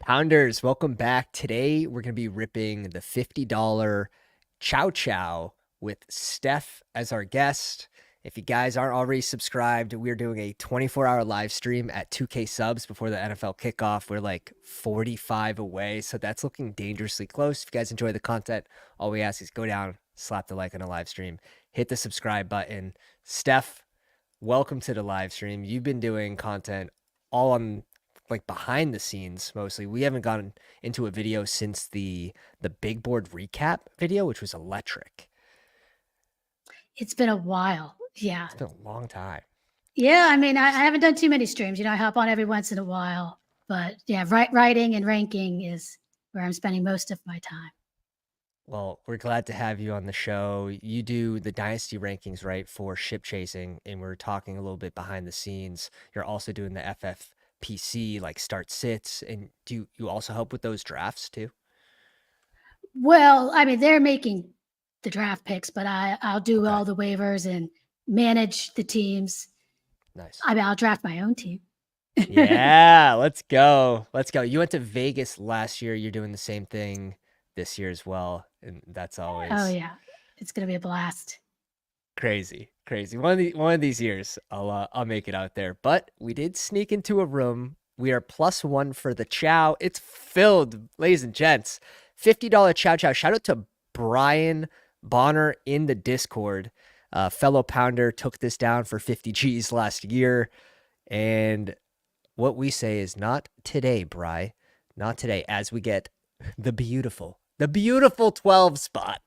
Pounders, welcome back. Today we're going to be ripping the $50 Chow with Steph as our guest. If you guys aren't already subscribed, we're doing a 24-hour live stream at 2K subs before the NFL kickoff. We're like 45 away, so that's looking dangerously close. If you guys enjoy the content, all we ask is go down, slap the like on a live stream, hit the subscribe button. Steph, welcome to the live stream. You've been doing content all on like behind the scenes mostly. We haven't gotten into a video since the big board recap video, which was electric. It's been a while. Yeah. It's been a long time. Yeah. I mean, I haven't done too many streams. I hop on every once in a while. But yeah, writing and ranking is where I'm spending most of my time. Well, we're glad to have you on the show. You do the dynasty rankings, right, for ship chasing, and we're talking a little bit behind the scenes. You're also doing the FFPC, like start sits, and do you also help with those drafts too? Well, I mean, they're making the draft picks, but I'll do Okay. all the waivers and manage the teams. Nice. I mean, I'll draft my own team. Yeah, let's go. Let's go. You went to Vegas last year. You're doing the same thing this year as well. And that's always Oh yeah. It's gonna be a blast. crazy. Crazy. One of these years I'll make it out there. But we did sneak into a room. We are +1 for the Chow. It's filled, ladies and gents. $50 Chow. Shout out to Brian Bonner in the Discord. Fellow pounder took this down for 50 G's last year. And what we say is not today, Bry. Not today, as we get the beautiful 12 spot.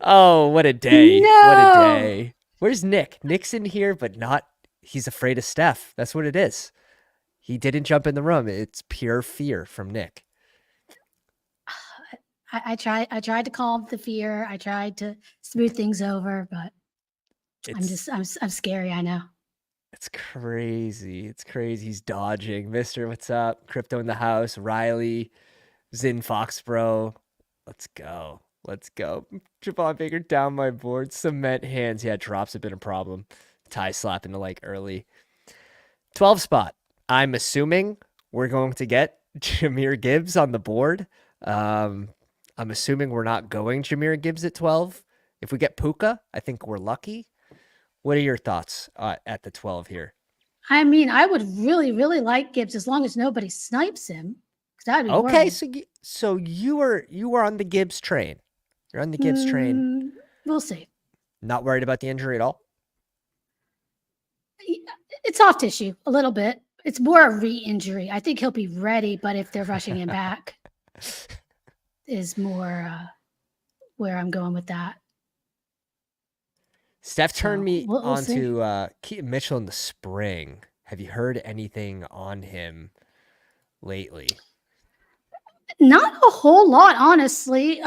Oh, what a day. No! What a day. Where's Nick? Nick's in here, but not, he's afraid of Steph. That's what it is. He didn't jump in the room. It's pure fear from Nick. I tried to calm the fear. I tried to smooth things over, but I'm scary. I know. It's crazy. It's crazy. He's dodging. Mister, what's up? Crypto in the house. Riley, Zin Foxbro. Let's go. Let's go. Javon Baker down my board. Cement hands. Yeah, drops have been a problem. Tie slap into like early. 12 spot. I'm assuming we're going to get Jahmyr Gibbs on the board. I'm assuming we're not going Jahmyr Gibbs at 12. If we get Puka, I think we're lucky. What are your thoughts at the 12 here? I mean, I would really, really like Gibbs as long as nobody snipes him. That'd be okay. horrible. So you were on the Gibbs train. You're on the Gibbs train. We'll see. Not worried about the injury at all? It's soft tissue a little bit. It's more a re-injury. I think he'll be ready, but if they're rushing him back, is more where I'm going with that. Steph turned me on to Keaton Mitchell in the spring. Have you heard anything on him lately? Not a whole lot, honestly.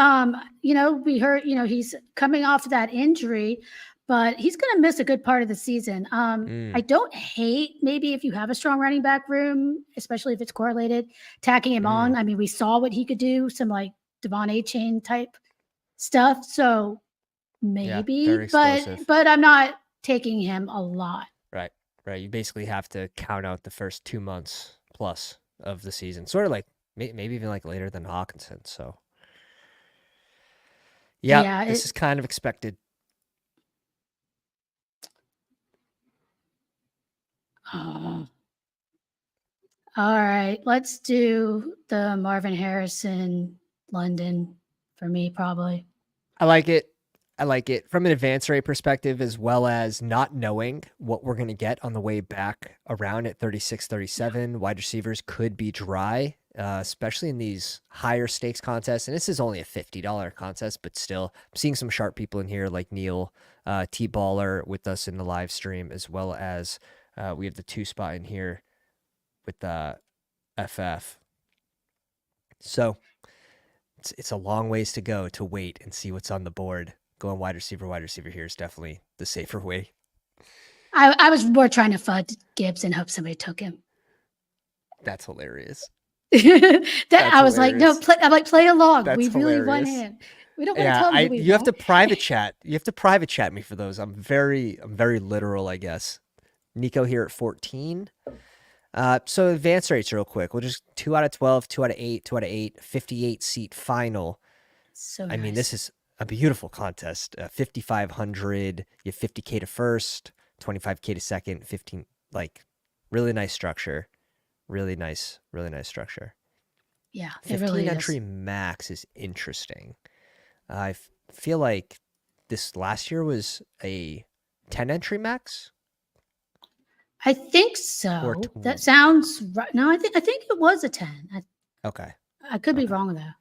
We heard, he's coming off of that injury, but he's going to miss a good part of the season. I don't hate maybe if you have a strong running back room, especially if it's correlated, tacking him on. I mean, we saw what he could do, some like Devon A-Chain type stuff. So maybe, yeah, but I'm not taking him a lot. Right. You basically have to count out the first 2 months plus of the season, sort of like maybe even like later than Hawkinson. So yeah, this is kind of expected. All right, let's do the Marvin Harrison London for me, probably. I like it. From an advance rate perspective, as well as not knowing what we're going to get on the way back around at 36, 37. Wide receivers could be dry, especially in these higher stakes contests. And this is only a $50 contest, but still, I'm seeing some sharp people in here like Neil, T-Baller with us in the live stream, as well as we have the 2 spot in here with FF. So it's a long ways to go to wait and see what's on the board. Going wide receiver here is definitely the safer way. I was more trying to fud Gibbs and hope somebody took him. That's hilarious. I was like, no, play along. That's we really hilarious. want him. We don't want to tell him you have to private chat. You have to private chat me for those. I'm very literal, I guess. Nico here at 14. So advance rates real quick. We'll just 2 out of 12, 2 out of 8, 2 out of 8, 58 seat final. So I mean, nice. this is a beautiful contest. 5,500, you have 50K to first, 25K to second, 15, like really nice structure. Really nice structure. Yeah, it 15 really is. entry max is interesting. I feel like this last year was a 10 entry max I think or so. That sounds right. No, I think it was a 10. okay. I could be Okay. wrong though.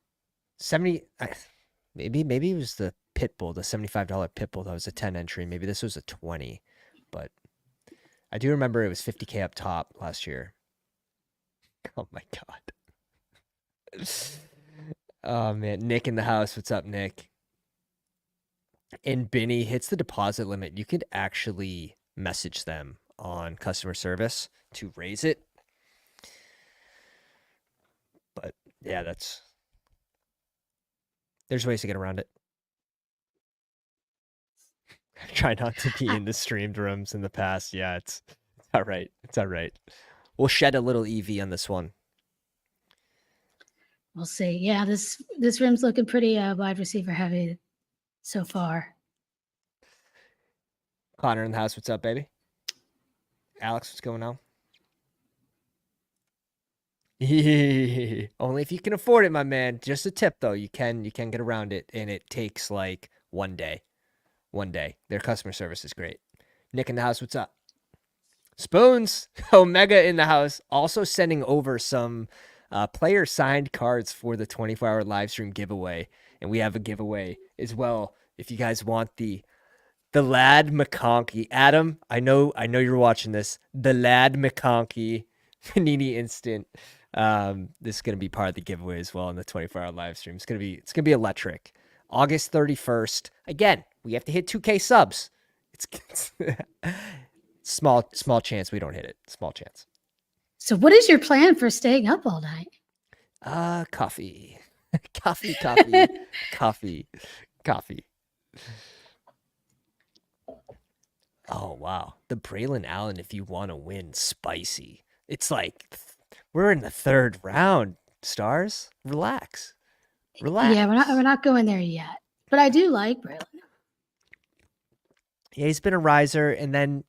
70 maybe it was the Pitbull, the $75 Pitbull that was a 10 entry. Maybe this was a 20, but I do remember it was 50K up top last year. Oh my god. Oh man, Nick in the house. What's up, Nick? And Benny hits the deposit limit. You could actually message them on customer service to raise it. But yeah, there's ways to get around it. Try not to be I, in the streamed rooms in the past. Yeah, it's all right. It's all right. We'll shed a little EV on this one. we'll see. Yeah, this room's looking pretty wide receiver heavy so far. Connor in the house. What's up, baby? Alex, what's going on? Only if you can afford it, my man. Just a tip though. You can get around it, and it takes like 1 day. 1 day. Their customer service is great. Nick in the house. What's up? Spoons, Omega in the house, also sending over some player signed cards for the 24-hour live stream giveaway, and we have a giveaway as well. If you guys want the Lad McConkey, Adam, I know you're watching this. The Lad McConkey Panini Instant. This is gonna be part of the giveaway as well in the 24-hour live stream. It's gonna be electric. August 31st. Again, we have to hit 2K subs. It's small chance we don't hit it. Small chance. So, what is your plan for staying up all night? Coffee. Coffee. Oh wow. The Braylon Allen, if you want to win, spicy. It's like we're in the third round, stars. Relax. Yeah, Relax. we're not going there yet. But I do like Braylon. Yeah, he's been a riser. And then,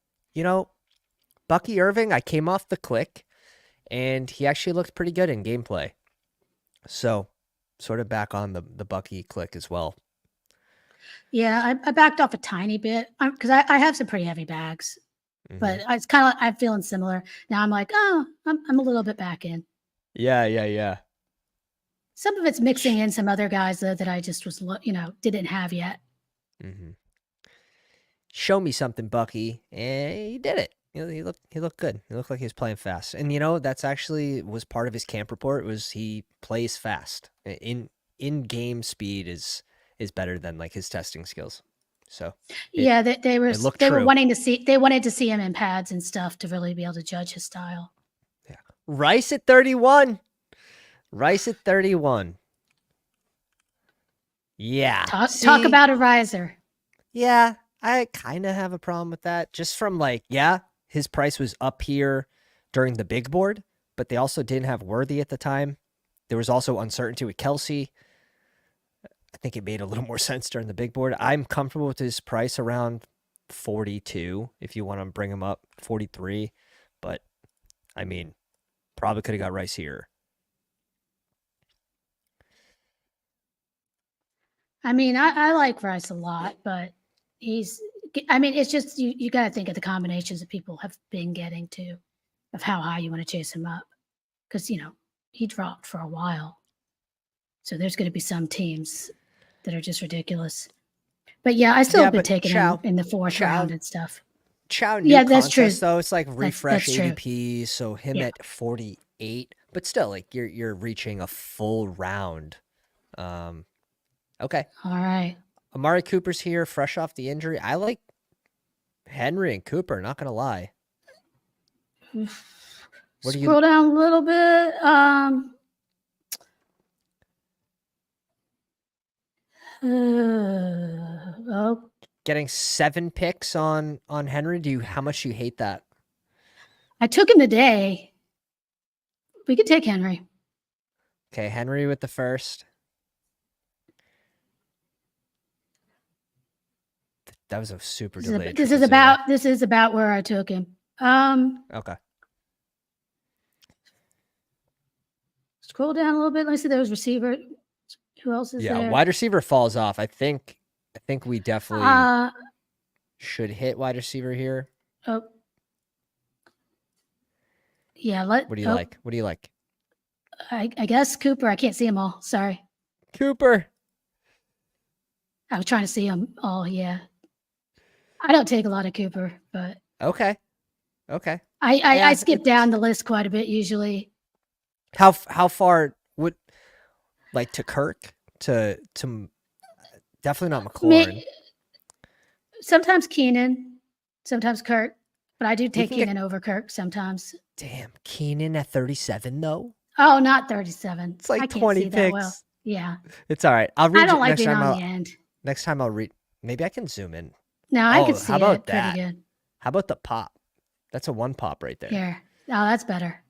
Bucky Irving, I came off the click and he actually looked pretty good in gameplay. So sort of back on the Bucky click as well. Yeah, I backed off a tiny bit because I have some pretty heavy bags, but it's kind of I'm feeling similar now. I'm like, oh, I'm a little bit back in. Yeah. Some of it's mixing in some other guys that I just was didn't have yet. Mm-hmm. Show me something, Bucky, and he did it. He looked good. He looked like he was playing fast, and that's actually was part of his camp report. Was he plays fast in game speed is better than like his testing skills. So yeah, they were looked they were true. wanting to see him in pads and stuff to really be able to judge his style. Yeah, Rice at 31. Rice at 31. Yeah. Talk about a riser. Yeah, I kind of have a problem with that. Just from his price was up here during the big board, but they also didn't have Worthy at the time. There was also uncertainty with Kelsey. I think it made a little more sense during the big board. I'm comfortable with his price around 42 if you want to bring him up, 43. But, I mean, probably could have got Rice here. I mean, I like Rice a lot, but it's just you got to think of the combinations that people have been getting to, of how high you want to chase him up, because he dropped for a while, so there's going to be some teams that are just ridiculous. But yeah, I still have been taking him in the fourth round and stuff. Chow new that's true. Though it's like refresh that's ADP, so him at 48, but still like you're reaching a full round. Okay. All right. Amari Cooper's here, fresh off the injury. I like Henry and Cooper, not gonna lie. Scroll down a little bit. Getting 7 picks on Henry. How much do you hate that? I took him today. We could take Henry. Okay, Henry with the first. That was a super delayed. This is about where I took him. Okay. Scroll down a little bit. Let me see those receiver. Who else is there? Wide receiver falls off. I think we definitely should hit wide receiver here. Oh. Yeah, what do you like? What do you like? I guess Cooper. I can't see them all. Sorry. Cooper. I was trying to see them all. Yeah. I don't take a lot of Cooper, but okay. I skip down the list quite a bit usually. How far would like to Kirk to definitely not McLaurin. Sometimes Keenan, sometimes Kirk, but I do take Keenan over Kirk sometimes. Damn, Keenan at 37 though. Oh, not 37. It's like I can't 20 see picks. That well. Yeah, it's all right. I'll read. I don't like being on the end. Next time I'll read. Maybe I can zoom in. No, I can see how about it that? pretty good. How about the pop? That's a 1 pop right there. Here. Oh, that's better.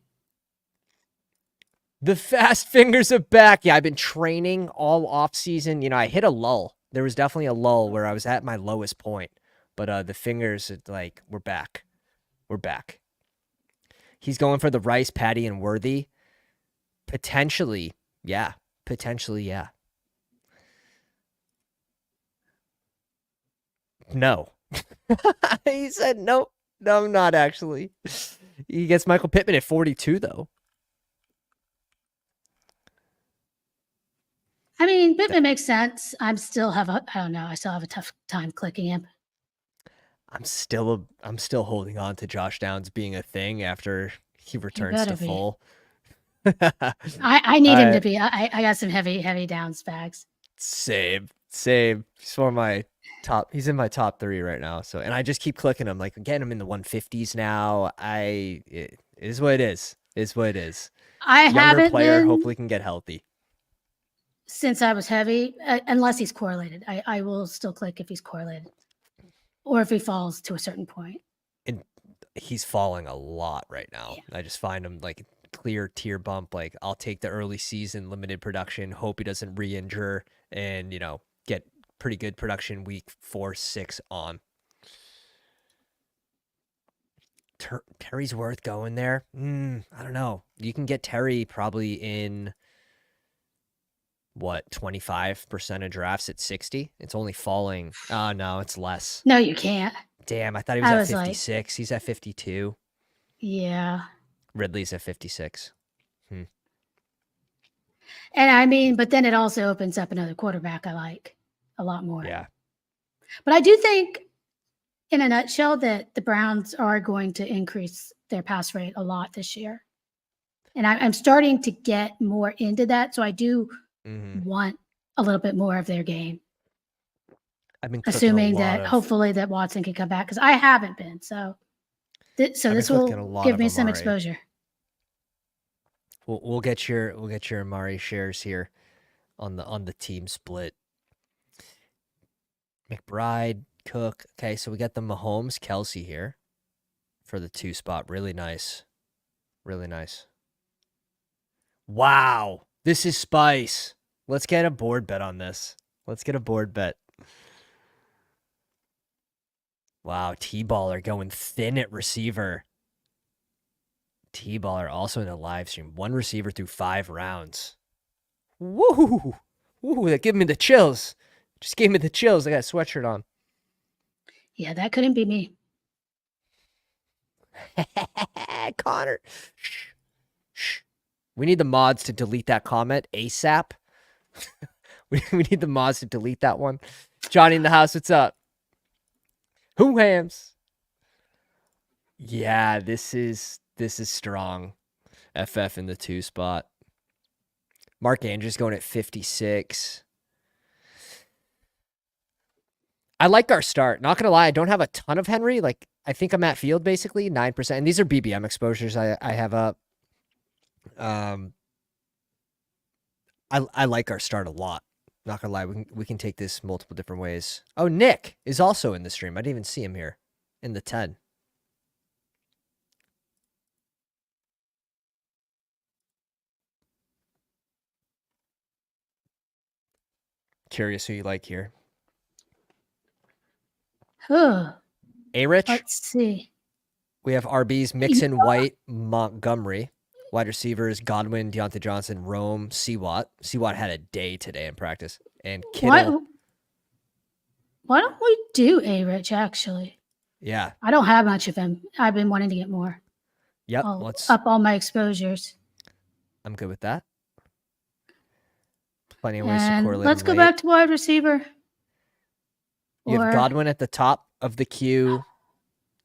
The fast fingers are back. Yeah, I've been training all off season. You know, I hit a lull. There was definitely a lull where I was at my lowest point. But the fingers, like, we're back. We're back. He's going for the Rice, Patty, and Worthy. Potentially, yeah. Potentially, yeah. No. He said no. No, I'm not actually. He gets Michael Pittman at 42, though. I mean, Pittman makes sense. I still have a tough time clicking him. I'm still holding on to Josh Downs being a thing after he returns to full. I need him to be. I got some heavy Downs bags. Same. He's one of my top. He's in my top 3 right now. So, and I just keep clicking him. Like, getting him in the 150s now. It is what it is. Is what it is. Younger player hopefully can get healthy. Since I was heavy, unless he's correlated, I will still click if he's correlated, or if he falls to a certain point. And he's falling a lot right now. Yeah. I just find him like clear tier bump. Like, I'll take the early season limited production, hope he doesn't re-injure, and get pretty good production week 4, 6 on. Terry's worth going there. I don't know. You can get Terry probably in what, 25% of drafts at 60? It's only falling. Oh no, it's less. No, you can't. Damn, I thought he was at 56. He's at 52. Yeah. Ridley's at 56. And I mean, but then it also opens up another quarterback I like a lot more. Yeah. But I do think, in a nutshell, that the Browns are going to increase their pass rate a lot this year. And I'm starting to get more into that. So I do want a little bit more of their game. I've been assuming that hopefully that Watson can come back, because I haven't been. So this will give me some exposure. We'll get your Amari shares here on the team split. McBride, Cook. Okay, so we got the Mahomes, Kelsey here for the 2 spot. Really nice. Really nice. Wow. This is spice. Let's get a board bet on this. Let's get a board bet. Wow, T-Baller going thin at receiver. T-Baller also in the live stream. 1 receiver through 5 rounds. Woo! Woo, that gave me the chills. Just gave me the chills. I got a sweatshirt on. Yeah, that couldn't be me. Connor. Shh. We need the mods to delete that comment ASAP. we need the mods to delete that one. Johnny in the house, what's up? Who hams? Yeah, this is strong. FF in the 2 spot. Mark Andrews going at 56. I like our start. Not gonna lie, I don't have a ton of Henry. Like, I think I'm at field basically 9%. And these are BBM exposures I have up. I like our start a lot. Not gonna lie, we can take this multiple different ways. Oh, Nick is also in the stream. I didn't even see him here in the 10. Curious who you like here. Huh. A-Rich. Let's see. We have RBs Mixon, White, Montgomery. Wide receivers Godwin, Deontay Johnson, Rome, Seawat. Seawat had a day today in practice. And Why, Kittle. why don't we do A-Rich, actually? Yeah. I don't have much of him. I've been wanting to get more. Yep. I'll up all my exposures. I'm good with that. Plenty of ways to And correlate let's them go late. back to wide receiver. You have Godwin at the top of the queue.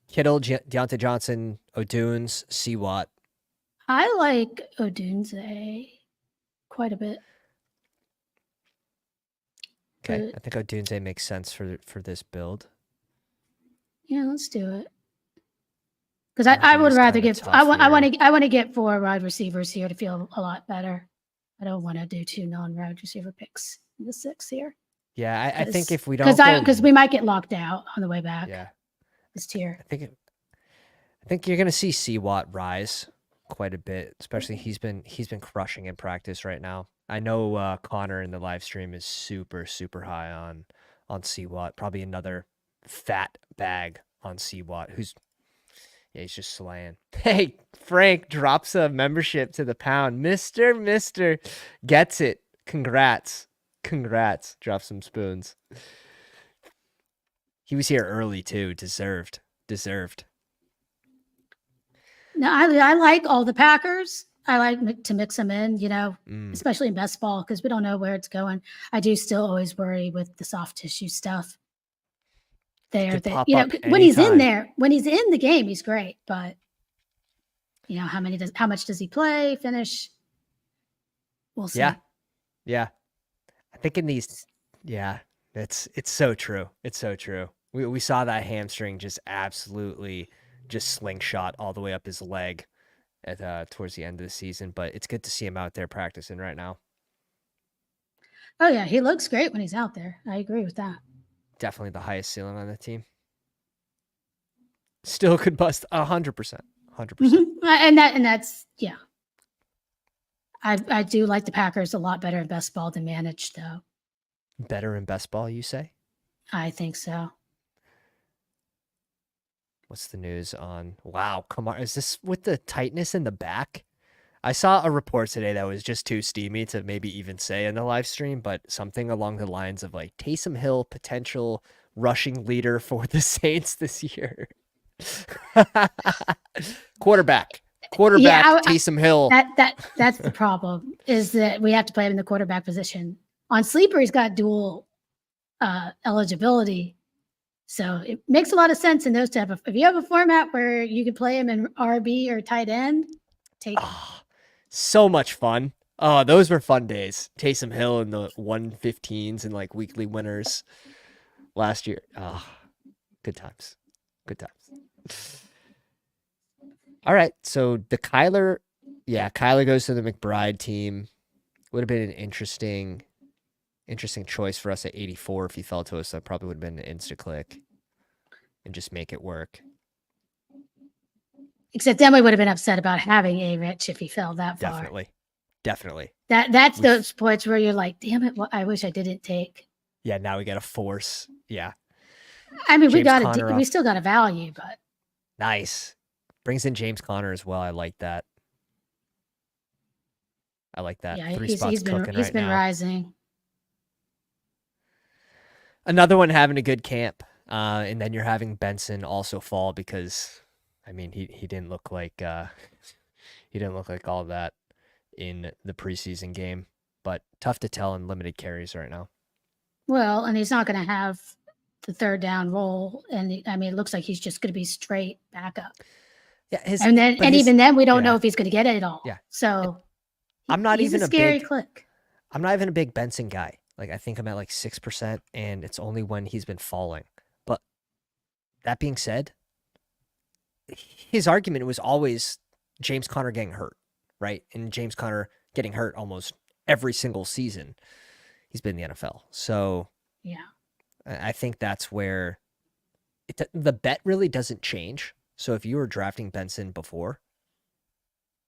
Kittle, Deontay Johnson, O'Dunes, Seawat. I like Odunze quite a bit. Okay, I think Odunze makes sense for this build. Yeah, let's do it. Because I would rather get I want to get 4 wide receivers here to feel a lot better. I don't want to do 2 non-wide receiver picks in the 6 here. Yeah, I think if we don't because we might get locked out on the way back. Yeah, this tier. I think you're gonna see Seawat rise quite a bit, especially he's been crushing in practice right now. I know Connor in the live stream is super high on Seawat. Probably another fat bag on Seawat, who's he's just slaying. Hey, Frank drops a membership to the pound. Mister gets it. Congrats. Drop some spoons. He was here early too. Deserved. No, I like all the Packers. I like to mix them in, especially in best ball, because we don't know where it's going. I do still always worry with the soft tissue stuff. When he's in there, when he's in the game, he's great. But how much does he play? Finish? We'll see. Yeah. I think in these, it's so true. We saw that hamstring just absolutely just slingshot all the way up his leg at towards the end of the season. But it's good to see him out there practicing right now. Oh yeah, he looks great when he's out there. I agree with that. Definitely the highest ceiling on the team. Still could bust 100%. And that's yeah. I do like the Packers a lot better in best ball than managed, though. Better in best ball, you say? I think so. What's the news on? Wow, come on. Is this with the tightness in the back? I saw a report today that was just too steamy to maybe even say in the live stream, but something along the lines of like Taysom Hill, potential rushing leader for the Saints this year. Quarterback, Taysom Hill. That's the problem, is that we have to play him in the quarterback position. On Sleeper, he's got dual eligibility. So it makes a lot of sense in those type of, if you have a format where you can play him in RB or tight end, take him. So much fun. Oh, those were fun days. Taysom Hill in the 115s and like weekly winners last year. Oh, good times. All right. So the Kyler goes to the McBride team. Would have been an interesting choice for us at 84. If he fell to us, that probably would have been an insta click and just make it work. Except then we would have been upset about having A-Rich if he fell that far. Definitely. That's those points where you're like, damn it, I wish I didn't take. Yeah, now we got to force. Yeah. I mean, we still got a value, but. Nice. Brings in James Conner as well. I like that. Yeah, 3 spots cooking right now. He's been rising. Another one having a good camp. And then you're having Benson also fall because, I mean, he didn't look like all of that in the preseason game, but tough to tell in limited carries right now. Well, and he's not going to have the third down role, and it looks like he's just going to be straight backup. Yeah, even then, we don't know if he's going to get it at all. Yeah, so he's a scary click. I'm not even a big Benson guy. Like I think I'm at like 6%, and it's only when he's been falling. But that being said, his argument was always James Conner getting hurt, right? And James Conner getting hurt almost every single season he's been in the NFL. So yeah, I think that's where the bet really doesn't change. So if you were drafting Benson before,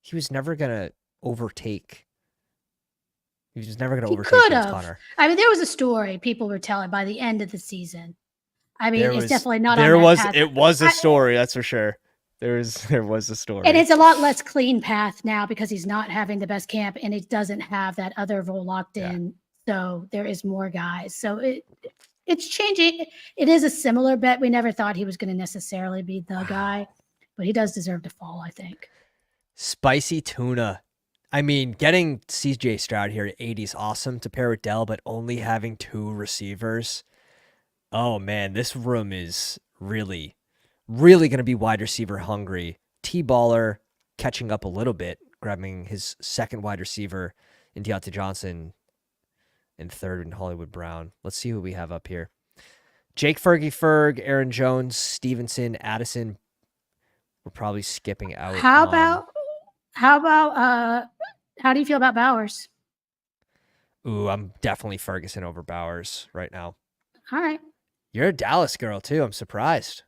he was never going to overtake He was never going to He overtake could James have. Conner. I mean, there was a story people were telling by the end of the season. I mean, There it's was, definitely not on there that was, path. it was a story, that's for sure. There was a And story. it's a lot less clean path now because he's not having the best camp and it doesn't have that other role locked Yeah. in. So there is more guys. So it's changing. It is a similar bet. We never thought he was going to necessarily be the guy, but he does deserve to fall, I think. Spicy tuna. I mean, getting CJ Stroud here at 80 is awesome to pair with Dell, but only having 2 receivers. Oh man, this room is really, really going to be wide receiver hungry. T-Baller catching up a little bit, grabbing his second wide receiver in Deontay Johnson and third in Hollywood Brown. Let's see who we have up here. Jake Fergie, Aaron Jones, Stevenson, Addison. We're probably skipping out. How about how do you feel about Bowers? Ooh, I'm definitely Ferguson over Bowers right now. All right. You're a Dallas girl too. I'm surprised.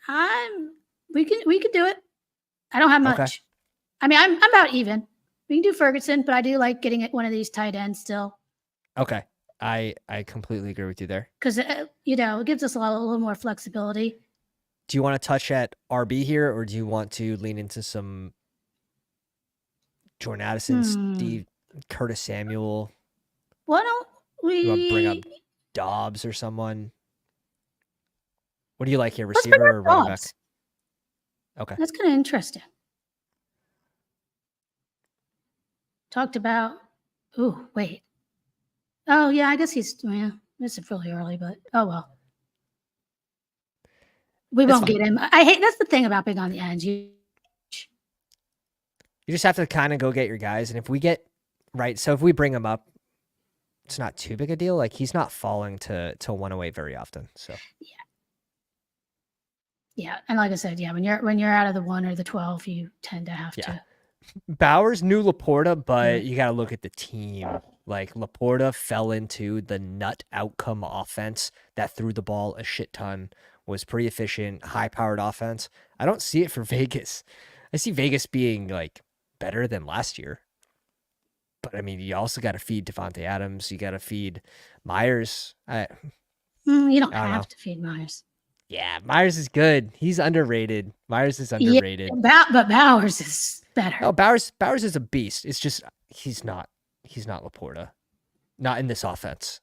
We can do it. I don't have much. Okay. I mean, I'm about even. We can do Ferguson, but I do like getting one of these tight ends still. Okay. I completely agree with you there. Because you know, it gives us a little more flexibility. Do you want to touch at RB here, or do you want to lean into some Jordan Addison, Steve, Curtis Samuel? Why don't we You want to bring up Dobbs or someone? What do you like here, receiver or running back? Okay. That's kind of interesting. Talked about, oh, wait. Oh, yeah, I guess he's, yeah, this is really early, but oh, well. We won't get him. That's the thing about being on the ends. You just have to kind of go get your guys. And if we get, right, so if we bring him up, it's not too big a deal. Like, he's not falling to 108 very often. So, yeah. Yeah. And like I said, yeah, when you're out of the 1 or the 12, you tend to have to. Bowers knew Laporta, but you got to look at the team. Like, Laporta fell into the nut outcome offense that threw the ball a shit ton, was pretty efficient, high-powered offense. I don't see it for Vegas. I see Vegas being, like, better than last year. But, I mean, you also got to feed Devontae Adams. You got to feed Myers. You don't have to feed Myers. Yeah, Myers is good. He's underrated. Myers is underrated. Yeah, but Bowers is better. Oh, Bowers is a beast. It's just he's not Laporta. Not in this offense.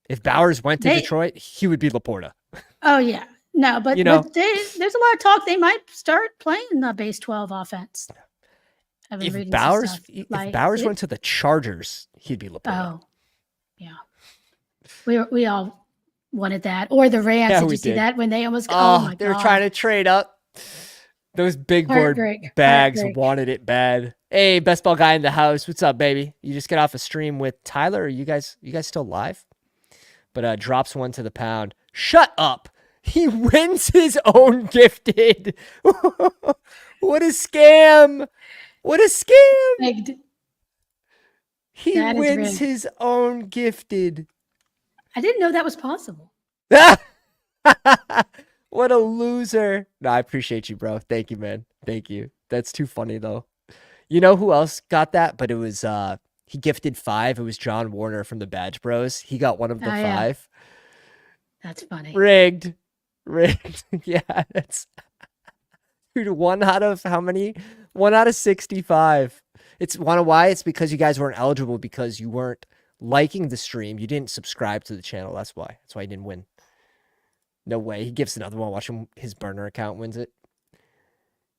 If Bowers went to Detroit, he would be Laporta. Oh yeah. No, but there's a lot of talk they might start playing the base 12 offense. If Bowers went to the Chargers, he'd be Laporta. Oh. Yeah. We all wanted that. Or the Rams. Yeah, did you see that when they almost they were trying to trade up? Those big board bags wanted it bad. Hey, Bestball guy in the house. What's up, baby? You just get off a stream with Tyler? Are you guys still live? But drops 1 to the pound. Shut up. He wins his own gifted. What a scam. What a scam. He wins his own gifted. I didn't know that was possible. What a loser. No, I appreciate you, bro. Thank you, man. Thank you. That's too funny, though. You know who else got that? But it was, he gifted 5. It was John Warner from the Badge Bros. He got one of the 5. Yeah. That's funny. Rigged. Yeah, that's... Dude, 1 out of how many? 1 out of 65. It's why? It's because you guys weren't eligible because you weren't liking the stream. You didn't subscribe to the channel. That's why. That's why he didn't win. No way. He gives another one. Watch him. His burner account wins it.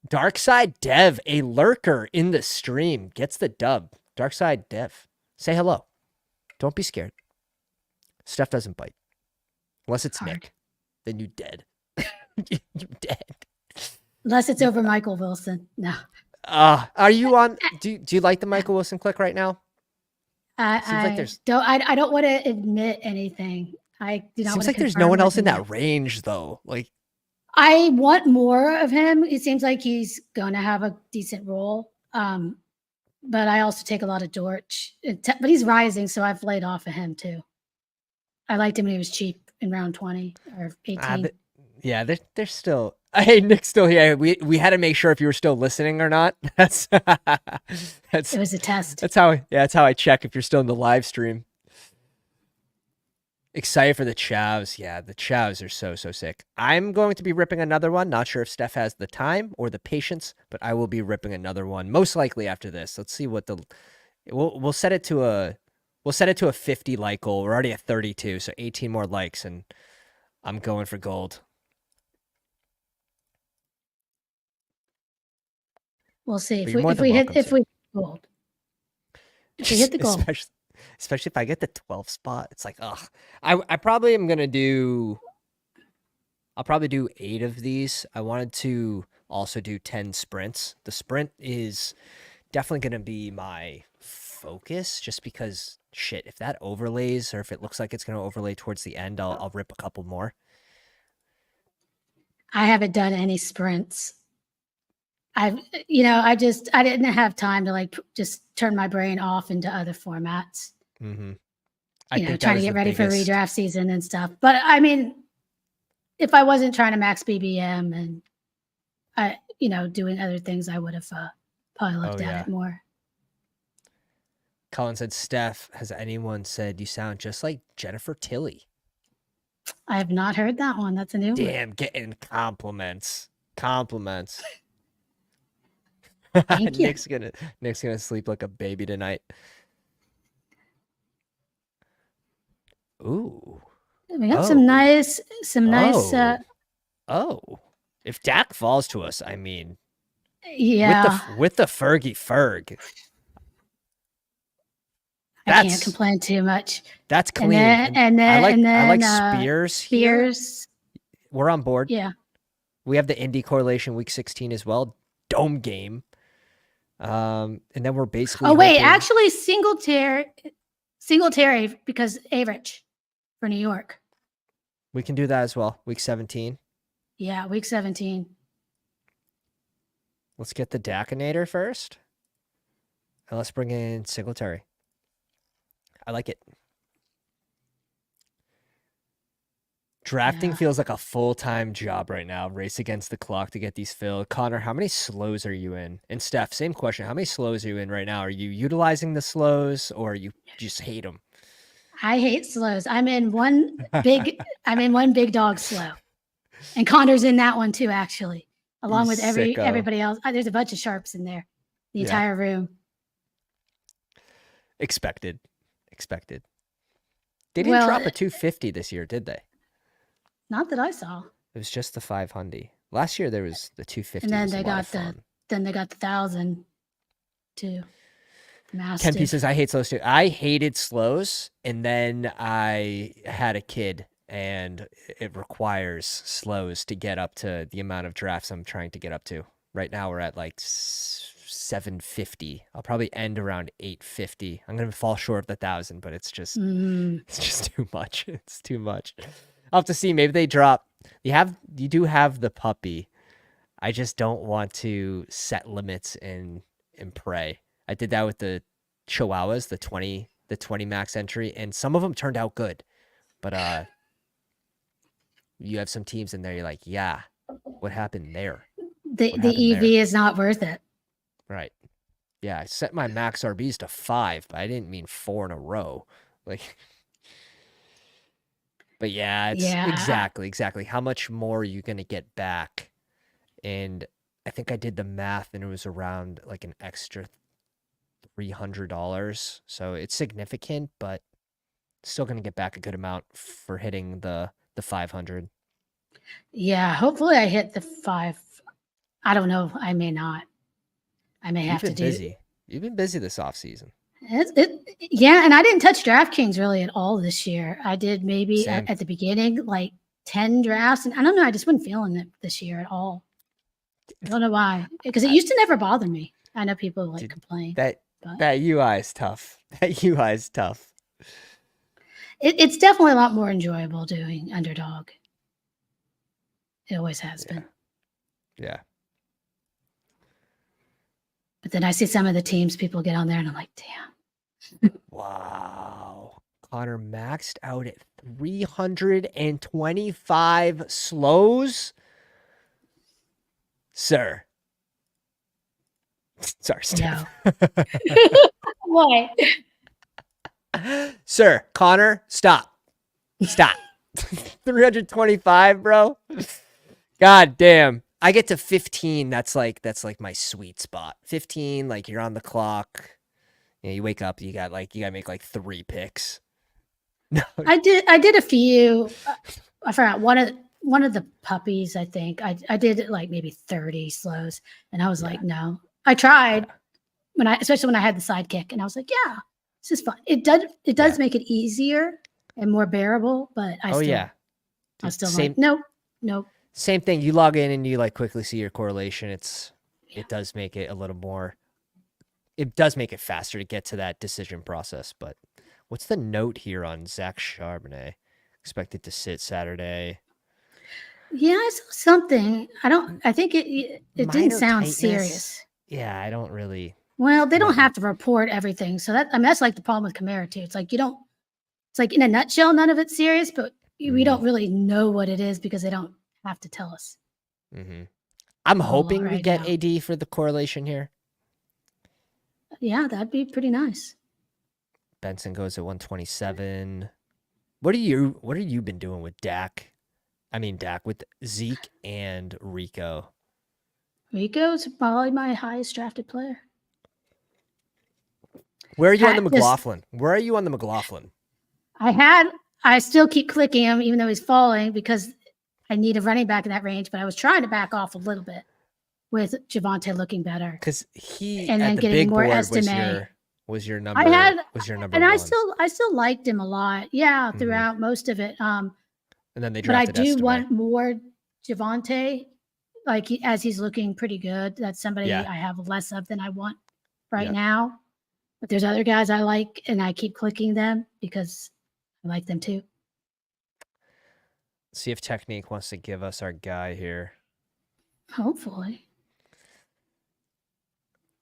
Darkside Dev, a lurker in the stream, gets the dub. Darkside Dev, say hello. Don't be scared. Steph doesn't bite. Unless it's Nick. Then you dead. You dead. Unless it's over Michael Wilson. No. Are you on? Do you like the Michael Wilson click right now? I don't want to admit anything. I do not. Seems like there's no one else in that range though. Like, I want more of him. It seems like he's going to have a decent role. But I also take a lot of Dortch. But he's rising, so I've laid off of him too. I liked him when he was cheap in round 20 or 18. Yeah, they're still. Hey, Nick's still here. We had to make sure if you were still listening or not. That's It was a test. that's how I check if you're still in the live stream. Excited for the chows. Yeah, the chows are so sick. I'm going to be ripping another one. Not sure if Steph has the time or the patience, but I will be ripping another one most likely after this. Let's see what the we'll set it to a 50 like goal. We're already at 32, so 18 more likes and I'm going for gold. We'll see But you're more than welcome if to. we gold. If we hit the goal. Especially if I get the 12th spot. It's like, ugh. I probably am gonna do I'll probably do 8 of these. I wanted to also do 10 sprints. The sprint is definitely gonna be my focus just because shit, if that overlays or if it looks like it's gonna overlay towards the end, I'll rip a couple more. I haven't done any sprints. I didn't have time to like just turn my brain off into other formats. Mm-hmm. Trying to get ready for redraft season and stuff. But I mean, if I wasn't trying to max BBM and doing other things, I would have probably looked at it more. Colin said, Steph, has anyone said you sound just like Jennifer Tilly? I have not heard that one. That's a new one. Damn, getting compliments. Compliments. Thank you. Nick's gonna sleep like a baby tonight. Ooh. We got some nice. If Dak falls to us, I mean, yeah, with the Fergie Ferg, I can't complain too much. That's clean. And then I like Spears. Spears. We're on board. Yeah. We have the Indy correlation week 16 as well. Dome game. And then we're basically. Oh wait, actually Singletary because Average for New York. We can do that as well. Week 17. Yeah, week 17. Let's get the Dakinator first. And let's bring in Singletary. I like it. Drafting feels like a full-time job right now. Race against the clock to get these filled. Connor, how many slows are you in? And Steph, same question. How many slows are you in right now? Are you utilizing the slows or you just hate them? I hate slows. I'm in one big dog slow. And Connor's in that one too, actually. Along with everybody else. There's a bunch of sharps in there. The entire room. Expected. They didn't drop a 250 this year, did they? Not that I saw. It was just the 500. Last year there was the 250. And then they got the 1,000 too. Mastiff. 10 pieces. I hate slows too. I hated slows, and then I had a kid, and it requires slows to get up to the amount of drafts I'm trying to get up to. Right now we're at like 750. I'll probably end around 850. I'm gonna fall short of the 1,000, but it's just too much. It's too much. I'll have to see. Maybe they drop. You do have the puppy. I just don't want to set limits and pray. I did that with the Chihuahuas, the 20 max entry, and some of them turned out good. But you have some teams in there. You're like, yeah, what happened there? The EV is not worth it. Right. Yeah, I set my max RBs to 5, but I didn't mean 4 in a row. Like, but yeah, it's exactly. How much more are you gonna get back? And I think I did the math, and it was around like an extra $300. So it's significant, but still gonna get back a good amount for hitting the 500. Yeah, hopefully I hit the 5. I don't know. I may not. I may have to do. Busy. You've been busy this off season. Yeah, and I didn't touch DraftKings really at all this year. I did maybe at the beginning like 10 drafts, and I don't know. I just wasn't feeling it this year at all. I don't know why, because it used to never bother me. I know people complain. That UI is tough. That UI is tough. It's definitely a lot more enjoyable doing Underdog. It always has been. Yeah. But then I see some of the teams people get on there, and I'm like, damn. Wow. Connor maxed out at 325 slows. Sir. Sorry, Steph. No. What? Sir, Connor, stop. Stop. 325, bro. God damn. I get to 15. That's like my sweet spot. 15, like you're on the clock. You wake up, you gotta make like 3 picks. No. I did a few. I forgot one of the puppies. I think I did like maybe 30 slows, and I was like, no. I tried especially when I had the sidekick, and I was like, yeah, this is fun. It does make it easier and more bearable, but I still same, like nope. Same thing. You log in and you like quickly see your correlation. It does make it a little more. It does make it faster to get to that decision process. But what's the note here on Zach Charbonnet? Expected to sit Saturday. Yeah, I saw something. I think it didn't sound tightness. serious. Yeah, I don't really. Well, they don't have to report everything. So that's like the problem with Kamara too. It's like it's like in a nutshell, none of it's serious, but we don't really know what it is because they don't have to tell us. Mm-hmm. I'm hoping we get AD for the correlation here. Yeah, that'd be pretty nice. Benson goes at 127. What have you been doing with Dak? I mean Dak with Zeke and Rico. Rico's probably my highest drafted player. Where are you on the McLaughlin? Where are you on the McLaughlin? I still keep clicking him even though he's falling because I need a running back in that range, but I was trying to back off a little bit with Javonte looking better. Because he and then getting more estimate was your number. And I still liked him a lot. Yeah, throughout most of it. And then they drafted. But I do estimate. want more Javonte, as he's looking pretty good. That's somebody I have less of than I want right now. But there's other guys I like, and I keep clicking them because I like them too. See if Technique wants to give us our guy here. Hopefully.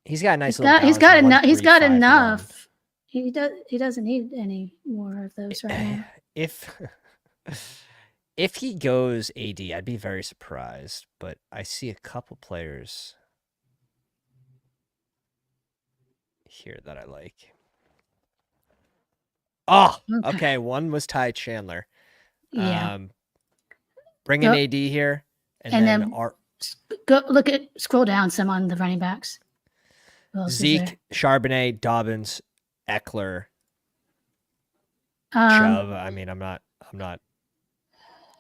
He's got a nice He's got enough. He's got enough. He doesn't need any more of those right now. If he goes AD, I'd be very surprised. But I see a couple players here that I like. Oh, okay. One was Ty Chandler. Yeah. Bring in AD here, and then go scroll down some on the running backs. Zeke, Charbonnet, Dobbins, Eckler, Chubb. I mean, I'm not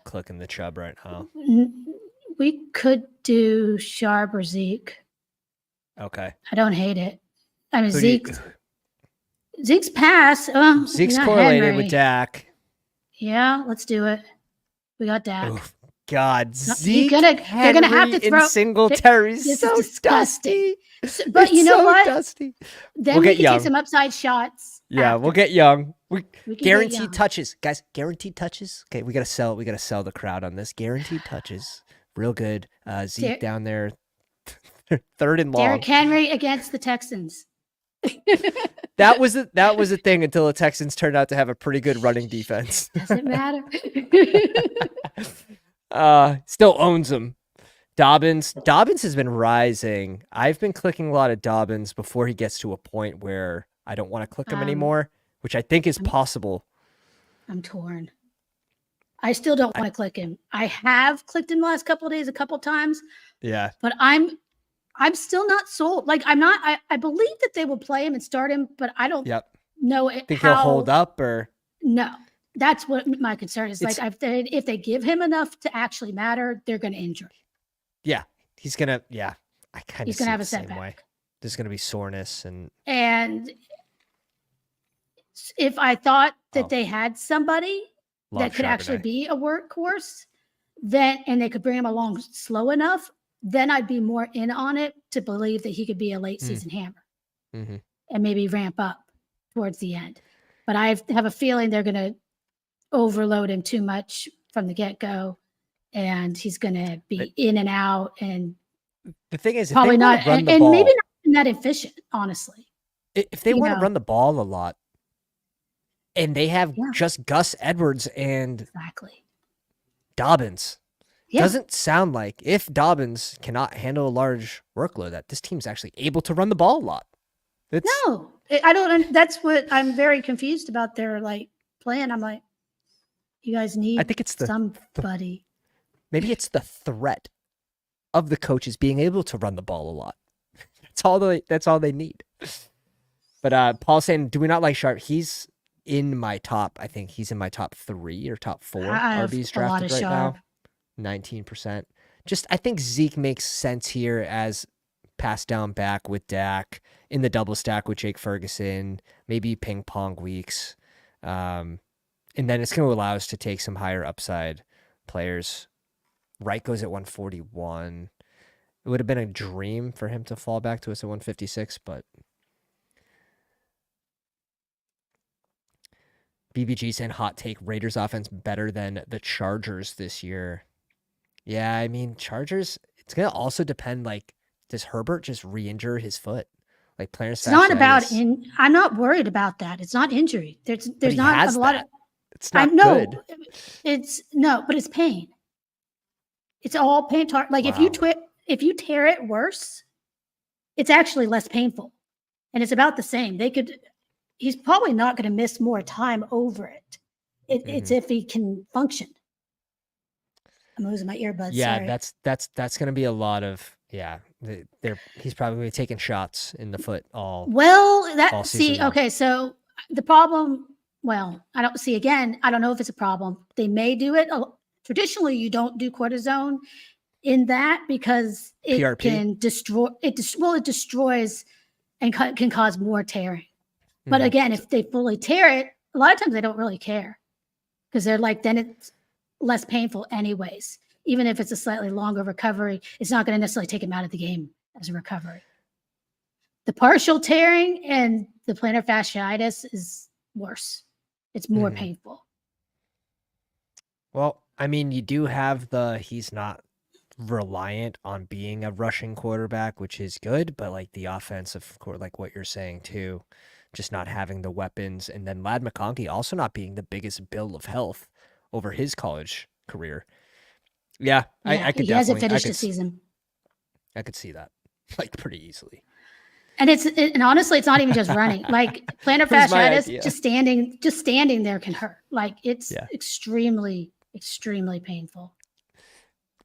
clicking the Chubb right now. We could do Sharp or Zeke. Okay. I don't hate it. I mean, Zeke's pass. Zeke's correlated with Dak. Yeah, let's do it. We got Dak. Oh, God, Zeke, they're gonna have to throw Singletary. So dusty. But you know what? Dusty. Then we can take some upside shots. Yeah, we'll get Young. We guaranteed touches, guys. Guaranteed touches. Okay, we gotta sell the crowd on this. Guaranteed touches, real good. Zeke down there, third and long. Derrick Henry against the Texans. That was a thing until the Texans turned out to have a pretty good running defense. Doesn't matter. Still owns them. Dobbins has been rising. I've been clicking a lot of Dobbins before he gets to a point where I don't want to click him anymore, which I think is possible. I'm torn. I still don't want to click him. I have clicked him the last couple of days a couple times. Yeah. But I'm still not sold. Like I believe that they will play him and start him, but I don't know it. Think he'll hold up or no. That's what my concern is. If they give him enough to actually matter, they're going to injure him. Yeah, he's gonna. Yeah, he's gonna have a setback. Way. There's gonna be soreness and if I thought that they had somebody that could actually be a workhorse, and they could bring him along slow enough, then I'd be more in on it to believe that he could be a late season hammer and maybe ramp up towards the end. But I have a feeling they're gonna overload him too much from the get-go. And he's going to be in and out, and the thing is, probably not, and maybe not that efficient. Honestly, if they want to run the ball a lot, and they have just Gus Edwards and exactly Dobbins, Yeah. doesn't sound like, if Dobbins cannot handle a large workload, that this team's actually able to run the ball a lot. It's No, I don't. That's what I'm very confused about their like plan. I'm like, you guys I need think it's somebody. maybe it's the threat of the coaches being able to run the ball a lot. That's all they need. But Paul's saying, do we not like Sharp? He's in my top. I think he's in my top 3 or top 4 I have RBs a lot drafted of right Sharp. now. 19%. Just I think Zeke makes sense here as pass down back with Dak in the double stack with Jake Ferguson, maybe ping pong weeks. And then it's going to allow us to take some higher upside players. Wright goes at 141. It would have been a dream for him to fall back to us at 156, but BBG saying hot take, Raiders offense better than the Chargers this year. Yeah, I mean, Chargers, it's going to also depend, like, does Herbert just re-injure his foot? Like plantar It's not about fasciitis. I'm not worried about that. It's not injury. But There's he not a has lot of that. It's I not know good. it's no, but it's pain. It's all pain. Like Wow. if you tear it worse, it's actually less painful, and it's about the same. He's probably not going to miss more time over it. It's if he can function. I'm losing my earbuds. Yeah, Sorry. that's going to be a lot of, yeah. He's probably gonna be taking shots in the foot all season long. Okay, so the problem, well, I don't see again, I don't know if it's a problem. They may do it. Traditionally, you don't do cortisone in that because it PRP? can destroy it. It destroys and can cause more tearing. But again, if they fully tear it, a lot of times they don't really care because they're like, then it's less painful anyways. Even if it's a slightly longer recovery, it's not going to necessarily take him out of the game as a recovery. The partial tearing and the plantar fasciitis is worse. It's more painful. Well, I mean, you do have he's not reliant on being a rushing quarterback, which is good, but like the offensive core, like what you're saying too, just not having the weapons, and then Lad McConkey also not being the biggest bill of health over his college career. Yeah, I could he hasn't definitely finished the season. I could see that like pretty easily. And and honestly, it's not even just running. Like plantar fasciitis, just standing there can hurt. Like it's extremely, extremely painful.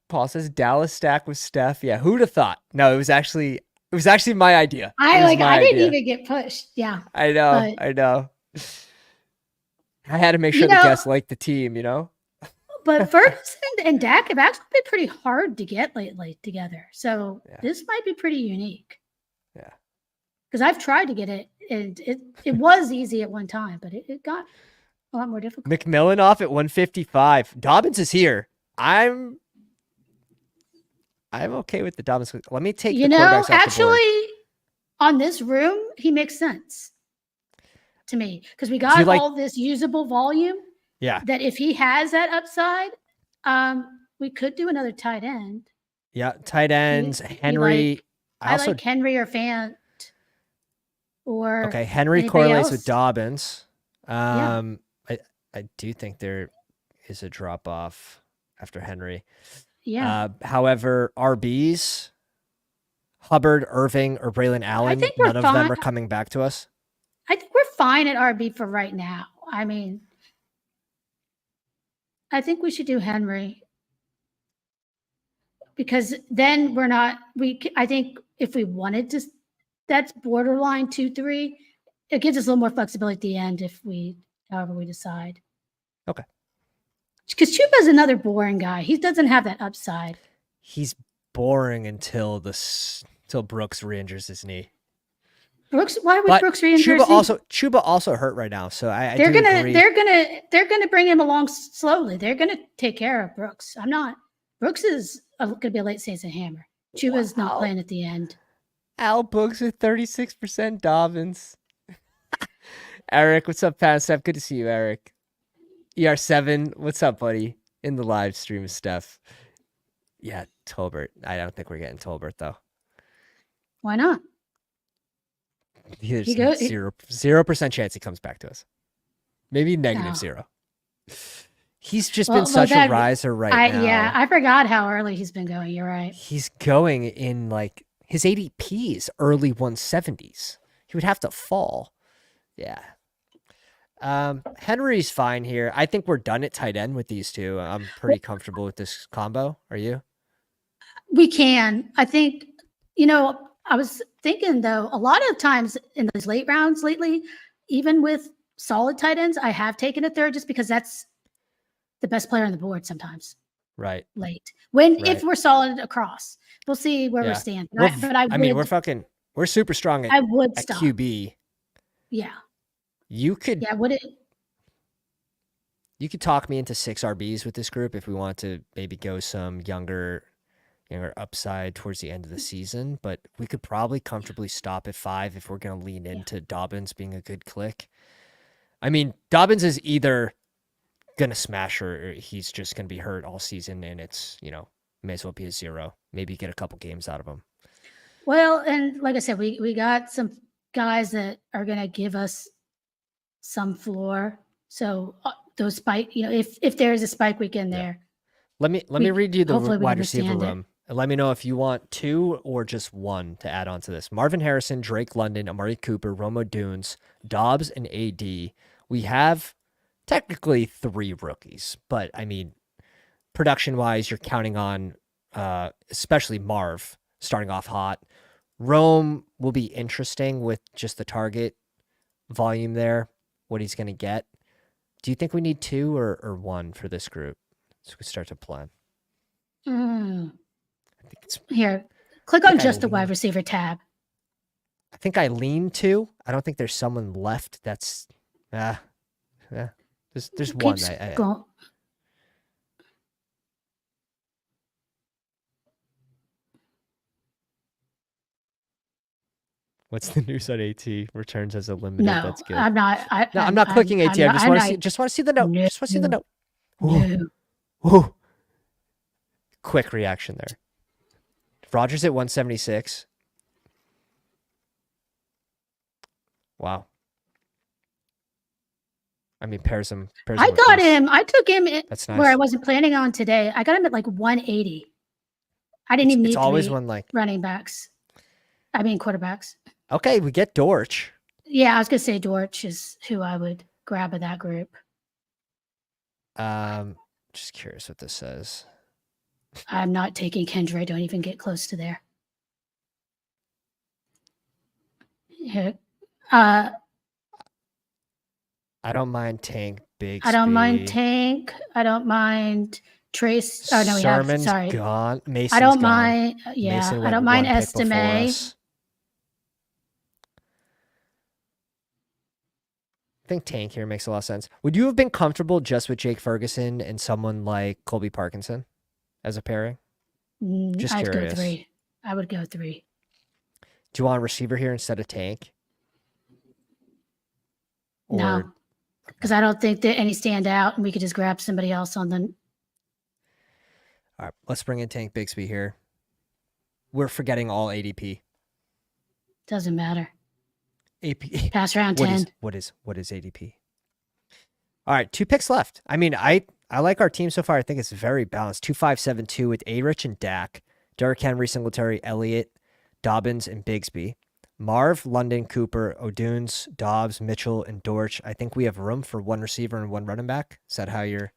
Paul says Dallas stack with Steph. Yeah, who'd have thought? No, it was actually my idea. I didn't even get pushed. Yeah, I know. I had to make sure the guests liked the team, But Ferguson and Dak have actually been pretty hard to get lately together. So this might be pretty unique. Yeah. Because I've tried to get it, and it was easy at one time, but it got a lot more difficult. McMillan off at 155. Dobbins is here. I'm okay with the Dobbins. Let me take the quarterbacks off the board. On this room, he makes sense to me because we got all this usable volume. Yeah. That if he has that upside, we could do another tight end. Yeah, tight ends. Henry. I like Henry or Fant. Or okay, Henry correlates with Dobbins. I do think there is a drop off after Henry. Yeah. However, RBs, Hubbard, Irving, or Braylon Allen, none of them are coming back to us. I think we're fine at RB for right now. I mean, I think we should do Henry because then we're not. I think if we wanted to, that's borderline 2-3. It gives us a little more flexibility at the end however we decide. Okay. Because Chuba's another boring guy. He doesn't have that upside. He's boring until Brooks re-injures his knee. Why would Brooks re-injure his knee? Chuba also hurt right now, so they're gonna bring him along slowly. They're gonna take care of Brooks. Brooks is gonna be a late season hammer. Chuba's not playing at the end. Al Books with 36% Dobbins. Eric, what's up, Pat? Steph, good to see you, Eric. ER7, what's up, buddy? In the live stream with Steph. Yeah, Tolbert. I don't think we're getting Tolbert, though. Why not? There's 0% chance he comes back to us. Maybe -0. He's just been such a riser right now. I forgot how early he's been going. You're right. He's going in like his ADP is early 170s. He would have to fall. Yeah. Henry's fine here. I think we're done at tight end with these two. I'm pretty comfortable with this combo. Are you? We can. I think, you know, I was thinking though, a lot of times in those late rounds lately, even with solid tight ends, I have taken a third just because that's the best player on the board sometimes. Right. Late. If we're solid across. We'll see where we stand. We're super strong at QB. Yeah. You could you could talk me into 6 RBs with this group if we want to maybe go some younger upside towards the end of the season, but we could probably comfortably stop at 5 if we're going to lean into Dobbins being a good click. I mean, Dobbins is either going to smash or he's just going to be hurt all season, and it's, may as well be a 0. Maybe get a couple games out of him. Well, and like I said, we got some guys that are going to give us some floor. So those spike, if there is a spike weekend there. Let me read you the wide receiver room. And let me know if you want 2 or just 1 to add on to this. Marvin Harrison, Drake London, Amari Cooper, Rome Odunze, Dobbs, and AD. We have technically 3 rookies, but I mean, production-wise, you're counting on especially Marv starting off hot. Rome will be interesting with just the target volume there, what he's going to get. Do you think we need 2 or 1 for this group? So we start to plan. I think it's here. Click on just the wide receiver tab. I think I lean 2. I don't think there's someone left that's yeah. There's one. What's the news on AT? Returns as a limited. No, that's good. I'm not. I'm not clicking AT. I just want to see the note. Just want to see the note. Ooh. Quick reaction there. Rodgers at 176. Wow. I mean, pairs him. I got him. I took him That's nice. Where I wasn't planning on today. I got him at like 180. I didn't even need always one like running backs. I mean, quarterbacks. Okay, we get Dortch. Yeah, I was gonna say Dortch is who I would grab of that group. Just curious what this says. I'm not taking Kendra. Don't even get close to there. Here. I don't mind Tank, Big. I don't mind Tank. I don't mind Trace. Oh no, Sermon's gone. Mason's I don't gone. mind. Yeah, I don't mind Estimate. I think Tank here makes a lot of sense. Would you have been comfortable just with Jake Ferguson and someone like Colby Parkinson as a pairing? Just curious. I'd go 3. I would go 3. Do you want a receiver here instead of Tank? No, because I don't think that any stand out, and we could just grab somebody else on the. All right, let's bring in Tank Bigsby here. We're forgetting all ADP. Doesn't matter. AP pass round 10. What is ADP? All right, 2 picks left. I mean, I like our team so far. I think it's very balanced. 2-5-7-2 with A-Rich and Dak, Derrick Henry, Singletary, Elliott, Dobbins, and Bigsby. Marv, London, Cooper, Odunze, Dobbs, Mitchell, and Dortch. I think we have room for 1 receiver and 1 running back. Is that how you're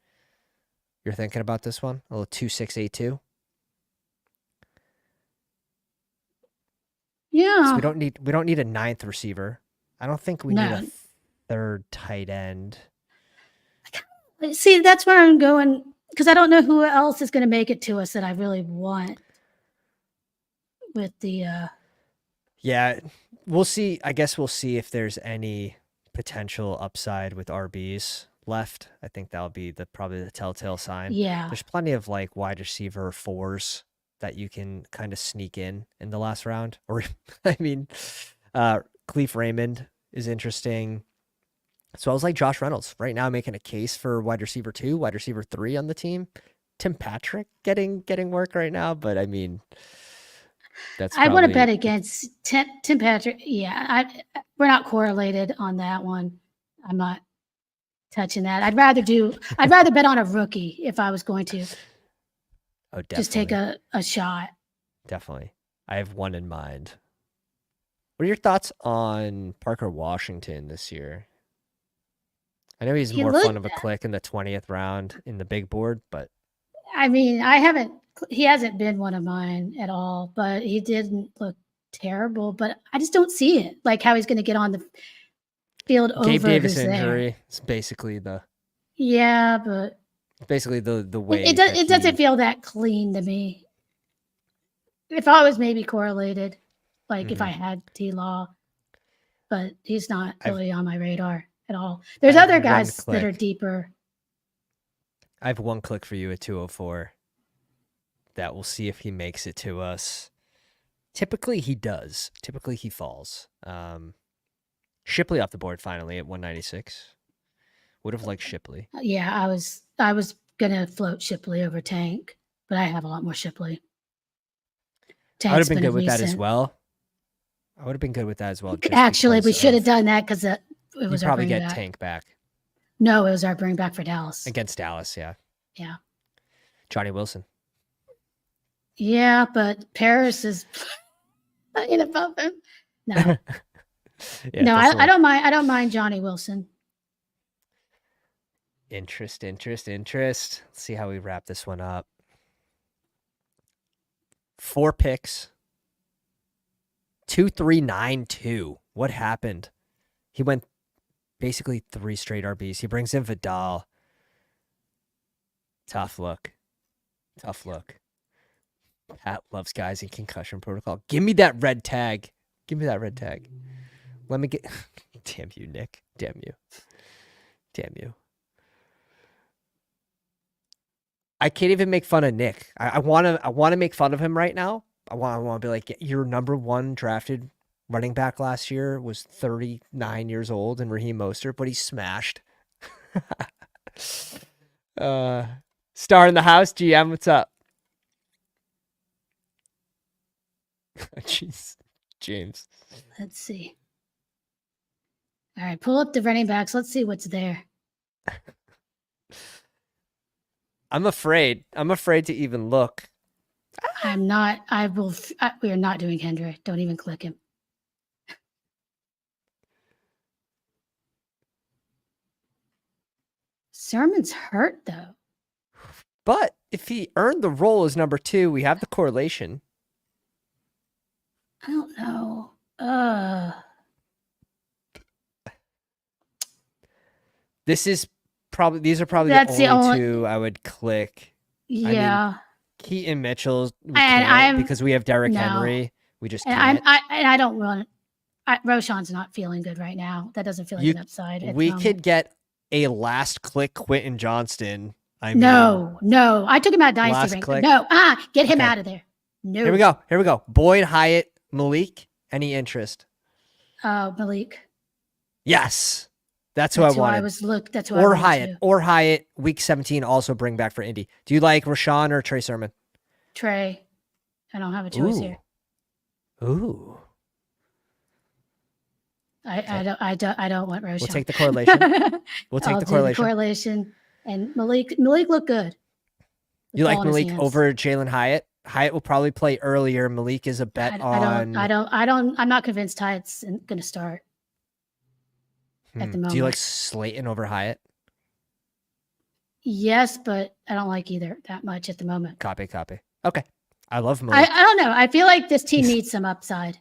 thinking about this one? A little 2-6-8-2. Yeah. So we don't need a 9th receiver. I don't think we need a 3rd tight end. See, that's where I'm going, because I don't know who else is going to make it to us that I really want with the Yeah, we'll see. I guess we'll see if there's any potential upside with RBs left. I think that'll be probably the telltale sign. Yeah. There's plenty of like wide receiver 4s that you can kind of sneak in the last round. Or, I mean, Cleef Raymond is interesting. So I was like Josh Reynolds right now making a case for wide receiver 2, wide receiver 3 on the team. Tim Patrick getting work right now, but I mean, I want to bet against Tim Patrick. Yeah, we're not correlated on that one. I'm not. touching that. I'd rather bet on a rookie if I was going to. Oh, definitely. Just take a shot. Definitely. I have one in mind. What are your thoughts on Parker Washington this year? I know he's more fun of a click in the 20th round in the big board, but I mean, he hasn't been one of mine at all, but he didn't look terrible. But I just don't see it, like how he's going to get on the field Gabe over Davis who's injury. there. It's basically the basically the way it doesn't feel that clean to me. If I was maybe correlated, like if I had T-Law, but he's not really on my radar at all. There's other guys that are deeper. I have one click for you at 204 that we'll see if he makes it to us. Typically he does. Typically he falls. Shipley off the board finally at 196. Would have liked Shipley. Yeah, I was gonna float Shipley over Tank, but I have a lot more Shipley. I would have been good with that as well. Actually, we should have done that because it was our probably bring get back. Tank back. No, it was our bring back for Dallas. Against Dallas, yeah. Yeah. Johnny Wilson. Yeah, but Paris is above him. No. Yeah, no, I don't mind Johnny Wilson. Interest. Let's see how we wrap this one up. 4 picks. 2-3-9-2. What happened? He went basically 3 straight RBs. He brings in Vidal. Tough look. Pat loves guys in concussion protocol. Give me that red tag. Let me get... Damn you, Nick. Damn you. I can't even make fun of Nick. I want to make fun of him right now. I want to be like, your number 1 drafted running back last year was 39 years old and Raheem Mostert, but he smashed. Star in the house, GM, what's up? Jeez, James. Let's see. All right, pull up the running backs. Let's see what's there. I'm afraid to even look. I'm not. We are not doing Hendry. Don't even click him. Sermon's hurt though. But if he earned the role as number 2, we have the correlation. I don't know. These are probably the only 2 I would click. Yeah. I mean, Keaton Mitchell, we can't because we have Derrick Henry. We just can't. I don't want. Roshan's not feeling good right now. That doesn't feel like an upside. We could get a last click Quentin Johnston. No. I took him out of Dynasty rank. No, get him out of there. No. Here we go. Boyd, Hyatt, Malik. Any interest? Malik. Yes. That's who I wanted. That's who I wanted. Or Hyatt, week 17, also bring back for Indy. Do you like Rashawn or Trey Sermon? Trey. I don't have a choice here. Ooh. I don't want Rashawn. We'll take the correlation. I'll do the correlation. And Malik looked good. You like Malik over Jalen Hyatt? Hyatt will probably play earlier. Malik is a bet on. I'm not convinced Hyatt's going to start at the moment. Do you like Slayton over Hyatt? Yes, but I don't like either that much at the moment. Copy. Okay. I love Malik. I don't know. I feel like this team needs some upside.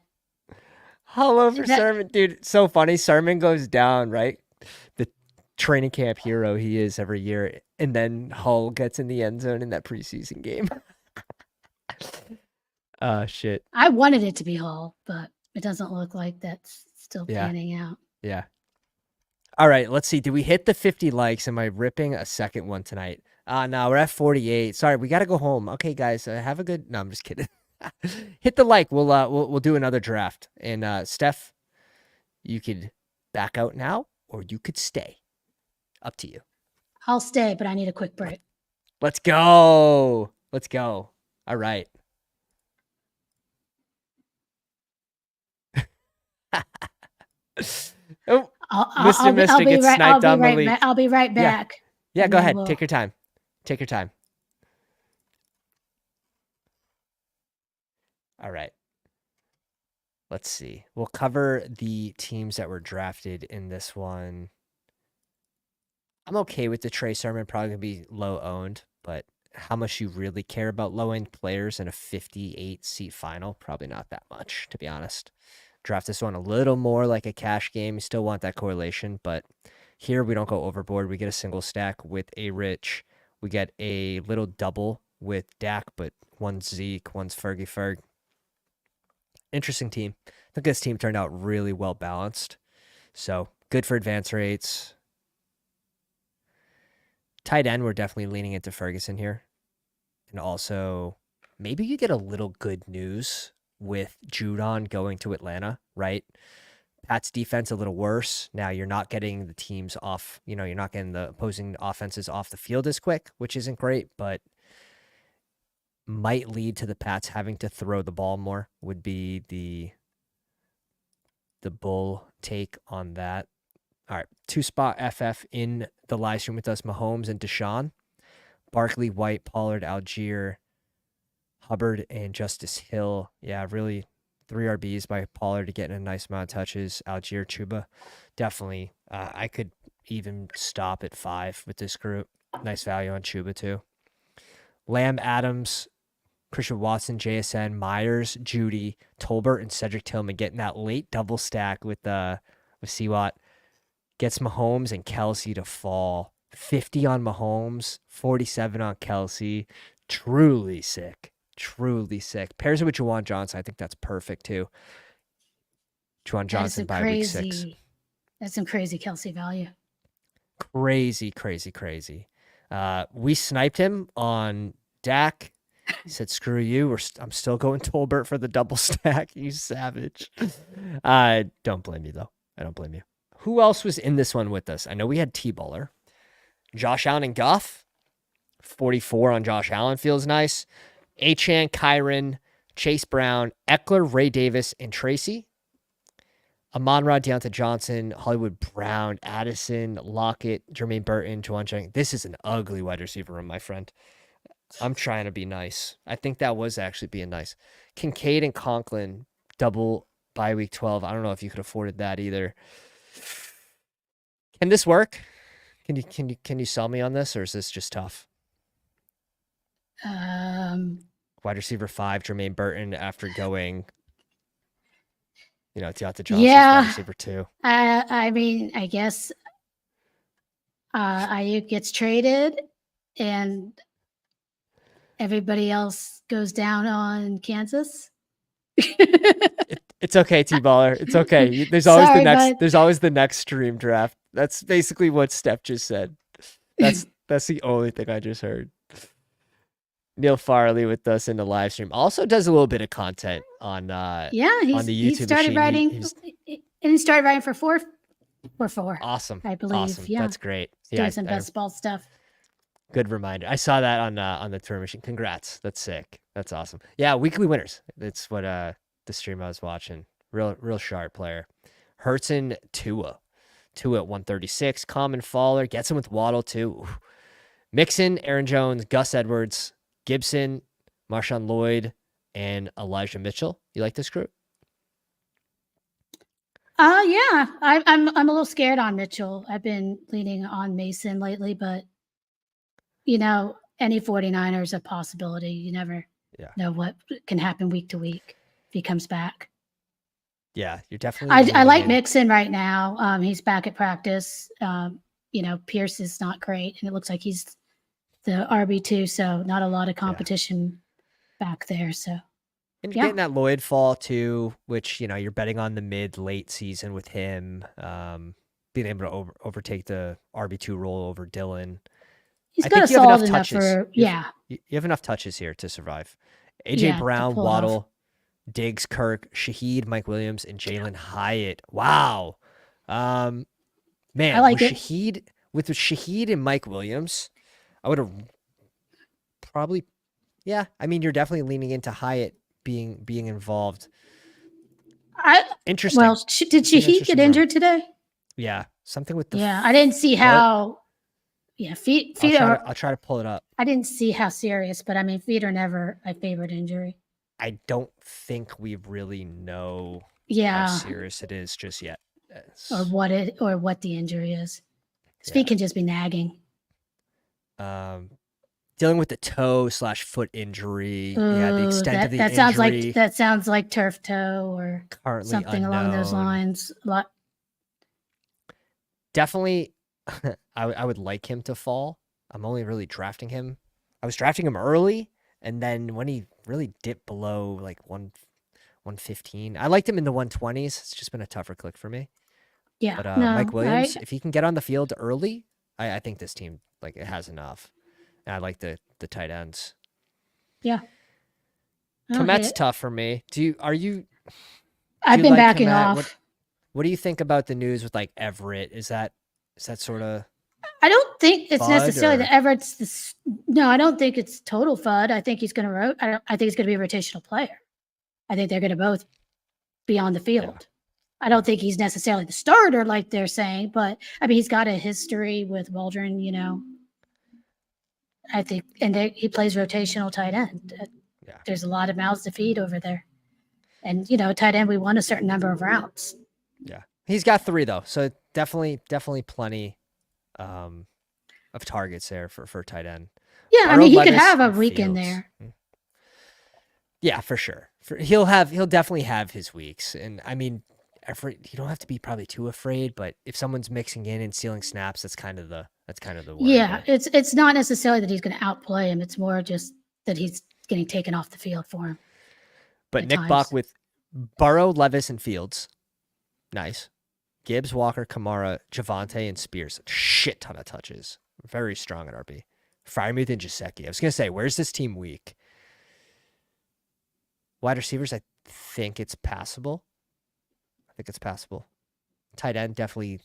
Hello for Sermon. Dude, it's so funny. Sermon goes down, right? The training camp hero he is every year. And then Hull gets in the end zone in that preseason game. Shit. I wanted it to be Hull, but it doesn't look like that's still panning out. Yeah. All right, let's see. Did we hit the 50 likes? Am I ripping a second one tonight? No, we're at 48. Sorry, we got to go home. Okay, guys, have a good... No, I'm just kidding. Hit the like. We'll do another draft. And Steph, you could back out now or you could stay. Up to you. I'll stay, but I need a quick break. Let's go. All right. I'll Mr. I'll Mister be gets right. I'll sniped be on right back. Malik. I'll be right Yeah. back. Yeah, And go then ahead. we'll. Take your time. Take your time. All right. Let's see. We'll cover the teams that were drafted in this one. I'm okay with the Trey Sermon, probably going to be low owned, but how much you really care about low end players in a 58 seat final? Probably not that much, to be honest. Draft this one a little more like a cash game. You still want that correlation, but here we don't go overboard. We get a single stack with a Rich. We get a little double with Dak, but one's Zeke, one's Fergie Ferg. Interesting team. I think this team turned out really well balanced. So good for advance rates. Tight end, we're definitely leaning into Ferguson here. And also, maybe you get a little good news with Judon going to Atlanta, right? Pat's defense a little worse. Now you're not getting the teams off, you're not getting the opposing offenses off the field as quick, which isn't great, but might lead to the Pats having to throw the ball more would be the bull take on that. All right, 2-spot FF in the live stream with us, Mahomes and Deshaun. Barkley, White, Pollard, Algier, Hubbard, and Justice Hill. Yeah, really 3 RBs by Pollard to get in a nice amount of touches. Algier, Chuba, definitely. I could even stop at 5 with this group. Nice value on Chuba too. Lamb, Adams, Christian Watson, JSN, Myers, Judy, Tolbert, and Cedric Tillman getting that late double stack with Seawat. Gets Mahomes and Kelsey to fall. 50 on Mahomes, 47 on Kelsey. Truly sick. Truly sick. Pairs it with Juwan Johnson. I think that's perfect too. Juwan Johnson by week 6. That's some crazy Kelsey value. Crazy, crazy, crazy. We sniped him on Dak. He said, screw you. I'm still going Tolbert for the double stack. You savage. Don't blame me, though. I don't blame you. Who else was in this one with us? I know we had T-Baller. Josh Allen and Goff. 44 on Josh Allen feels nice. Achane, Kyron, Chase Brown, Eckler, Ray Davis, and Tracy. Amon-Ra, Deontay Johnson, Hollywood Brown, Addison, Lockett, Jermaine Burton, Juwan Jennings. This is an ugly wide receiver room, my friend. I'm trying to be nice. I think that was actually being nice. Kincaid and Conklin, double by week 12. I don't know if you could afford that either. Can this work? Can you sell me on this, or is this just tough? Wide receiver 5, Jermaine Burton, after going, Deontay Johnson, wide receiver 2. I mean, I guess Ayuk gets traded, and everybody else goes down on Kansas. It's okay, T-Baller. It's okay. There's always the next stream draft. That's basically what Steph just said. That's the only thing I just heard. Neil Farley with us in the live stream also does a little bit of content on on the YouTube. He started writing, and he started writing for 444. Awesome, I believe. Awesome. Yeah, That's great. doing some Bestball stuff. Good reminder. I saw that on the Tour Machine. Congrats. That's sick. That's awesome. Yeah, weekly winners. That's what the stream I was watching. Real sharp player. Hurts and Tua at 136. Common Faller gets him with Waddle too. Ooh. Mixon, Aaron Jones, Gus Edwards, Gibson, Marshawn Lloyd, and Elijah Mitchell. You like this group? Yeah. I'm a little scared on Mitchell. I've been leaning on Mason lately, but any 49er is a possibility. You never know what can happen week to week if he comes back. Yeah, you're definitely. I like Mixon right now. He's back at practice. Pierce is not great, and it looks like he's the RB2, so not a lot of competition back there. So, and you're getting that Lloyd fall too, which you're betting on the late season with him being able to overtake the RB2 role over Dylan. He's got a solid enough for you have enough touches here to survive. AJ Brown, Waddle, Diggs, Kirk, Shaheed, Mike Williams, and Jalen Hyatt. Wow. Man, I like it. With Shaheed and Mike Williams, I would have probably, I mean, you're definitely leaning into Hyatt being involved. Interesting. Well, did Shaheed get injured today? Yeah, something with the Yeah, I didn't see foot. how. Yeah, feet are. I'll try to pull it up. I didn't see how serious, but I mean, feet are never my favorite injury. I don't think we really know how Yeah, serious it is just yet. or what the injury is. His Yeah. feet can just be nagging. Dealing with the toe/foot injury. Yeah, the Oh, extent of the that sounds like injury turf toe or currently something along those unknown. lines. A lot. Definitely, I would like him to fall. I'm only really drafting him. I was drafting him early, and then when he really dipped below like 115, I liked him in the 120s. It's just been a tougher click for me. Yeah, But Mike no, Williams, if he can get on the field early, I think this team like it has enough. And I like the tight ends. yeah, I don't hate Komet's it. tough for me. Are you? I've Do you been like backing Komet? off. What do you think about the news with like Everett? Is that sort of I don't think it's FUD necessarily or that Everett's this. No, I don't think it's total FUD. I think he's going to. I think he's going to be a rotational player. I think they're going to both be on the yeah, field. I yeah, don't think he's necessarily the starter like they're saying, but I mean he's got a history with Waldron. I think, and he plays rotational tight end. yeah, There's a lot of mouths to feed over there, and tight end we won a certain number of routes. yeah? He's got 3 though, so definitely plenty of targets there for tight end. Yeah, I Burrow, mean he could Levis, have a and week in Fields. there. Yeah, for sure. He'll definitely have his weeks, and I mean, you don't have to be probably too afraid. But if someone's mixing in and stealing snaps, that's kind of the worry Yeah, there. it's not necessarily that he's going to outplay him. It's more just that he's getting taken off the field for him But at Nick Buck times. with Burrow, Levis, and Fields, nice. Gibbs, Walker, Kamara, Javante, and Spears, a shit ton of touches. Very strong at RB. Fryermuth and Jaceki. I was gonna say, where's this team weak? Wide receivers, I think it's passable. Tight end, definitely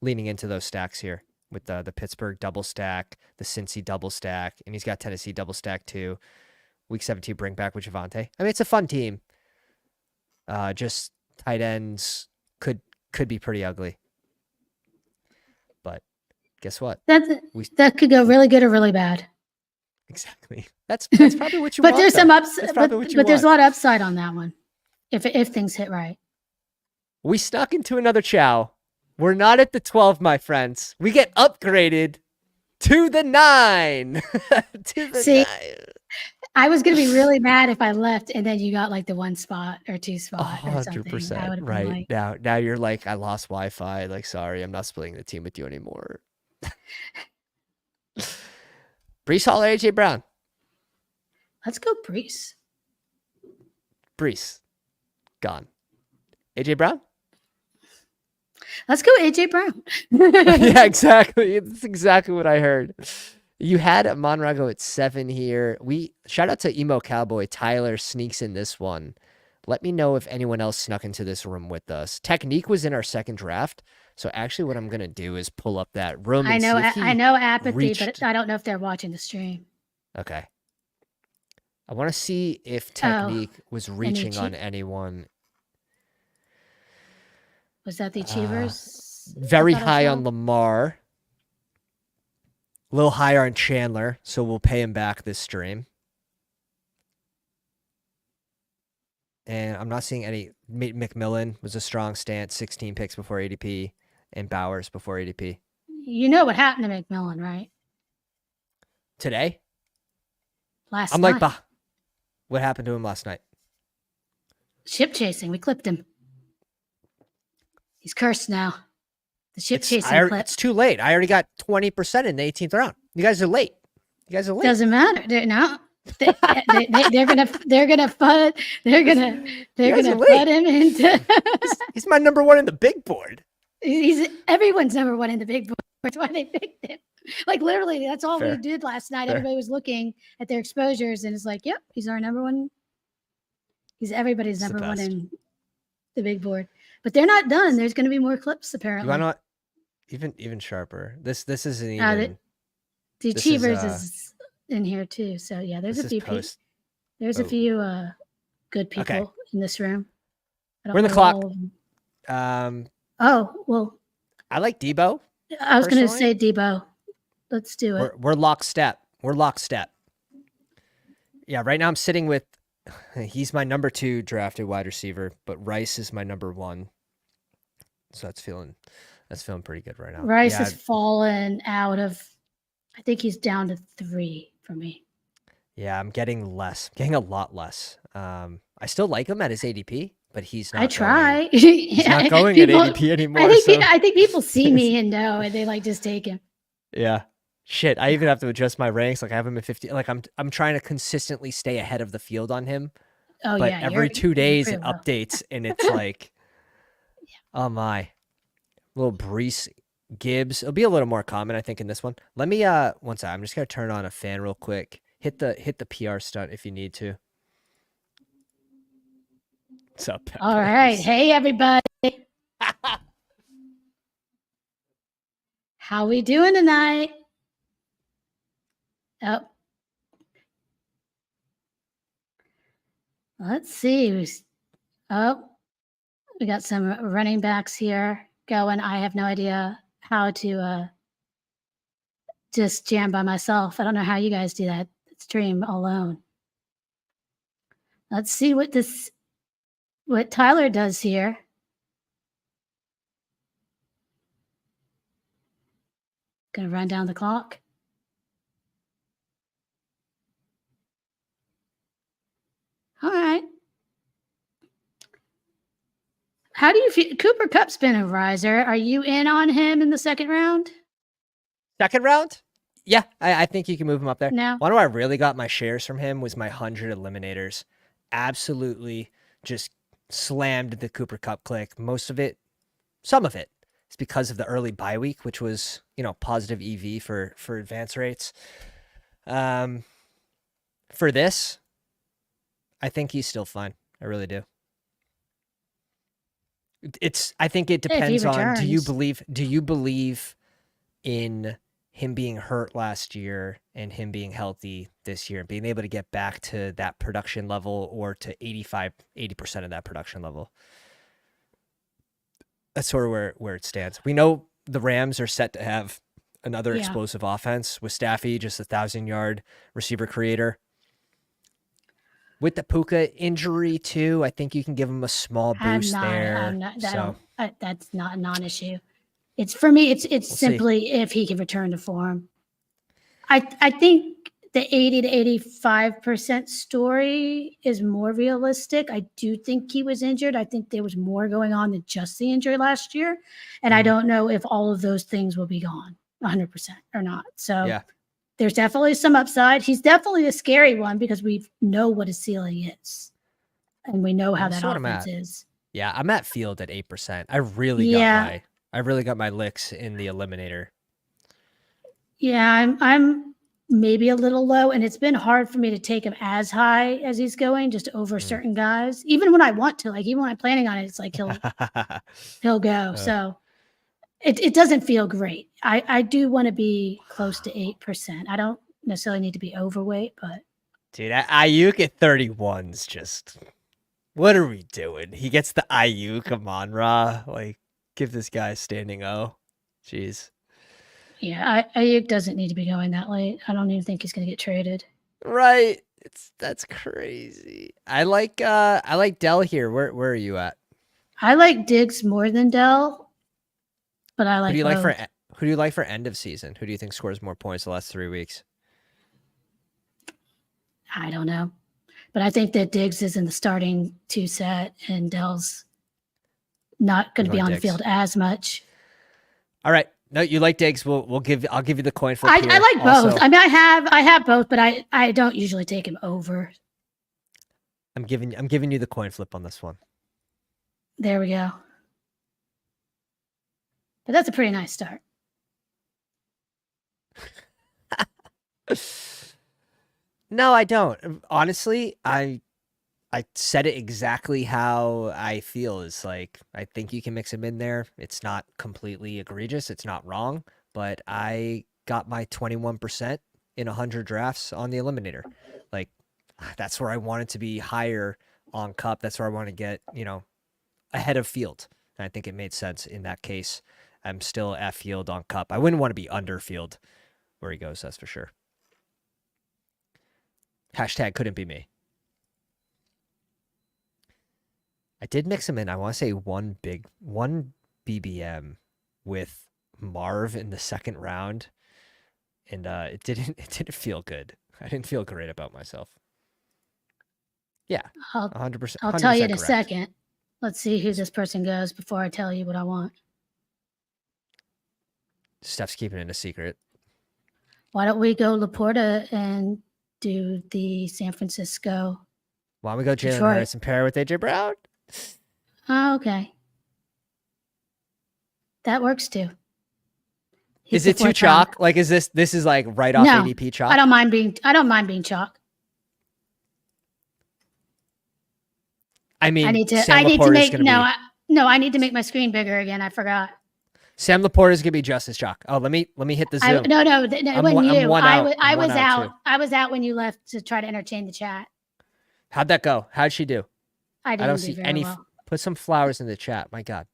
leaning into those stacks here with the Pittsburgh double stack, the Cincy double stack, and he's got Tennessee double stack too. Week 17 bring back with Javante. I mean, it's a fun team. Just tight ends could be pretty ugly. But guess what? That could go really good or really bad. Exactly. That's probably what you but want. there's some That's probably what you but there's want. a lot of upside on that one if things hit right. We snuck into another Chow. We're not at the 12, my friends. We get upgraded to the 9. To the See, 9. I was gonna be really mad if I left and then you got like the 1 spot or 2 spot or something. 100%. Right. Like, Now you're like, I lost Wi-Fi. Like, sorry, I'm not splitting the team with you anymore. Brees Hall or AJ Brown? let's go Brees. Brees. Gone. AJ Brown? Let's go AJ Brown. Yeah, exactly. That's exactly what I heard. You had Monrago at 7 here. Shout out to Emo Cowboy. Tyler sneaks in this one. Let me know if anyone else snuck into this room with us. Technique was in our second draft. So actually what I'm going to do is pull up that room and I know apathy, but reached... I don't know if they're watching the stream. Okay. I want to see if Technique was reaching on anyone. Was that the Achievers? Very high on Lamar. A little higher on Chandler, so we'll pay him back this stream. And I'm not seeing any. McMillan was a strong stance, 16 picks before ADP, and Bowers before ADP. You know what happened to McMillan, right? Today? Last night. Like, what happened to him last night? Ship chasing. We clipped him. He's cursed now. The ship chasing clip. It's too late. I already got 20% in the 18th round. You guys are late. Doesn't matter. They're gonna put him into. He's my number 1 in the big board. He's everyone's number 1 in the big board. That's why they picked him. Like literally, that's all we did last night. Fair. Everybody was looking at their exposures, and it's like, yep, he's our number 1. He's everybody's number 1 in the big board. But they're not done. There's going to be more clips apparently. You want to even sharper? This isn't even. The Achievers is in here too. So yeah, there's a few people. There's a few good people in this room. We're in the clock. Oh well, I like Debo I was going to personally. say Debo. Let's do it. We're lockstep. We're lockstep. Yeah, right now I'm sitting with he's my number 2 drafted wide receiver, but Rice is my number 1. So that's feeling pretty good right now. Rice Yeah. has fallen out of, I think he's down to 3 for me. Yeah, I'm getting less. I'm getting a lot less. I still like him at his ADP, but he's I not try. going. He's not going at ADP anymore. So I think people see me and know, and they like just take him. yeah. Shit, I even have to adjust my ranks. Like I have him at 50. Like I'm trying to consistently stay ahead of the field on him. Oh But yeah, every 2 you're days pretty it low. updates and it's like, oh my. Little Brees Gibbs. It'll be a little more common, I think, in this one. Let me one sec. I'm just gonna turn on a fan real quick. Hit the PR stunt if you need to. What's up, All right, Peppers? hey everybody, how we doing tonight? Oh, let's see. Oh, we got some running backs here going. I have no idea how to just jam by myself. I don't know how you guys do that stream alone. Let's see what Tyler does here. Gonna run down the clock. All right. How do you feel? Cooper Cup's been a riser. Are you in on him in the second round? Second round? Yeah, I think you can move him up there. No. One where I really got my shares from him was my 100 eliminators. Absolutely just slammed the Cooper Cup click. Most of it, some of it, is because of the early bye week, which was, positive EV for advance rates. For this, I think he's still fine. I really do. I think it If he depends on do you returns. believe in him being hurt last year and him being healthy this year, being able to get back to that production level or to 80% of that production level. That's sort of where it stands. We know the Rams are set to have another explosive offense with Staffy, just 1,000-yard receiver creator. With the Puka injury too, I think you can give him a small boost there. That's not a non-issue. It's for me. It's We'll simply see. if he can return to form. I think the 80 to 85% story is more realistic. I do think he was injured. I think there was more going on than just the injury last year, and I don't know if all of those things will be gone 100% or not. So Yeah. there's definitely some upside. He's definitely a scary one because we know what his ceiling is, and we know how that offense is. Yeah, I'm at field at 8%. I really got my licks in the eliminator. Yeah, I'm maybe a little low, and it's been hard for me to take him as high as he's going, just over certain guys. Even when I want to, like even when I'm planning on it, it's like he'll go. So it doesn't feel great. I do want to be close to 8%. I don't necessarily need to be overweight, but dude, Ayuk at 31's just what are we doing? He gets the Ayuk. Come on, Ra. Like, give this guy a standing O. Jeez. Yeah, Ayuk doesn't need to be going that late. I don't even think he's going to get traded. Right. That's crazy. I like Dell here. Where are you at? I like Diggs more than Dell, but I like both. Who do you like for end of season? Who do you think scores more points the last 3 weeks? I don't know. But I think that Diggs is in the starting 2 set and Dell's not going to be on the field as much. All right. No, you like Diggs. I'll give you the coin flip. I like both. I mean, I have both, but I don't usually take him over. I'm giving you the coin flip on this one. There we go. But that's a pretty nice start. No, I don't. Honestly, I said it exactly how I feel. Is like I think you can mix him in there. It's not completely egregious. It's not wrong. But I got my 21% in 100 drafts on the eliminator. Like that's where I wanted to be higher on Cup. That's where I want to get ahead of field. And I think it made sense in that case. I'm still at field on Cup. I wouldn't want to be under field where he goes, that's for sure. Hashtag couldn't be me. I did mix him in. I want to say one BBM with Marv in the second round, and it didn't feel good. I didn't feel great about myself. Yeah, 100%. I'll tell you in a correct. second. Let's see who this person goes before I tell you what I want. Steph's keeping it a secret. Why don't we go Laporta and do the San Francisco? Why don't we go Jalen Hurts and pair with AJ Brown? Oh, okay. That works too. Is it too chalk? Like, is this is like right off ADP chalk? I don't mind being chalk. I need to make my screen bigger again. I forgot. Sam Laporta is gonna be just as chalk. Oh, let me hit the zoom. I was out when you left to try to entertain the chat. How'd that go? How'd she do? I don't see any. Well. Put some flowers in the chat. My God.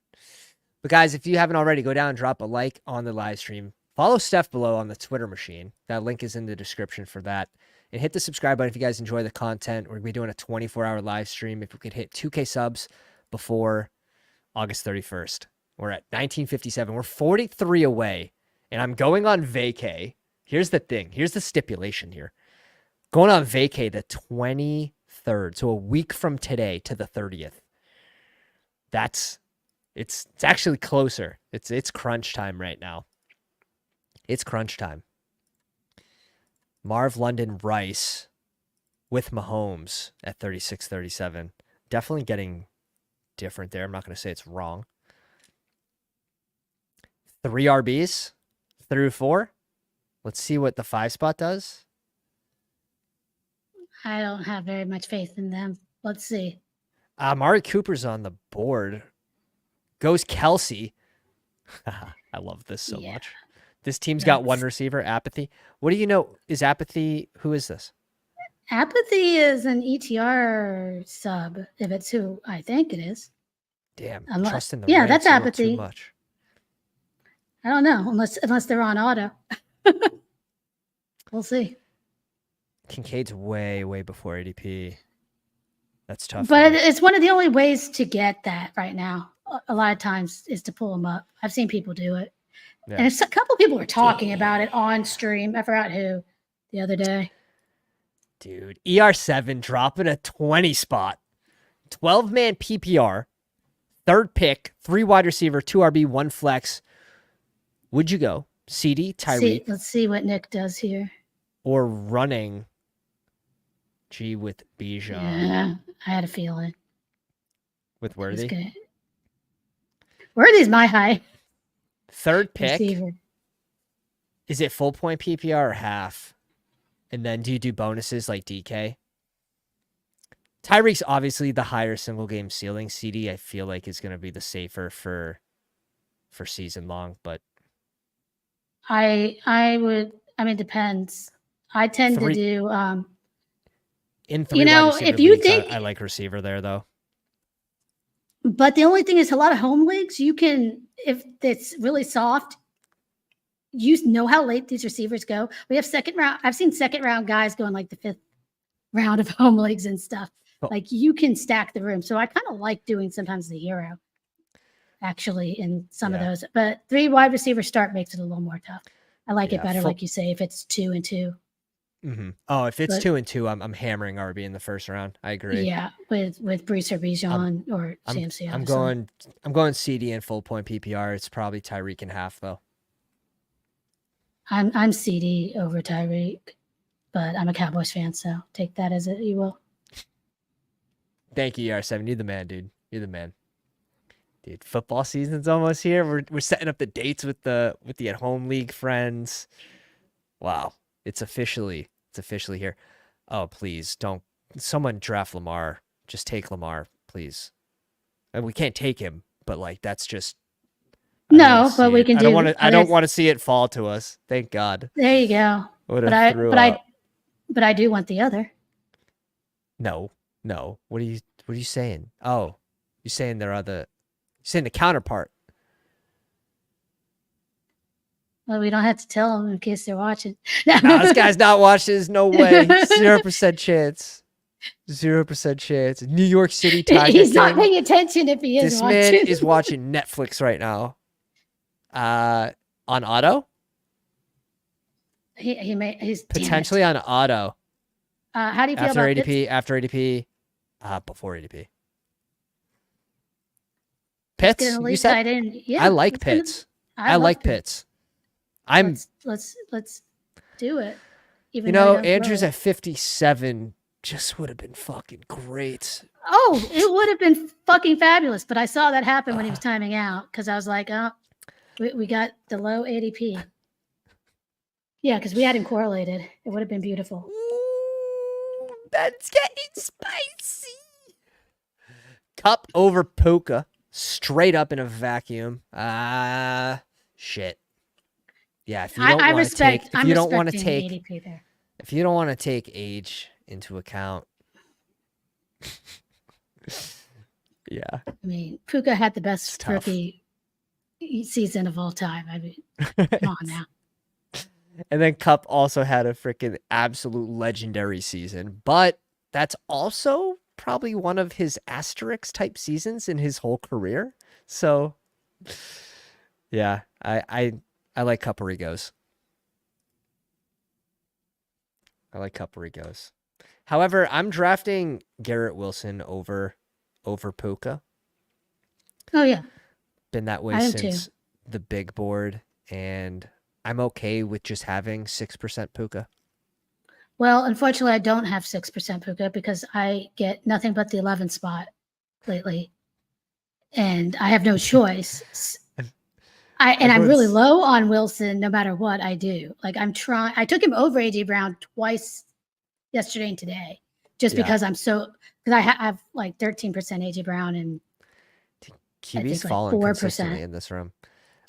But guys, if you haven't already, go down and drop a like on the live stream. Follow Steph below on the Twitter machine. That link is in the description for that. And hit the subscribe button if you guys enjoy the content. We're going to be doing a 24-hour live stream. If we could hit 2K subs before August 31st. We're at 1957. We're 43 away. And I'm going on vacay. Here's the thing. Here's the stipulation here. Going on vacay the 23rd. So a week from today to the 30th. It's actually closer. It's crunch time right now. It's crunch time. Marv London Rice with Mahomes at 36-37. Definitely getting different there. I'm not going to say it's wrong. 3 RBs through 4. Let's see what the 5 spot does. I don't have very much faith in them. Let's see. Amari Cooper's on the board. Goes Kelsey. I love this so much. This team's got one receiver, Apathy. What do you know? Is Apathy, who is this? Apathy is an ETR sub, if it's who I think it is. Damn, trusting the Rams that's Apathy. Too much. I don't know, unless they're on auto. We'll see. Kincaid's way before ADP. That's tough. But it's one of the only ways to get that right now. A lot of times is to pull them up. I've seen people do it. Yeah. And a couple of people were talking about it on stream. I forgot who the other day. Dude, ER7 dropping a 20 spot. 12-man PPR. Third pick. 3 wide receiver, 2 RB, 1 flex. Would you go CD, Tyreek? Let's see what Nick does here. Or running G with Bijan. Yeah, I had a feeling. With Worthy? Worthy's my high. Third pick. Receiver. Is it full point PPR or half? And then do you do bonuses like DK? Tyreek's obviously the higher single game ceiling. CD, I feel like, is going to be the safer for season long, but it depends. I tend to do in 3 if you leagues, think I like receiver there though. But the only thing is, a lot of home leagues, you can, if it's really soft, you know how late these receivers go. We have second round. I've seen second round guys going like the 5th round of home leagues and stuff. Oh. Like you can stack the room. So I kind of like doing sometimes the hero, actually, in some of those. But 3 wide receiver start makes it a little more tough. I like it better, like you say, if it's 2 and 2. Mm-hmm. Oh, if it's 2 and 2, I'm hammering RB in the first round. I agree. Yeah, with Brees or Bijan or CMC. I'm going CD and full point PPR. It's probably Tyreek in half though. I'm CD over Tyreek, but I'm a Cowboys fan, so take that as you will. Thank you, ER7. You're the man, dude. You're the man. Dude, football season's almost here. We're setting up the dates with the at home league friends. Wow. It's officially here. Oh, please don't someone draft Lamar. Just take Lamar, please. And we can't take him, but like that's just no, but we can do. I don't want to see it fall to us. Thank God. There you go. But I do want the other. No. What are you saying? Oh, you're saying the counterpart. Well, we don't have to tell them in case they're watching. Nah, this guy's not watching this. No way. 0% chance. 0% chance. New York City Tiger He's not King. paying attention if he is This watching. man is watching Netflix right now. On auto? He's Potentially on auto. How do you feel After about ADP, after ADP, before ADP. Pitts, you said? Yeah, I like Pitts. I like Pitts. Let's do it. Even Andrew's at 57 just would have been fucking great. Oh, it would have been fucking fabulous. But I saw that happen when he was timing out because I was like, oh, we got the low ADP. Yeah, because we had him correlated. It would have been beautiful. Ooh, that's getting spicy. Cup over Puka. Straight up in a vacuum. Shit. Yeah, if you don't want to take, if you don't want to take, ADP there. If you don't want to take age into account, yeah. I mean, Puka had the best rookie season of all time. I mean, come on now. And then Cup also had a freaking absolute legendary season, but that's also probably one of his asterisk type seasons in his whole career. So, yeah, I like Cup where he goes. I like Cup where he goes. However, I'm drafting Garrett Wilson over Puka. Oh yeah, been that way since the big board, and I'm okay with just having 6% Puka. Well, unfortunately, I don't have 6% Puka because I get nothing but the 11th spot lately, and I have no choice. I'm really low on Wilson no matter what I do. Like I took him over AJ Brown twice yesterday and today, just because because I have like 13% AJ Brown and QB's falling consistently in this room.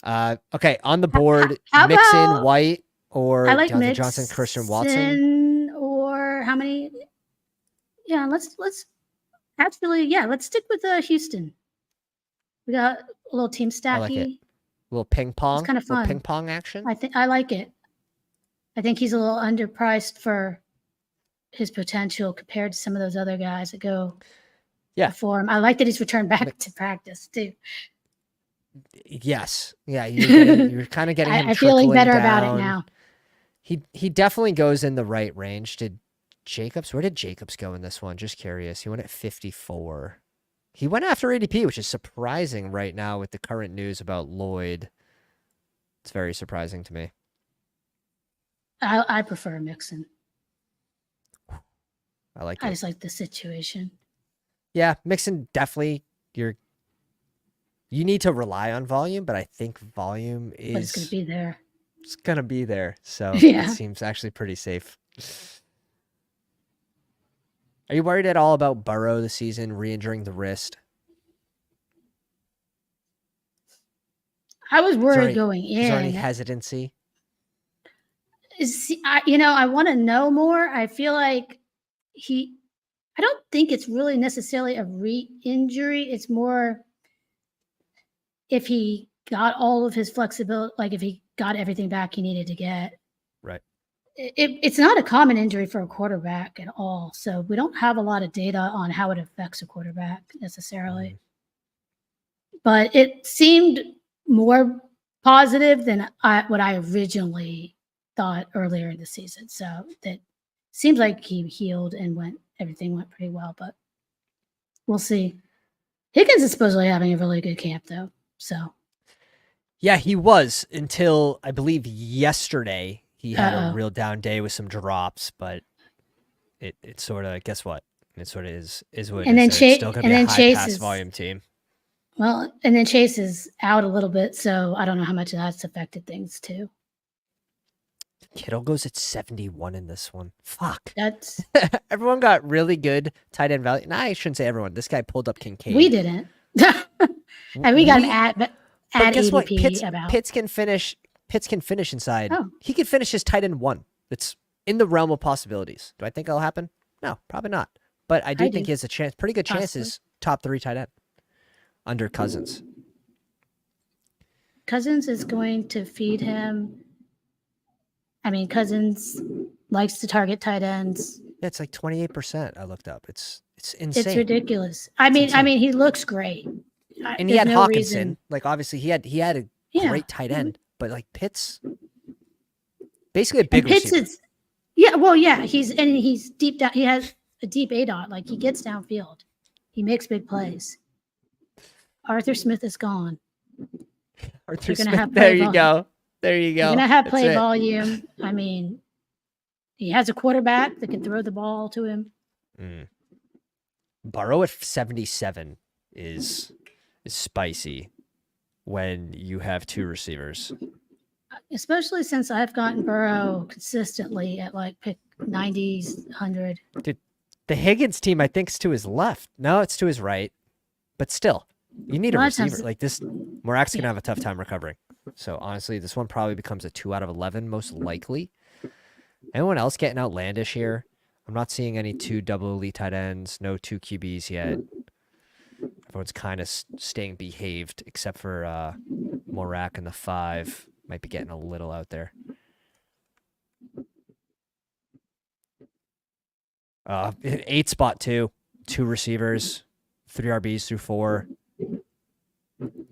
Okay, on the board, Mixon, White, or I like Deontay Johnson, Christian Watson, or how many? Yeah, let's stick with Houston. We got a little team stacky. I like it. A little ping pong. It's kind of fun. Ping pong action. I like it. I think he's a little underpriced for his potential compared to some of those other guys that go before him. I like that he's returned back to practice too. Yes. Yeah, you're kind of getting him. I'm feeling better about it now. He definitely goes in the right range. Where did Jacobs go in this one? Just curious. He went at 54. He went after ADP, which is surprising right now with the current news about Lloyd. It's very surprising to me. I prefer Mixon. I like it. I just like the situation. Yeah, Mixon definitely. You need to rely on volume, but I think volume is. But it's going to be there. It's going to be there. So it seems actually pretty safe. Are you worried at all about Burrow this season re-injuring the wrist? I was worried going in. Is there any hesitancy? I want to know more. I feel like I don't think it's really necessarily a re-injury. It's more if he got all of his flexibility, like if he got everything back he needed to get. Right. It's not a common injury for a quarterback at all. So we don't have a lot of data on how it affects a quarterback necessarily. But it seemed more positive than what I originally thought earlier in the season. So that seems like he healed and everything went pretty well, but we'll see. Higgins is supposedly having a really good camp though. So yeah, he was until I believe yesterday. He had a real down day with some drops, but it sort of, guess what? It sort of is what it is. It's still going to be a high pass volume team. Well, and then Chase is out a little bit, so I don't know how much that's affected things too. Kittle goes at 71 in this one. Fuck. That's everyone got really good tight end value. Nah, I shouldn't say everyone. This guy pulled up Kincaid. We didn't. And we got at guess what? ADP Pitts can finish. Pitts can finish inside. Oh. He could finish his tight end 1. It's in the realm of possibilities. Do I think it'll happen? No, probably not. But I do think he has a chance. Pretty good chances. Top 3 tight end under Cousins. Cousins is going to feed him I mean, Cousins likes to target tight ends. Yeah, it's like 28%. I looked up. It's insane. It's ridiculous. I mean, he looks great. And he There's had no Hawkinson. reason. Like obviously he had a Yeah. great tight end, but like Pitts, basically a And big Pitts receiver. is, yeah, well, yeah, he's deep down. He has a deep A dot. Like he gets downfield. He makes big plays. Arthur Smith is gone. Arthur You're gonna Smith. have There play you volume. go. There you go. You're gonna have That's play it. volume. I mean, he has a quarterback that can throw the ball to him. Burrow at 77 is spicy when you have two receivers. Especially since I've gotten Burrow consistently at like pick 90s, 100. Dude, the Higgins team, I think, is to his left. No, it's to his right. But still, you need a receiver. Like this, Morak's going to have a tough time recovering. So honestly, this one probably becomes a 2 out of 11, most likely. Anyone else getting outlandish here? I'm not seeing any 2 double elite tight ends, no 2 QBs yet. Everyone's kind of staying behaved, except for Morak and the 5. Might be getting a little out there. 8 spot 2. 2 receivers. 3 RBs through 4.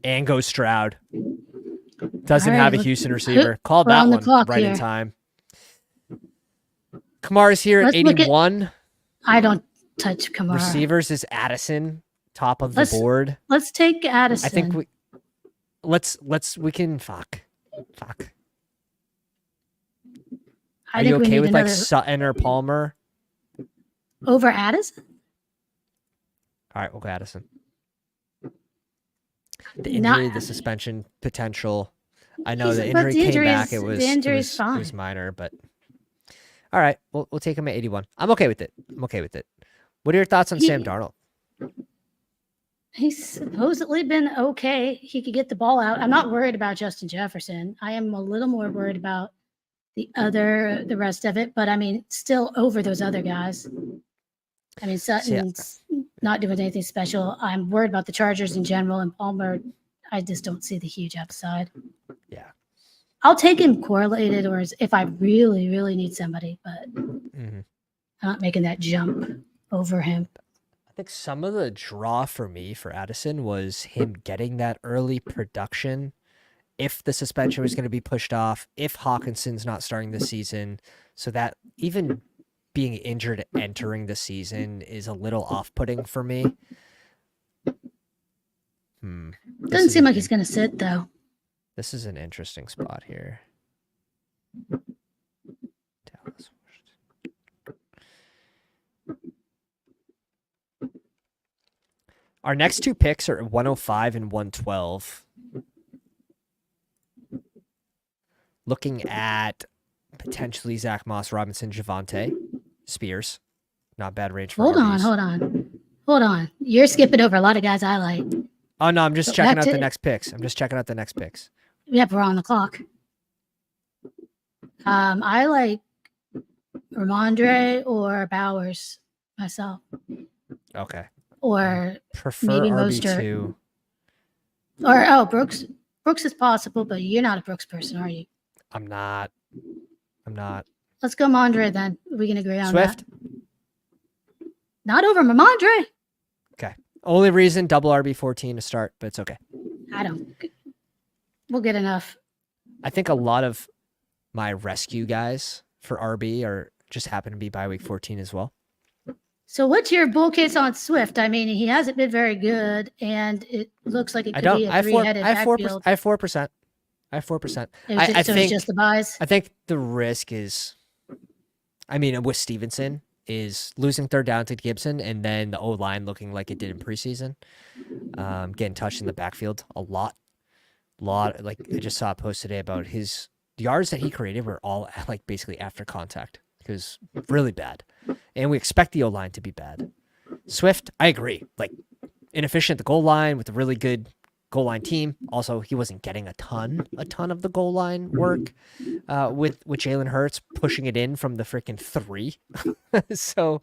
And goes Stroud. Doesn't have a Houston receiver. Called that one right in time. Kamara's here at 81. I don't touch Kamara. Receivers is Addison, top of the board. Let's take Addison. I think we can fuck. Are you okay with like Sutton or Palmer? Over Addison? All right, we'll go Addison. The injury, the suspension potential. I know the injury came back. It was minor, but all right, we'll take him at 81. I'm okay with it. What are your thoughts on Sam Darnold? He's supposedly been okay. He could get the ball out. I'm not worried about Justin Jefferson. I am a little more worried about the rest of it, but I mean, still over those other guys. I mean, Sutton's not doing anything special. I'm worried about the Chargers in general, and Palmer, I just don't see the huge upside. Yeah. I'll take him correlated or if I really, really need somebody, but I'm not making that jump over him. I think some of the draw for me for Addison was him getting that early production. If the suspension was going to be pushed off, if Hawkinson's not starting the season, so that even being injured entering the season is a little off-putting for me. Doesn't seem like he's going to sit, though. This is an interesting spot here. Dallas. Our next 2 picks are 105 and 112. Looking at potentially Zach Moss, Robinson, Javonte, Spears. Not bad range for RBs. Hold on. You're skipping over a lot of guys I like. Oh, no, I'm just checking out the next picks. Yeah, we're on the clock. I like Ramondre or Bowers myself. Okay. Or prefer maybe RB2. Or Brooks. Brooks is possible, but you're not a Brooks person, are you? I'm not. Let's go Mondre then. We can agree on Swift? That. Not over Mondre. Okay. Only reason double RB14 to start, but it's okay. We'll get enough. I think a lot of my rescue guys for RB are just happen to be by week 14 as well. So what's your bull case on Swift? I mean, he hasn't been very good, and it looks like it could be a three-headed backfield. I have 4%. I think it's just the buys. I think the risk is, I mean, with Stevenson is losing third down to Gibson, and then the O-line looking like it did in preseason, getting touched in the backfield a lot. Like I just saw a post today about his yards that he created were all like basically after contact. It was really bad, and we expect the O-line to be bad. Swift, I agree. Like inefficient at the goal line with a really good goal line team. Also, he wasn't getting a ton of the goal line work with Jalen Hurts pushing it in from the freaking 3. So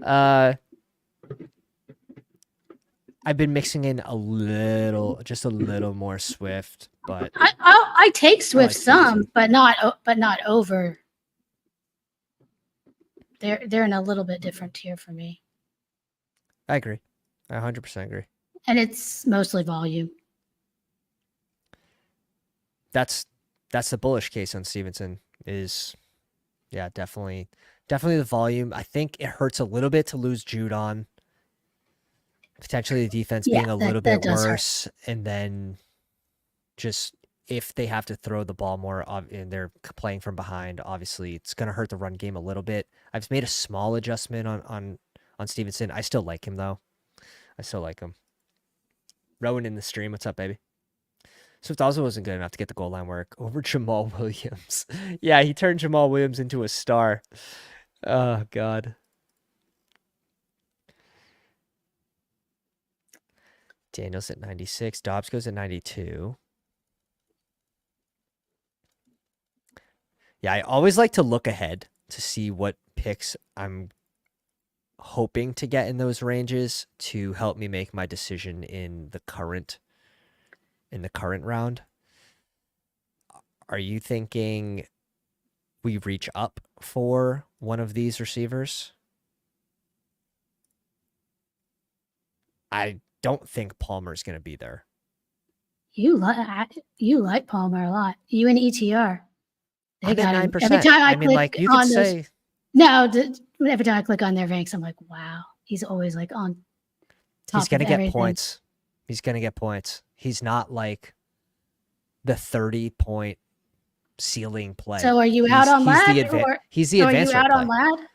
I I've been mixing in just a little more Swift, but I take I Swift like Stevenson. some, but not over. They're in a little bit different tier for me, I agree. I 100% agree. and it's mostly volume. That's the bullish case on Stevenson is, yeah, definitely the volume. I think it hurts a little bit to lose Judon. Potentially the defense Yeah, being a little that bit does hurt. worse, and then just if they have to throw the ball more and they're playing from behind, obviously it's going to hurt the run game a little bit. I've made a small adjustment on Stevenson. I still like him though. I still like him. Rowan in the stream, what's up, baby? Swift also wasn't good enough to get the goal line work over Jamal Williams. Yeah, he turned Jamal Williams into a star. Oh God. Daniels at 96. Dobbs goes at 92. Yeah, I always like to look ahead to see what picks I'm hoping to get in those ranges to help me make my decision in the current round. Are you thinking we reach up for one of these receivers? I don't think Palmer's going to be there. You like Palmer a lot. You and ETR. They I'm at got him 9%. every time I click like you could on those. say No, every time I click on their ranks, I'm like, wow, he's always like on top. he's going to of get everything. points. He's going to get points. He's not like the 30-point ceiling play. So are you out on Lad? He's the advanced Are you out play. on Lad?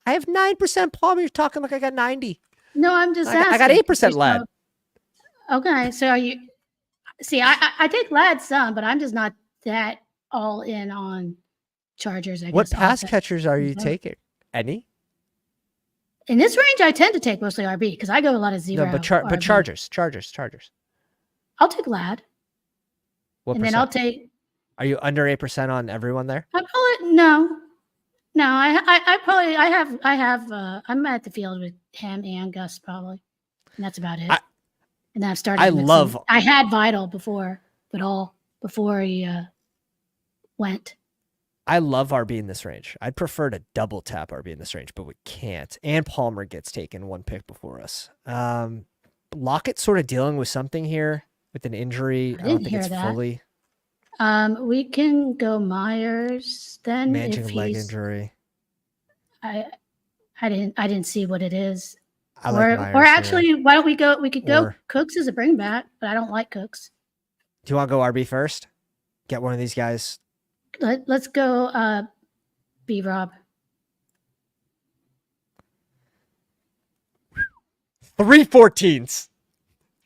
I have 9% Palmer. You're talking like I got 90. No, I'm just asking. I got 8% Lad. Okay, so are you? See, I take Lad some, but I'm just not that all in on Chargers. What pass catchers are you taking? Any? In this range, I tend to take mostly RB because I go a lot of zero. No, but Chargers. I'll take Lad. What and percent? Then I'll take. Are you under 8% on everyone there? No. I have. I'm at the field with him and Gus probably, and that's about it. And then I've started. I had Vital before, before he went. I love RB in this range. I'd prefer to double tap RB in this range, but we can't. And Palmer gets taken one pick before us. Lockett's sort of dealing with something here with an injury. I don't think it's fully. We can go Myers then. Managing leg injury. I didn't see what it is. Or actually, why don't we go? We could go Cooks as a bring back, but I don't like Cooks. Do you want to go RB first? Get one of these guys. Let's go B Rob. 314s.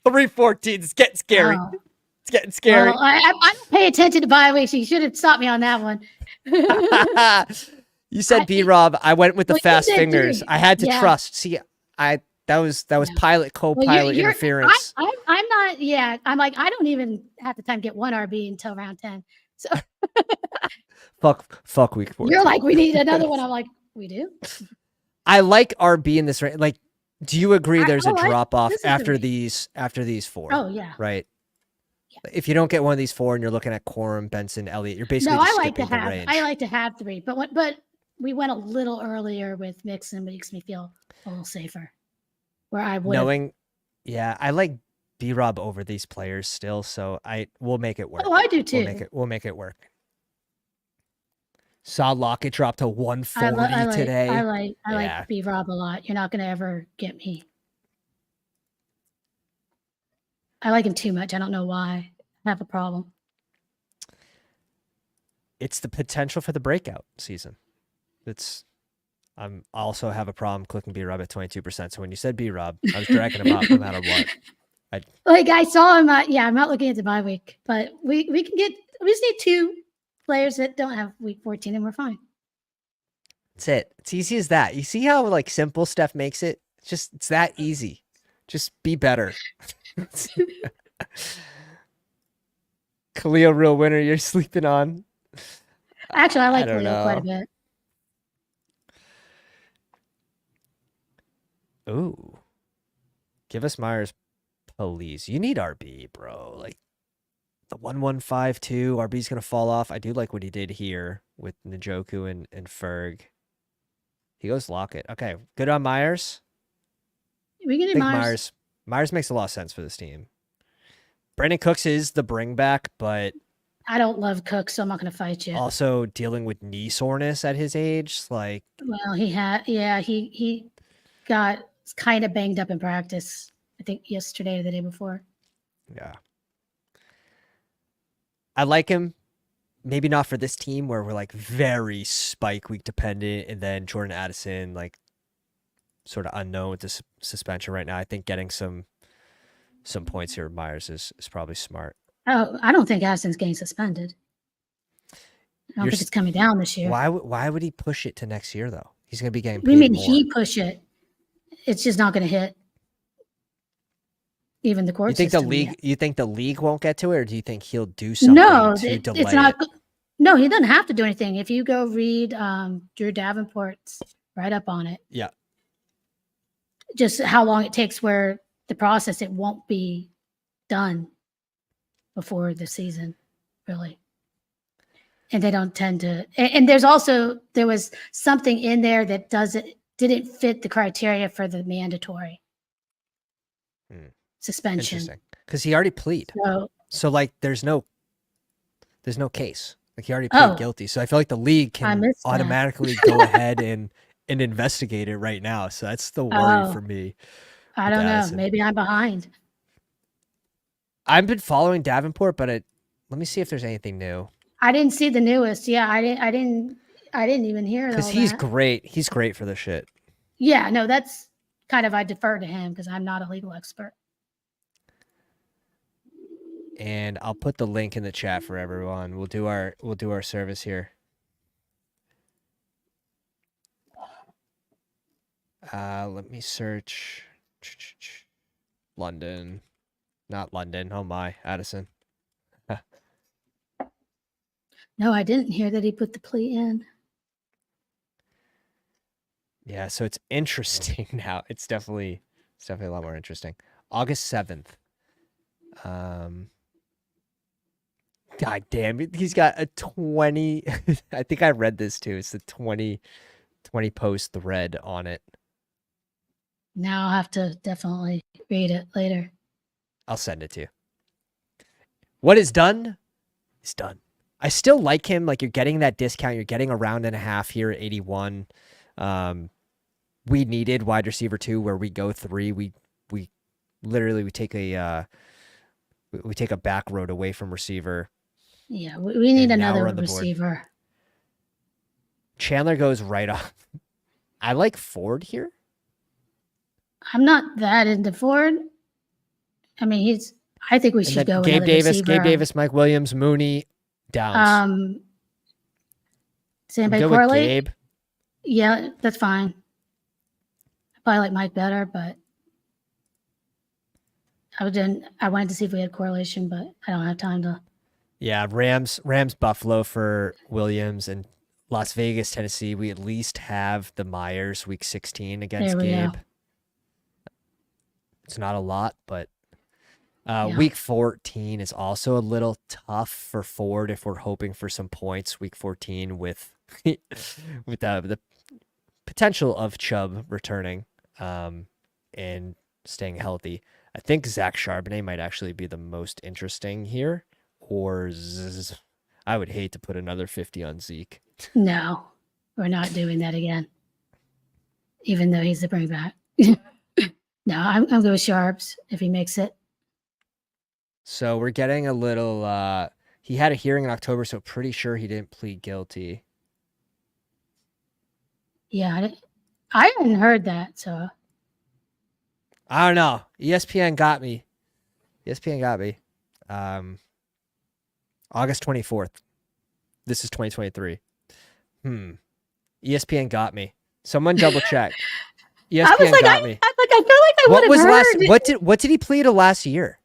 314s. It's getting scary. Oh. It's getting scary. Well, I don't pay attention to bye weeks. So you should have stopped me on that one. You said B Rob. I went with the fast fingers. I had to trust. See, that was pilot co-pilot interference. I'm not. Yeah, I'm like I don't even have the time to get one RB until round 10. So fuck week 4. You're like we need another one. I'm like we do. I like RB in this range. Like, do you agree there's a drop off after these 4? Oh yeah. Right. Yeah. If you don't get one of these 4 and you're looking at Corum, Benson, Elliott, you're basically just skipping the range. I like to have 3, but we went a little earlier with Mixon, makes me feel a little safer. Where I would I like B Rob over these players still, so we'll make it work. Oh, I do too. We'll make it work. Saw Lockett drop to 140 today. I like B Rob a lot. You're not gonna ever get me. I like him too much. I don't know why. I have a problem. It's the potential for the breakout season. I also have a problem clicking B Rob at 22%. So when you said B Rob, I was dragging him up no matter what. I saw him. I'm not looking at the bye week, but we can get. We just need 2 players that don't have week 14, and we're fine. That's it. It's easy as that. You see how simple Steph makes it? It's that easy. Just be better. Khalil, real winner. You're sleeping on. Actually, I like Khalil quite a bit. Ooh. Give us Myers Please, you need RB, bro. Like the 1-1-5-2, RB's gonna fall off. I do like what he did here with Njoku and Ferg. He goes Lockett. Okay, good on Myers. We can I do think Myers. Myers makes a lot of sense for this team. Brandon Cooks is the bring back, but I don't love Cook, so I'm not going to fight you. also dealing with knee soreness at his age, like. Well, he got kind of banged up in practice. I think yesterday or the day before. Yeah. I like him. Maybe not for this team where we're like very spike week dependent, and then Jordan Addison like sort of unknown with this suspension right now. I think getting some points here with Myers is probably smart. Oh, I don't think Addison's getting suspended. I don't think it's coming down this year. Why would he push it to next year though? He's going to be getting paid We mean more. he push it. It's just not going to hit. Even the court You think system. You think the league won't get to it, or do you think he'll do something to delay it's not. it? No, he doesn't have to do anything. If you go read Drew Davenport's write up on it, Yeah, just how long it takes, where the process, it won't be done before the season, really. And they don't tend to. And there was something in there that didn't fit the criteria for the mandatory suspension. Interesting, because he already plead. So like, there's no case. Like he already pleaded guilty. So I feel like the league can automatically go ahead and investigate it right now. So that's the worry for me. I don't know. Maybe I'm behind. I've been following Davenport, but let me see if there's anything new. I didn't see the newest. Yeah, I didn't even hear. Because he's great. He's great for this shit. Yeah, no, that's kind of, I defer to him because I'm not a legal expert. And I'll put the link in the chat for everyone. We'll do our service here. Let me search London. Not London. Oh my, Addison. No, I didn't hear that he put the plea in. Yeah, so it's interesting now. It's definitely a lot more interesting. August 7th. God damn it. He's got a 20. I think I read this too. It's the 20 post thread on it. Now I'll have to definitely read it later. I'll send it to you. What is done is done. I still like him. Like, you're getting that discount. You're getting a round and a half here at 81. We needed wide receiver 2 where we go 3. We literally take a back road away from receiver. Yeah, we need another receiver. Chandler goes right off. I like Ford here. I'm not that into Ford. I mean, I think we should go with Gabe Davis, Mike Williams, Mooney, Downs. Does anybody correlate? Gabe. Yeah, that's fine. I probably like Mike better, but I wanted to see if we had correlation, but I don't have time to. Yeah, Rams, Buffalo for Williams, and Las Vegas, Tennessee. We at least have the Myers week 16 against Gabe. Go. It's not a lot, but week 14 is also a little tough for Ford if we're hoping for some points. Week 14 with the potential of Chubb returning and staying healthy. I think Zach Charbonnet might actually be the most interesting here. Or I would hate to put another 50 on Zeke. No, we're not doing that again. Even though he's the bring back. No, I'm going with Sharps if he makes it. So we're getting a little. He had a hearing in October, so pretty sure he didn't plead guilty. Yeah, I hadn't heard that, so. I don't know. ESPN got me. August 24th. This is 2023. ESPN got me. Someone double check. ESPN got me. I feel like I would have heard. What did he plead to last year?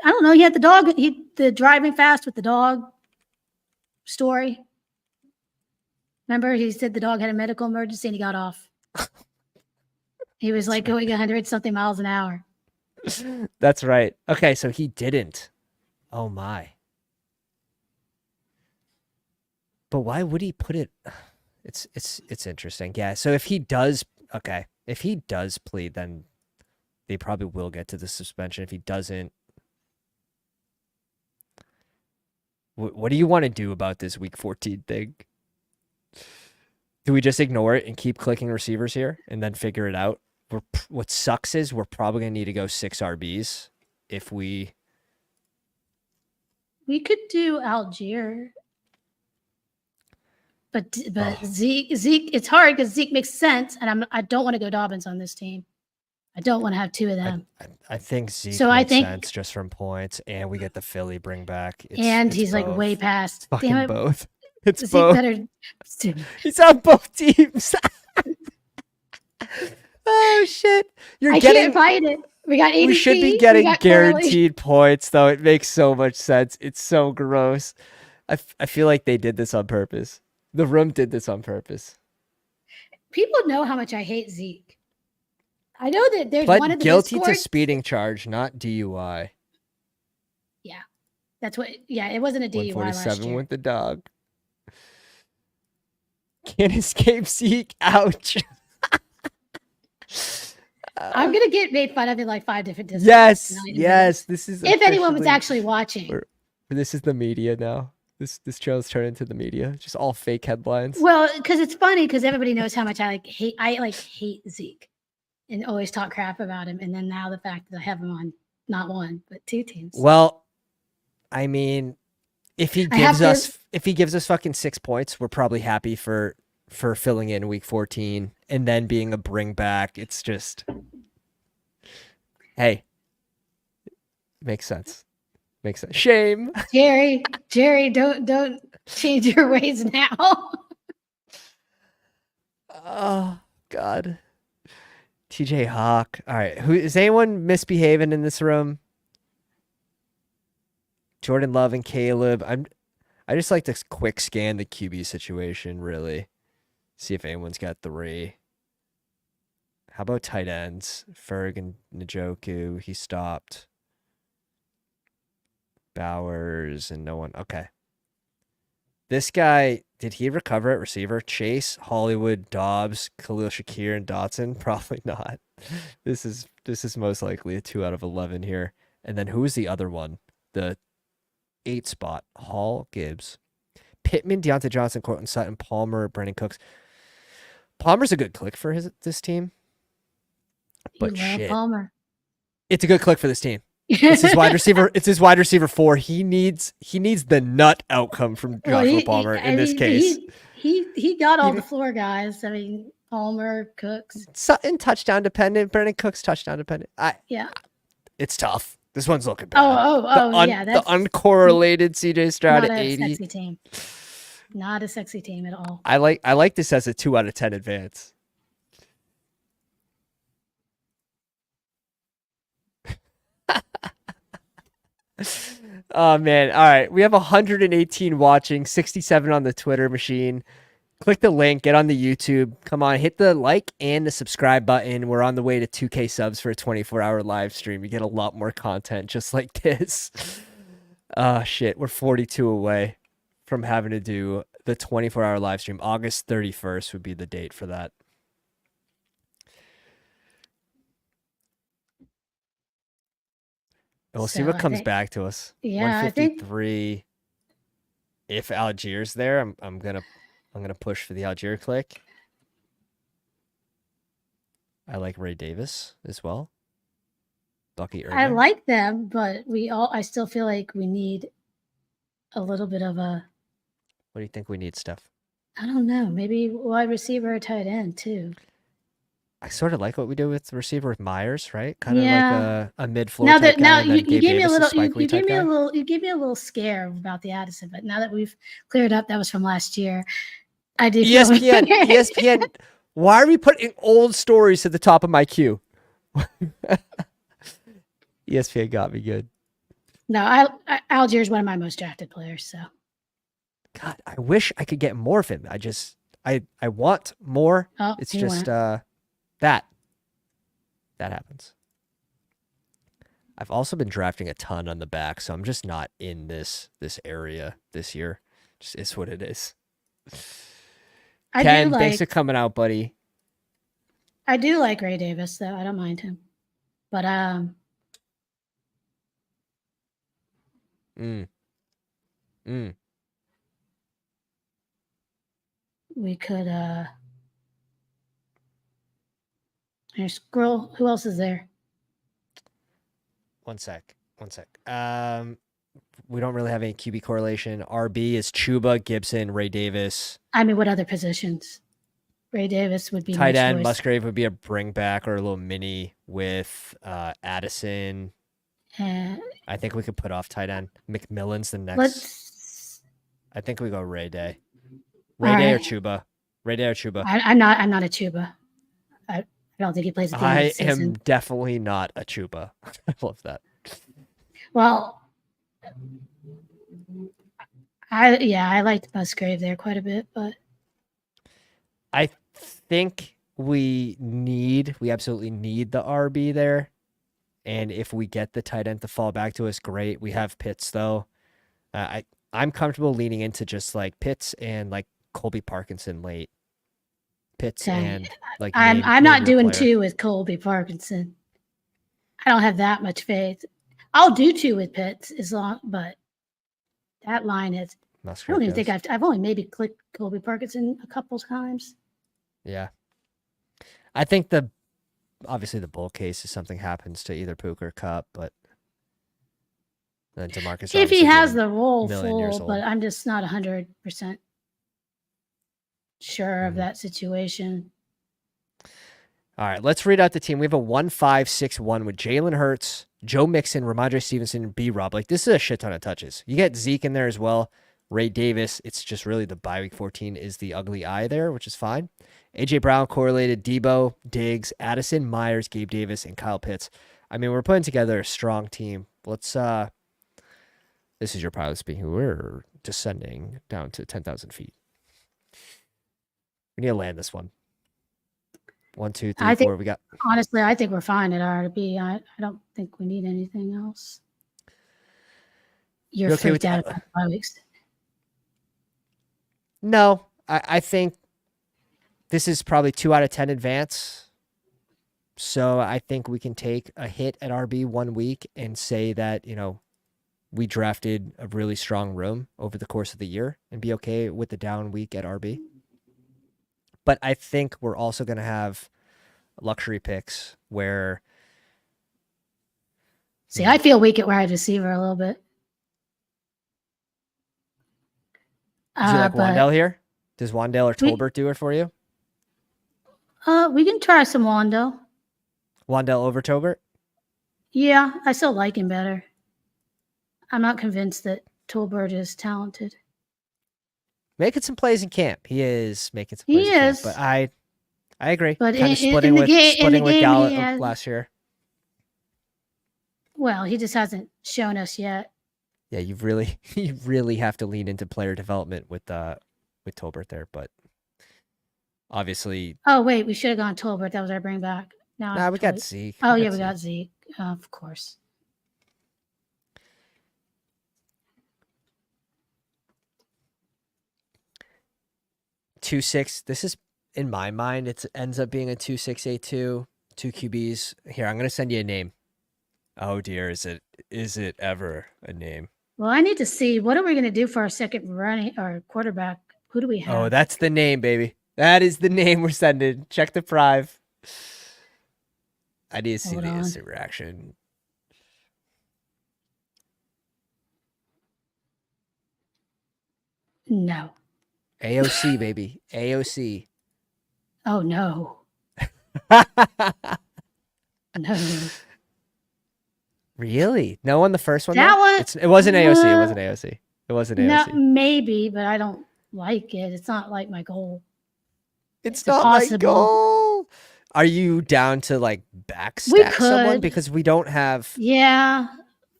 I don't know. He had the dog. The driving fast with the dog story. Remember, he said the dog had a medical emergency and he got off. He was like going 100 something miles an hour. That's right. Okay, so he didn't. Oh my. But why would he put it? It's interesting. Yeah. So if he does, okay, if he does plead, then they probably will get to the suspension. If he doesn't, what do you want to do about this week 14 thing? Do we just ignore it and keep clicking receivers here and then figure it out? What sucks is we're probably gonna need to go 6 RBs if we. We could do Algier. But Zeke, it's hard because Zeke makes sense, and I don't want to go Dobbins on this team. I don't want to have two of them. I think Zeke So makes sense just from points, and we get the Philly bring back. It's he's both. Like way past. Fucking damn it. Both. It's Zeke both. Better. He's on both teams. Oh shit! I can't fight it. We got ADP. We should be getting guaranteed points, though. It makes so much sense. It's so gross. I feel like they did this on purpose. The room did this on purpose. People know how much I hate Zeke. I know that there's one of the guilty to speeding charge, not DUI. Yeah, that's what. Yeah, it wasn't a DUI last year. With the dog. Can't escape Zeke. Ouch. I'm gonna get made fun of in like 5 different disciplines. Yes. This is if anyone was actually watching. This is the media now. This show's turned into the media, just all fake headlines. Well, because it's funny because everybody knows how much I hate Zeke, and always talk crap about him. And then now the fact that I have him on not one but 2 teams. Well, I mean, if he gives us fucking 6 points, we're probably happy for filling in week 14 and then being a bring back. It's just, hey, makes sense. Makes sense. Shame. Jerry, don't change your ways now. Oh God. TJ Hawk. All right. Who is anyone misbehaving in this room? Jordan Love and Caleb. I just like to quick scan the QB situation, really. See if anyone's got 3. How about tight ends? Ferg and Njoku. He stopped. Bowers and no one. Okay. This guy, did he recover at receiver? Chase, Hollywood, Dobbs, Khalil Shakir, and Dotson? Probably not. This is most likely a 2 out of 11 here. And then who was the other one? The 8 spot. Hall, Gibbs, Pittman, Deontay Johnson, Cortland Sutton, Palmer, Brandon Cooks. Palmer's a good click for this team. But shit. Palmer. It's a good click for this team. It's his wide receiver. It's his wide receiver 4. He needs the nut outcome from Joshua Palmer in this case. He got all the floor guys. I mean, Palmer, Cooks, Sutton touchdown dependent. Brandon Cooks touchdown dependent. It's tough. This one's looking bad. Yeah. That's the uncorrelated CJ Stroud at 80. Not a sexy team. Not a sexy team at all. I like this as a 2 out of 10 advance. Oh man. All right. We have 118 watching, 67 on the Twitter machine. Click the link, get on the YouTube. Come on, hit the like and the subscribe button. We're on the way to 2K subs for a 24-hour live stream. You get a lot more content just like this. Shit. We're 42 away from having to do the 24-hour live stream. August 31st would be the date for that. We'll see what comes back to us. Yeah, 153. If Algier's there, I'm gonna push for the Algier click. I like Ray Davis as well. Bucky Irving. I like them, but I still feel like we need a little bit of a. What do you think we need, Steph? I don't know. Maybe wide receiver or tight end too. I sort of like what we do with the receiver with Myers, right? Kind of like a mid-floor type now guy. You gave me a little. You gave me a little. You gave me a little scare about the Addison, but now that we've cleared up, that was from last year. I did. ESPN. Why are we putting old stories at the top of my queue? ESPN got me good. No, Algier is one of my most drafted players. So, God, I wish I could get more of him. I want more. It's just that happens. I've also been drafting a ton on the back, so I'm just not in this area this year. Just is what it is. I do Ken, thanks like for coming out, buddy. I do like Ray Davis though. I don't mind him. But Mm, mm. we could there's Scroll. Who else is there? One sec. We don't really have any QB correlation. RB is Chuba, Gibson, Ray Davis. I mean, what other positions? Ray Davis would be my Tight end, choice. Musgrave would be a bring back or a little mini with Addison. Uh, I think we could put off tight end. McMillan's the next. let's. I think we go Ray Day. All Ray Day or right. Chuba. Ray Day or Chuba. I'm not. I'm not a Chuba. I don't think he plays at the end of I the am season. definitely not a Chuba. I love that. Well, I liked Musgrave there quite a bit, but I think we absolutely need the RB there. And if we get the tight end to fall back to us, great. We have Pitts though. I'm comfortable leaning into just like Pitts and like Colby Parkinson late. Pitts and like I'm name not your doing player. 2 with Colby Parkinson. I don't have that much faith. I'll do 2 with Pitts but that line is. I don't even think I've only maybe clicked Colby Parkinson a couple times. Yeah, I think obviously the bull case is something happens to either Pook or Cup, but then DeMarcus If he obviously has being the role a million years full, old. but I'm just not 100% sure of that situation. All right, let's read out the team. We have a 1-5-6-1 with Jalen Hurts, Joe Mixon, Ramondre Stevenson, and B-Rob. Like, this is a shit ton of touches. You get Zeke in there as well. Ray Davis. It's just really the bye week 14 is the ugly eye there, which is fine. A.J. Brown correlated, Debo, Diggs, Addison, Myers, Gabe Davis, and Kyle Pitts. I mean, we're putting together a strong team. Let's, this is your pilot speaking. We're descending down to 10,000 feet. We need to land this one. 1, 2, 3, 4. We got. Honestly, I think we're fine at RB. I don't think we need anything else. You're okay freaked out about bye weeks. No, I think this is probably 2 out of 10 advance. So I think we can take a hit at RB 1 week and say that, we drafted a really strong room over the course of the year and be okay with the down week at RB. But I think we're also going to have luxury picks where. See, I feel weak at wide receiver a little bit. Do you like Wandale here? Does Wandale or Tolbert do it for you? We can try some Wandale. Wandale over Tolbert? Yeah, I still like him better. I'm not convinced that Tolbert is talented. Making some plays in camp. He is making some plays in camp. But I agree. But kind of splitting with Gallup last year. Well, he just hasn't shown us yet. Yeah, you really have to lean into player development with Tolbert there, but obviously. Oh wait, we should have gone Tolbert. That was our bring back. Now we got Zeke. Oh yeah, we got Zeke. Of course. Two six. This is in my mind. It ends up being a 2-6-8-2. 2 QBs. Here, I'm gonna send you a name. Oh dear, is it ever a name? Well, I need to see what are we going to do for our second running or quarterback. Who do we have? Oh, that's the name, baby. That is the name we're sending. Check the prive. I need to see the instant reaction. No. AOC, baby. AOC. Oh no. No. Really? No on the first one? That one. It wasn't AOC. It wasn't AOC. It wasn't AOC. No, maybe, but I don't like it. It's not like my goal. It's not my goal. Are you down to like backstack someone because we don't have? Yeah,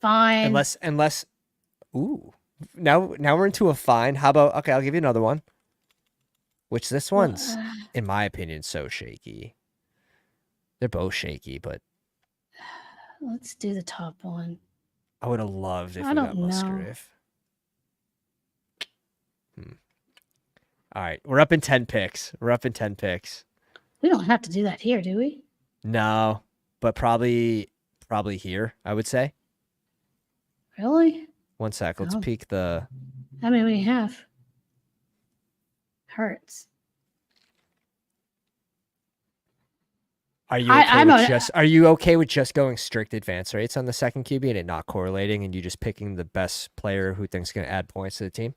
fine. Unless. Ooh. Now we're into a fine. How about okay? I'll give you another one. Which this one's, in my opinion, so shaky. They're both shaky, but Let's do the top one. I would have loved if I we got don't know. Musgrave. All right, we're up in 10 picks. We're up in 10 picks. We don't have to do that here, do we? No, but probably here, I would say. Really? One sec. Let's Oh. peek the. I mean, we have Hurts. Are you okay with just going strict advance rates on the second QB and it not correlating, and you just picking the best player who thinks going to add points to the team?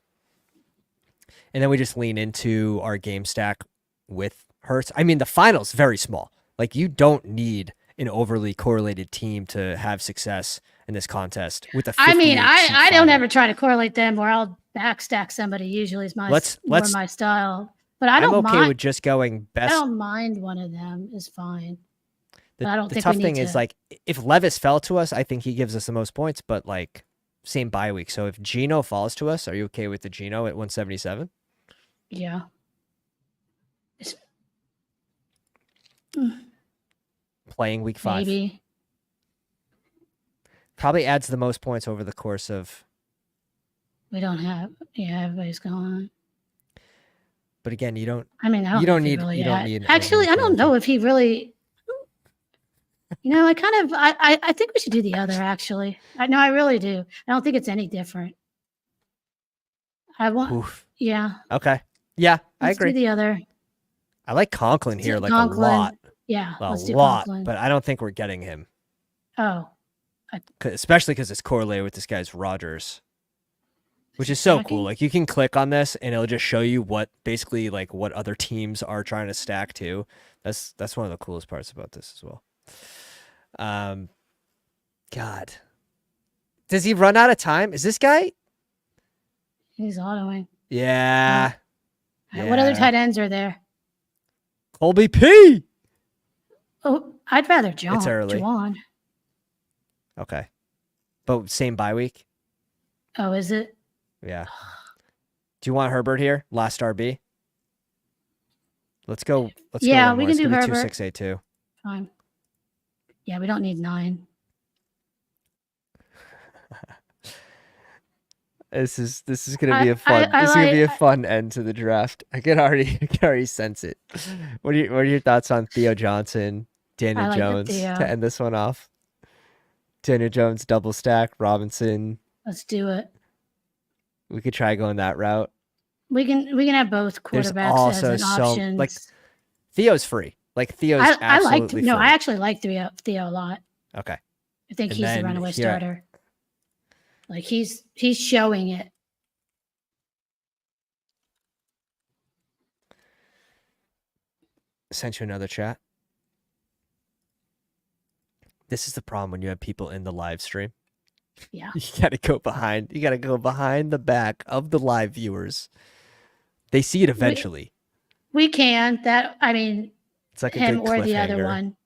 And then we just lean into our game stack with Hurts. I mean, the final's very small. Like, you don't need an overly correlated team to have success in this contest with a 58 I mean, I don't final. ever try to correlate them, or I'll backstack somebody. Usually is my my style. But I don't I'm okay mind. with just going best. I don't mind one of them is fine. The, I don't the think tough we thing need is, to... like, if Levis fell to us, I think he gives us the most points, but like same bye week. So if Gino falls to us, are you okay with the Gino at 177? Yeah. Playing week 5. Maybe. Probably adds the most points over the course of. We don't have. Yeah, everybody's going. But again, you don't. I mean, I don't need. You don't need. Actually, I don't know if he really. You know, I think we should do the other. Actually, I really do. I don't think it's any different. I want. Oof. Yeah. Okay. Yeah, I agree. Do the other. I like Conklin here, like Conklin. A lot. Yeah, let's do lot, Conklin. But I don't think we're getting him. Oh. Especially because it's correlated with this guy's Rogers, which is so cool. Like, you can click on this and it'll just show you what basically like what other teams are trying to stack to. That's one of the coolest parts about this as well. God, does he run out of time? Is this guy? He's autoing. Yeah. Yeah. What other tight ends are there? Colby P. Oh, I'd rather John. It's early. Juwan. Okay. But same bye week? Oh, is it? Yeah. Do you want Herbert here? Last RB? Let's go. Yeah, we can do Herbert. 2682. Fine. Yeah, we don't need 9. This is gonna be a fun. This is gonna be a fun end to the draft. I can already sense it. What are your thoughts on Theo Johnson, Daniel Jones to end this one off? Daniel Jones double stack, Robinson. Let's do it. We could try going that route. We can have both quarterbacks as an option. Like, Theo's free. Like, Theo's absolutely free. I actually like Theo a lot. Okay. I think he's the runaway starter. Like, he's showing it. Sent you another chat. This is the problem when you have people in the live stream. Yeah. You gotta go behind the back of the live viewers. They see it eventually. We can. It's like him or the other one.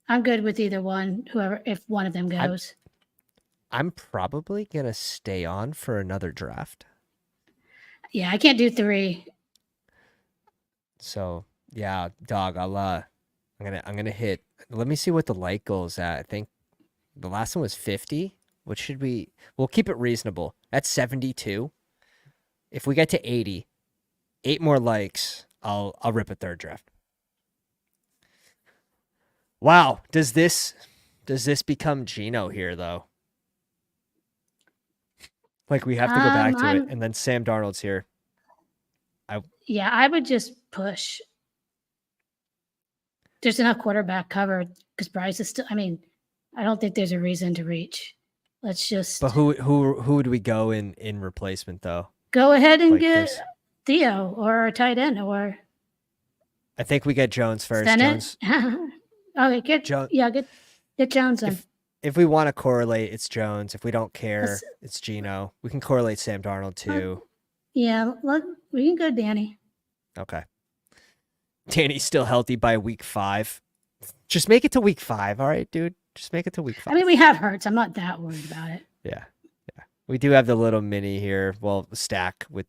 I'm good with either one, if one of them goes. I'm probably gonna stay on for another draft. Yeah, I can't do 3. So yeah, dog, I'm gonna hit. Let me see what the light goal is at. I think the last one was 50. What should we'll keep it reasonable. That's 72. If we get to 80, 8 more likes, I'll rip a third draft. Wow. Does this become Gino here though? Like, we have to go back to it, and then Sam Darnold's here. Yeah, I would just push. There's enough quarterback covered because Bryce is still. I mean, I don't think there's a reason to reach. Let's just. But who would we go in replacement though? Go ahead and get Theo or a tight end, or. I think we get Jones first. Jones. Okay, get Jones in. If we want to correlate, it's Jones. If we don't care, it's Gino. We can correlate Sam Darnold too. Yeah, we can go Danny. Okay. Danny's still healthy by week 5. Just make it to week 5, all right, dude? Just make it to week 5. I mean, we have Hurts. I'm not that worried about it. Yeah. We do have the little mini here. Well, stack with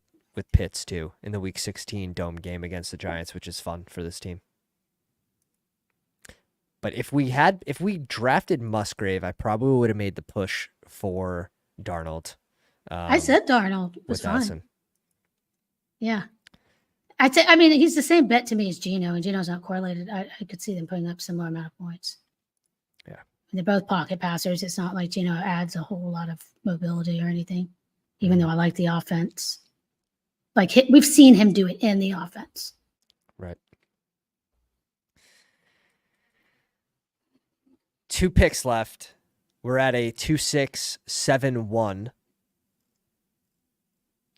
Pitts too in the week 16 dome game against the Giants, which is fun for this team. But if we drafted Musgrave, I probably would have made the push for Darnold. I said Darnold was with fine. Addison. Yeah. I'd say, I mean, he's the same bet to me as Geno, and Geno's not correlated. I could see them putting up similar amount of points. Yeah. And they're both pocket passers. It's not like Geno adds a whole lot of mobility or anything, even though I like the offense. Like, we've seen him do it in the offense. Right. 2 picks left. We're at a 2-6-7-1.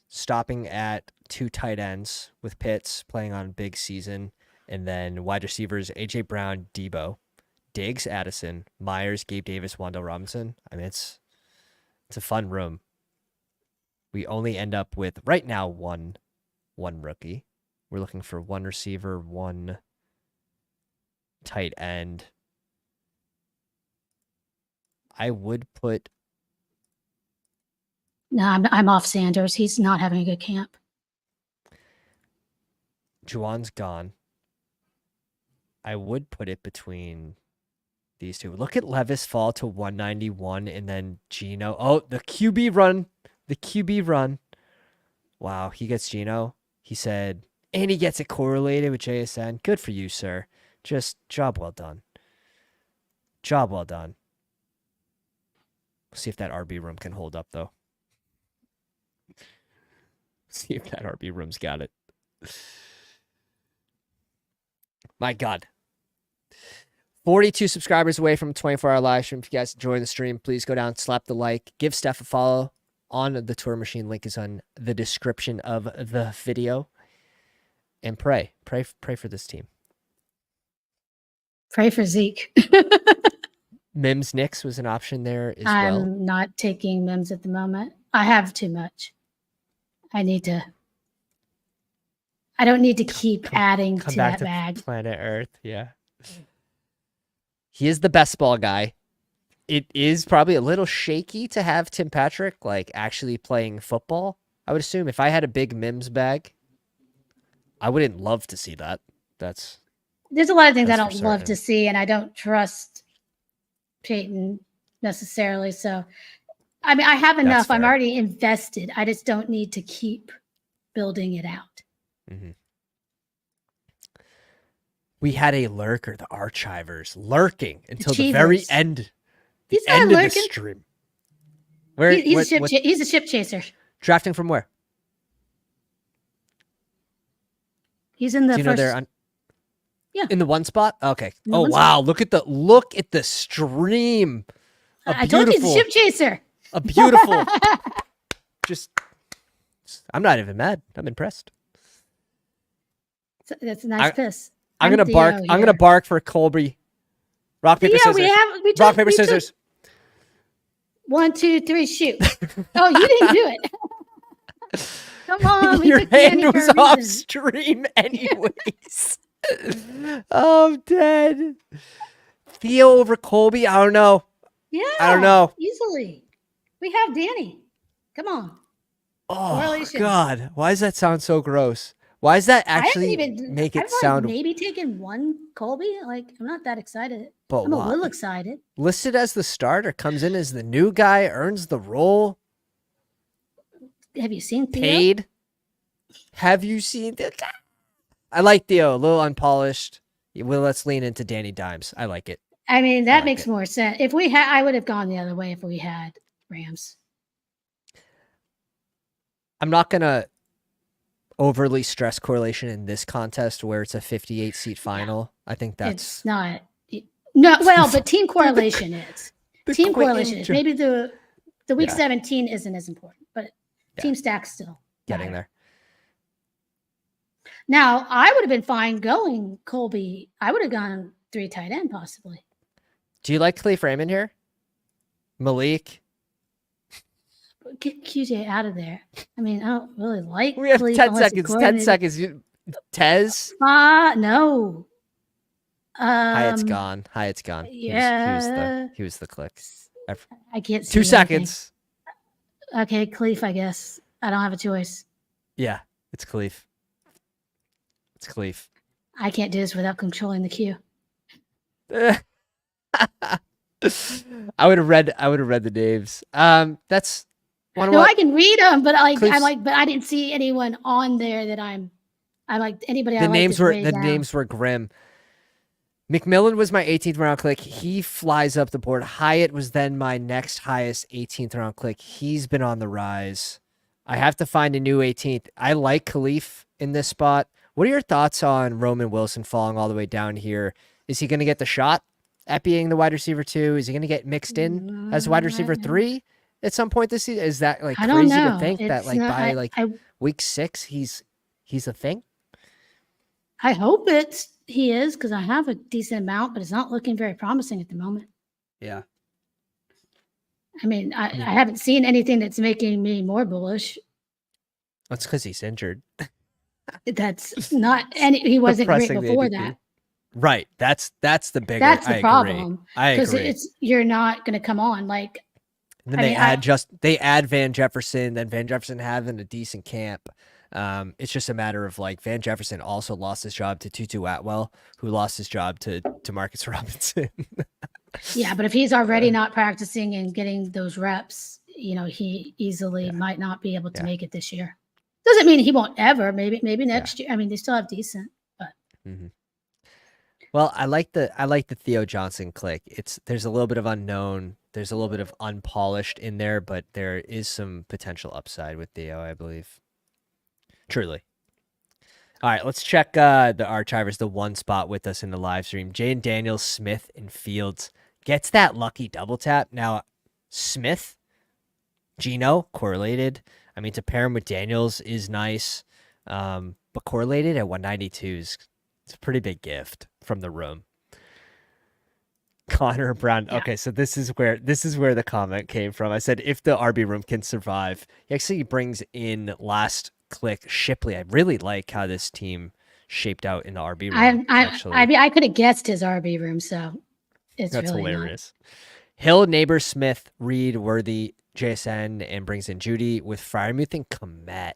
Stopping at 2 tight ends with Pitts playing on big season. And then wide receivers, A.J. Brown, Debo, Diggs, Addison, Myers, Gabe Davis, Wandale Robinson. I mean, it's a fun room. We only end up with, right now, one rookie. We're looking for 1 receiver, 1 tight end. I would put... No, I'm off Sanders. He's not having a good camp. Juwan's gone. I would put it between these two. Look at Levis fall to 191 and then Geno. Oh, the QB run. The QB run. Wow, he gets Geno. He said, and he gets it correlated with JSN. Good for you, sir. Just job well done. Job well done. See if that RB room can hold up, though. See if that RB room's got it. My God. 42 subscribers away from a 24-hour live stream. If you guys enjoy the stream, please go down, slap the like, give Steph a follow on the Tour Machine. Link is on the description of the video. And pray for this team. Pray for Zeke. Mims Nix was an option there as well. I'm not taking Mims at the moment. I have too much. I don't need to keep adding to that bag. Planet Earth, yeah. He is the best ball guy. It is probably a little shaky to have Tim Patrick like actually playing football. I would assume if I had a big Mims bag, I wouldn't love to see that. There's a lot of things I don't love to see, and I don't trust Peyton necessarily. So, I mean, I have enough. I'm already invested. I just don't need to keep building it out. Mm-hmm. We had a lurker, the Archivers, lurking until the very end. The end of the stream. He's a ship chaser. Drafting from where? He's in the first. Yeah. In the 1 spot? Okay. Oh wow! Look at the stream. I told you he's a ship chaser. A beautiful. I'm not even mad. I'm impressed. That's a nice piss. I'm gonna bark. I'm gonna bark for Colby. Rock, paper, scissors. Rock, paper, scissors. 1, 2, 3, shoot. Oh, you didn't do it. Come on. Your hand was off stream anyways. Oh, I'm dead. Theo over Colby? I don't know. Yeah. I don't know. Easily. We have Danny. Come on. Oh, God. Why does that sound so gross? Why does that actually make it sound... maybe taking 1 Colby? Like, I'm not that excited. But I'm a little excited. Listed as the starter, comes in as the new guy, earns the role. Have you seen Theo? Paid. Have you seen... I like Theo, a little unpolished. Well, let's lean into Danny Dimes. I like it. I mean, that makes more sense. If we had, I would have gone the other way if we had Rams. I'm not going to overly stress correlation in this contest where it's a 58-seat final. I think that's... It's not... No, well, but team correlation is. Team correlation is. Maybe the week 17 isn't as important, but team stack's still getting there. Now, I would have been fine going Colby. I would have gone 3 tight end possibly. Do you like Khalif Raymond here? Malik? Get QJ out of there. I mean, I don't really like We have 10 seconds. 10 seconds. Tez? No. Hyatt's gone. Yeah. He was the click. I can't see 2 seconds. Okay, Khalif, I guess. I don't have a choice. Yeah, it's Khalif. It's Khalif. I can't do this without controlling the queue. I would have read. I would have read the names. That's one of No, what I can read them, but Cliff's. but I didn't see anyone on there that I like. Anybody I The liked names is were way the down. names were grim. McMillan was my 18th round click. He flies up the board. Hyatt was then my next highest 18th round click. He's been on the rise. I have to find a new 18th. I like Khalif in this spot. What are your thoughts on Roman Wilson falling all the way down here? Is he going to get the shot at being the wide receiver 2? Is he going to get mixed in as wide receiver 3 at some point this season? Is that like I don't crazy to know. think that It's like not. by like week 6 he's a thing? I hope he is because I have a decent amount, but it's not looking very promising at the moment. Yeah. I mean, I haven't seen anything that's making me more bullish. That's because he's injured. That's not any. He wasn't great Depressing the before ADP. that. Right. That's the bigger. That's the I agree. problem I because agree. it's you're not going to come on like. And then I they mean, add Van Jefferson, then Van Jefferson having a decent camp. It's just a matter of like Van Jefferson also lost his job to Tutu Atwell, who lost his job to Marcus Robinson. yeah, but if he's already not practicing and getting those reps, he easily might not be able to make it this year. Doesn't mean he won't ever. Maybe next year. I mean, they still have decent, but Well, I like the Theo Johnson click. There's a little bit of unknown. There's a little bit of unpolished in there, but there is some potential upside with Theo, I believe. Truly. All right, let's check the archivers, the one spot with us in the live stream. Jane Daniels, Smith, and Fields gets that lucky double tap. Now, Smith, Gino, correlated. I mean, to pair him with Daniels is nice, but correlated at 192 is it's a pretty big gift from the room. Connor Brown. yeah. Okay, so this is where the comment came from. I said if the RB room can survive, he actually brings in last click Shipley. I really like how this team shaped out in the RB room. I mean, I could have guessed his RB room, so it's That's really hilarious. Hill, Neighbor, Smith, Reed, Worthy, JSN, and brings in Judy with Fryermuth and Komet.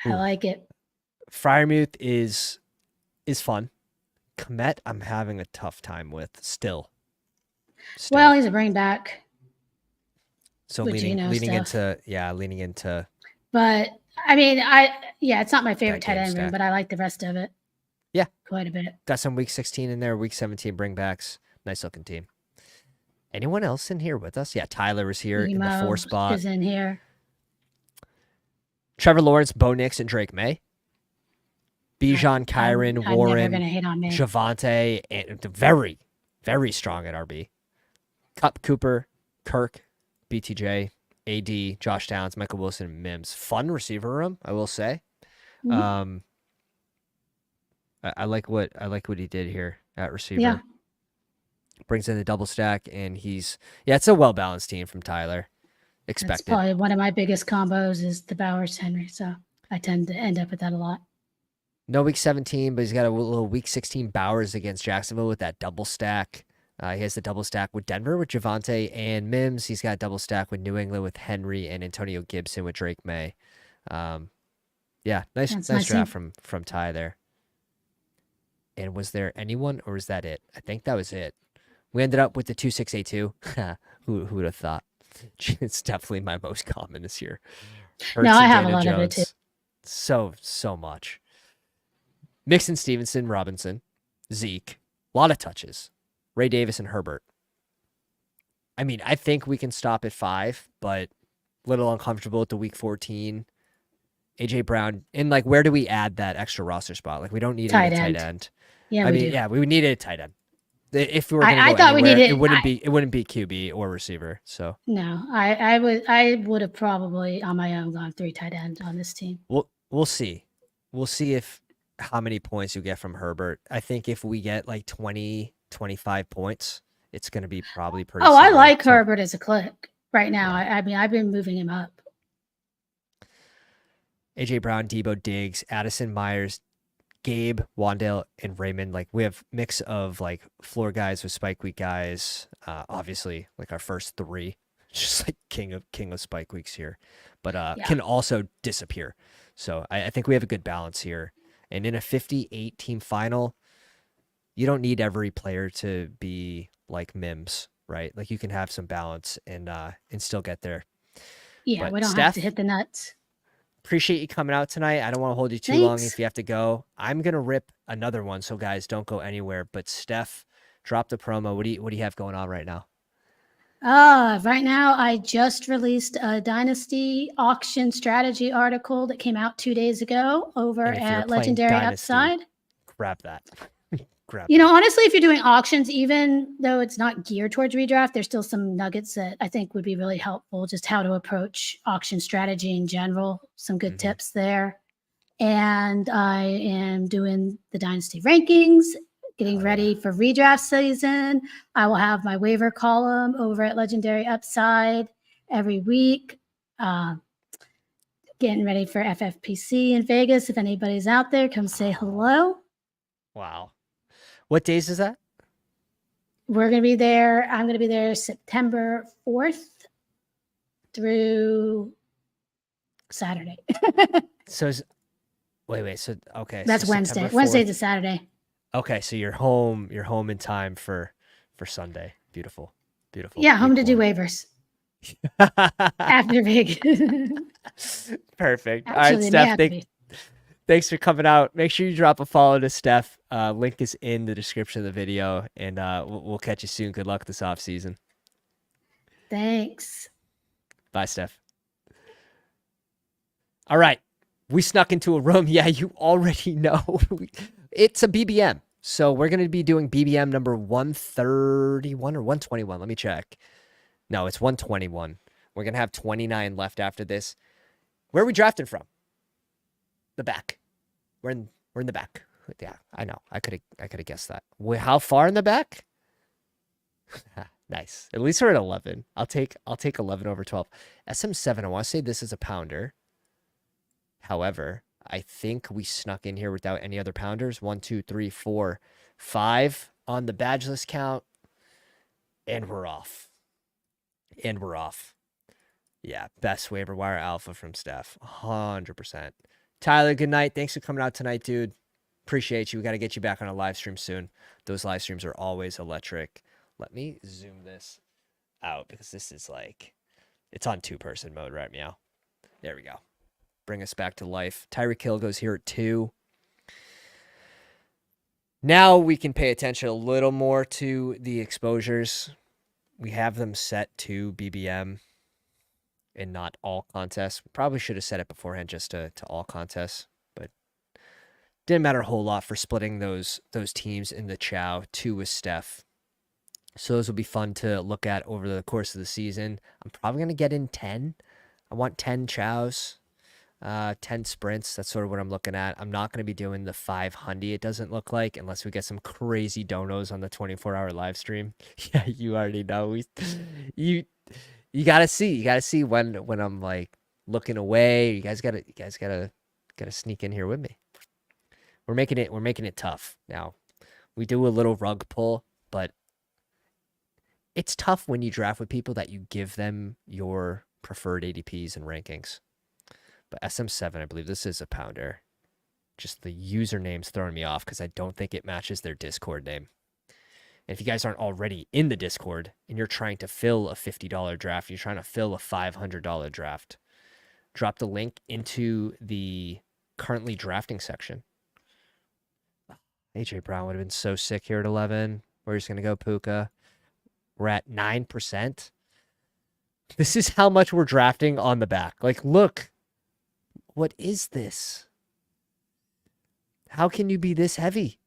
I like it. Fryermuth is fun. Komet, I'm having a tough time with still. Well, he's a bring back. So leaning into. But I mean, it's not my favorite tight end room, but I like the rest of it. Yeah, quite a bit. Got some week 16 in there, week 17 bringbacks. Nice looking team. Anyone else in here with us? Yeah, Tyler is here in the 4 spot. Is in here. Trevor Lawrence, Bo Nix, and Drake May. Bijan, Kyron, Warren, Javante, and very, very strong at RB. Cup, Cooper, Kirk, BTJ, AD, Josh Downs, Michael Wilson, and Mims. Fun receiver room, I will say. I like what he did here at receiver. Yeah. Brings in the double stack, and it's a well balanced team from Tyler. Expected. That's probably one of my biggest combos is the Bowers Henry, so I tend to end up with that a lot. No week 17, but he's got a little week 16 Bowers against Jacksonville with that double stack. He has the double stack with Denver with Javante and Mims. He's got a double stack with New England with Henry and Antonio Gibson with Drake May. Nice draft from Ty there. And was there anyone, or is that it? I think that was it. We ended up with the 2682. Who would have thought? It's definitely my most common this year. Hurts I have Daniel a lot Jones. Of it too. So much. Mixon, Stevenson, Robinson, Zeke. A lot of touches. Ray Davis and Herbert. I mean, I think we can stop at 5, but a little uncomfortable at the week 14. AJ Brown. And like, where do we add that extra roster spot? Like, we don't need a tight end. Yeah, we do. We needed a tight end. If we were going to go I thought anywhere, we needed, it wouldn't be QB or receiver. So no, I would have probably on my own gone 3 tight ends on this team. We'll see. We'll see how many points you get from Herbert. I think if we get like 20, 25 points, it's going to be probably pretty. I like Herbert as a click right now. Yeah. I mean, I've been moving him up. AJ Brown, Debo Diggs, Addison Myers, Gabe, Wandale, and Raymond. Like, we have mix of like floor guys with spike week guys. Obviously, like our first 3, just like king of spike weeks here, but can also disappear. So I think we have a good balance here. And in a 58 team final, you don't need every player to be like Mims, right? Like you can have some balance and still get there. Yeah, But we don't have to Steph, hit the nuts. appreciate you coming out tonight. I don't want to hold you too long Thanks. if you have to go. I'm gonna rip another one, so guys, don't go anywhere. But Steph, drop the promo. What do you have going on right now? Right now, I just released a Dynasty auction strategy article that came out 2 days ago over And if you're at playing Legendary Dynasty, Upside. grab that. Grab You know, that. honestly, if you're doing auctions, even though it's not geared towards redraft, there's still some nuggets that I think would be really helpful. Just how to approach auction strategy in general, some good Mm-hmm. tips there. And I am doing the Dynasty rankings, getting Hell yeah. ready for redraft season. I will have my waiver column over at Legendary Upside every week. Uh, Getting ready for FFPC in Vegas. If anybody's out there, come say hello. Wow. What days is that? We're going to be there. I'm going to be there September 4th through Saturday. So wait. So okay. That's So Wednesday. September Wednesday 4th. to Saturday. Okay. So you're home. You're home in time for Sunday. Beautiful. Beautiful. Yeah, home Week to do 1. waivers after Vegas. Perfect. All right, Actually, it may Steph. have to be. Thanks for coming out. Make sure you drop a follow to Steph. Link is in the description of the video, and we'll catch you soon. Good luck this off season. Thanks. Bye, Steph. All right. We snuck into a room. Yeah, you already know. It's a BBM. So we're going to be doing BBM number 131 or 121. Let me check. No, it's 121. We're going to have 29 left after this. Where are we drafting from? The back. We're in the back. Yeah, I know. I could have guessed that. How far in the back? Nice. At least we're at 11. I'll take 11 over 12. SM7, I want to say this is a pounder. However, I think we snuck in here without any other pounders. 1, 2, 3, 4, 5 on the badge list count. And we're off. Yeah, best waiver wire alpha from Steph. 100%. Tyler, good night. Thanks for coming out tonight, dude. Appreciate you. We got to get you back on a live stream soon. Those live streams are always electric. Let me zoom this out because this is like, it's on 2-person mode, right? Meow. There we go. Bring us back to life. Tyreek Hill goes here at 2. Now we can pay attention a little more to the exposures. We have them set to BBM and not all contests. We probably should have set it beforehand just to all contests, but didn't matter a whole lot for splitting those teams in the Chow. 2 with Steph. So those will be fun to look at over the course of the season. I'm probably going to get in 10. I want 10 Chows, 10 sprints. That's sort of what I'm looking at. I'm not going to be doing the 500, it doesn't look like, unless we get some crazy donos on the 24-hour live stream. Yeah, you already know. You got to see. You got to see when I'm like looking away. You guys got to sneak in here with me. We're making it tough. Now, we do a little rug pull, but it's tough when you draft with people that you give them your preferred ADPs and rankings. But SM7, I believe this is a pounder. Just the username's throwing me off because I don't think it matches their Discord name. And if you guys aren't already in the Discord and you're trying to fill a $50 draft, you're trying to fill a $500 draft, drop the link into the currently drafting section. AJ Brown would have been so sick here at 11. We're just going to go Puka. We're at 9%. This is how much we're drafting on the back. Like, look, what is this? How can you be this heavy?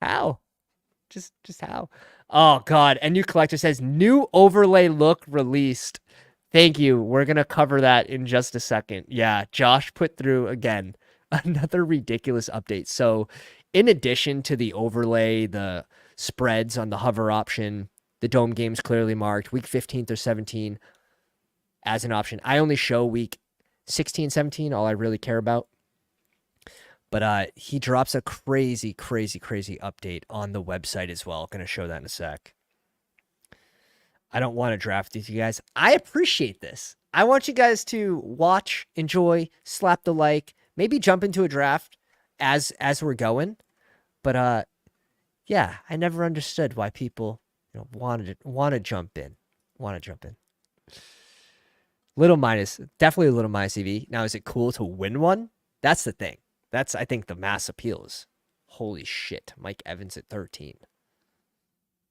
How? Just how? Oh, God. And New Collector says, new overlay look released. Thank you. We're going to cover that in just a second. Yeah, Josh put through, again, another ridiculous update. So in addition to the overlay, the spreads on the hover option, the dome games clearly marked, week 15 through 17 as an option. I only show week 16, 17, all I really care about. But he drops a crazy update on the website as well. Going to show that in a sec. I don't want to draft with you guys. I appreciate this. I want you guys to watch, enjoy, slap the like, Maybe jump into a draft as we're going. But yeah, I never understood why people want to jump in. Want to jump in. Little minus, definitely a little minus EV. Now, is it cool to win one? That's the thing. That's, I think, the mass appeal is, holy shit, Mike Evans at 13.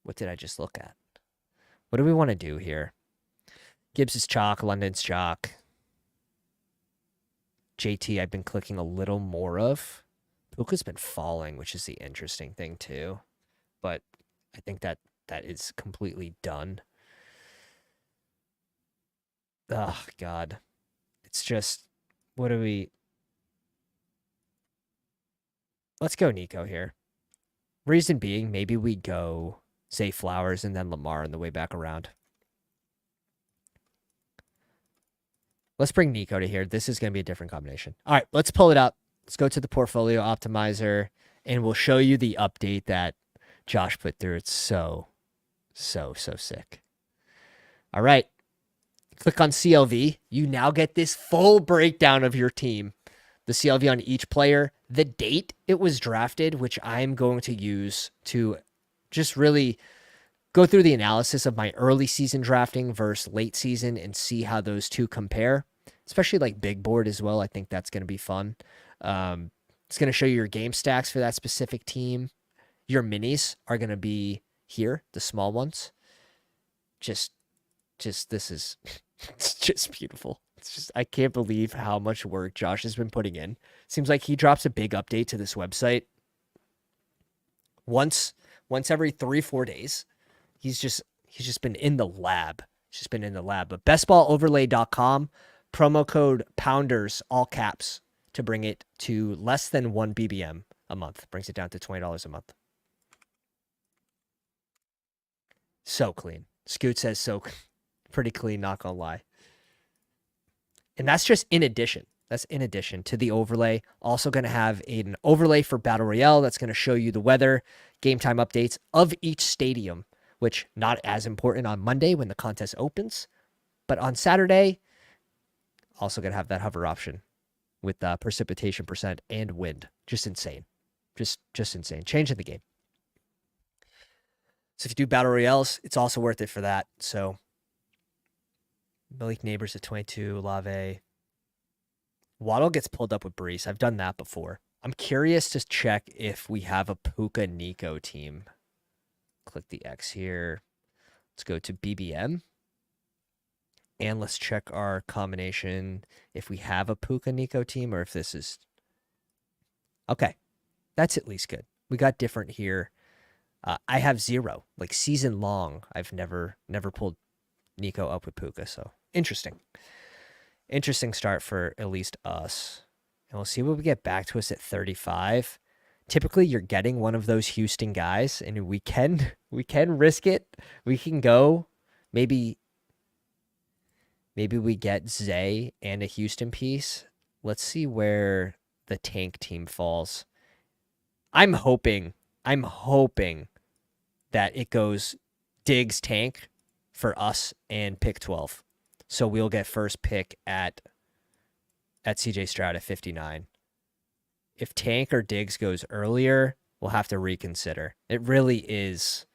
What did I just look at? What do we want to do here? Gibbs is chalk, London's chalk. JT, I've been clicking a little more of. Puka's been falling, which is the interesting thing too. But I think that is completely done. Oh, God. It's just, what do we... Let's go Nico here. Reason being, maybe we go Zay Flowers and then Lamar on the way back around. Let's bring Nico to here. This is going to be a different combination. All right, let's pull it up. Let's go to the portfolio optimizer, and we'll show you the update that Josh put through. It's so sick. All right. Click on CLV. You now get this full breakdown of your team. The CLV on each player, the date it was drafted, which I'm going to use to just really go through the analysis of my early season drafting versus late season and see how those two compare, especially like big board as well. I think that's going to be fun. It's going to show you your game stacks for that specific team. Your minis are going to be here, the small ones. Just this is it's just beautiful. It's just, I can't believe how much work Josh has been putting in. Seems like he drops a big update to this website once every 3-4 days. He's just been in the lab. He's just been in the lab. But bestballoverlay.com, promo code Pounders, all caps, to bring it to less than 1 BBM a month. Brings it down to $20 a month. So clean. Scoot says so pretty clean, not gonna lie. And that's just in addition. That's in addition to the overlay. Also going to have an overlay for Battle Royale that's going to show you the weather, game time updates of each stadium, which not as important on Monday when the contest opens. But on Saturday, also going to have that hover option with precipitation percent and wind. Just insane. Just insane. Changing the game. So if you do Battle Royales, it's also worth it for that. So Malik Neighbors at 22, Olave. Waddle gets pulled up with Brees. I've done that before. I'm curious to check if we have a Puka Nico team. Click the X here. Let's go to BBM. And let's check our combination if we have a Puka Nico team or if this is... Okay. That's at least good. We got different here. I have 0. Like season long, I've never pulled Nico up with Puka, so interesting. Interesting start for at least us. And we'll see what we get back to us at 35. Typically, you're getting one of those Houston guys, and we can risk it. We can go maybe we get Zay and a Houston piece. Let's see where the tank team falls. I'm hoping that it goes Diggs tank for us and pick 12. So we'll get first pick at CJ Stroud at 59. If tank or Diggs goes earlier, we'll have to reconsider. It really is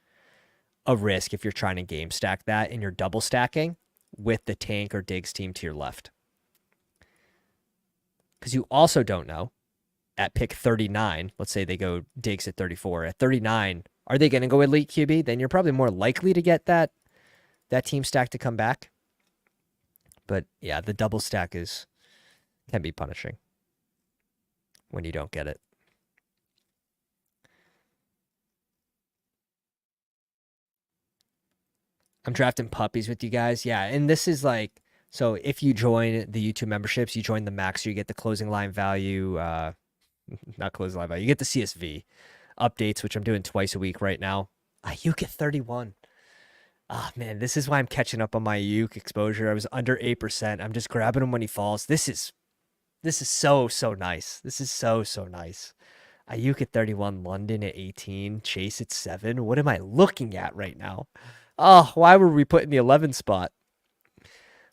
a risk if you're trying to game stack that and you're double stacking with the tank or Diggs team to your left. Because you also don't know at pick 39, let's say they go Diggs at 34. At 39, are they going to go elite QB? Then you're probably more likely to get that team stack to come back. But yeah, the double stack can be punishing when you don't get it. I'm drafting puppies with you guys. Yeah, and this is like, so if you join the YouTube memberships, you join the max, so you get the closing line value, not closing line value, you get the CSV updates, which I'm doing twice a week right now. Ayuk at 31. Ah, man, this is why I'm catching up on my Ayuk exposure. I was under 8%. I'm just grabbing him when he falls. This is so nice. This is so nice. Ayuk at 31, London at 18, Chase at 7. What am I looking at right now? Oh, why were we put in the 11 spot?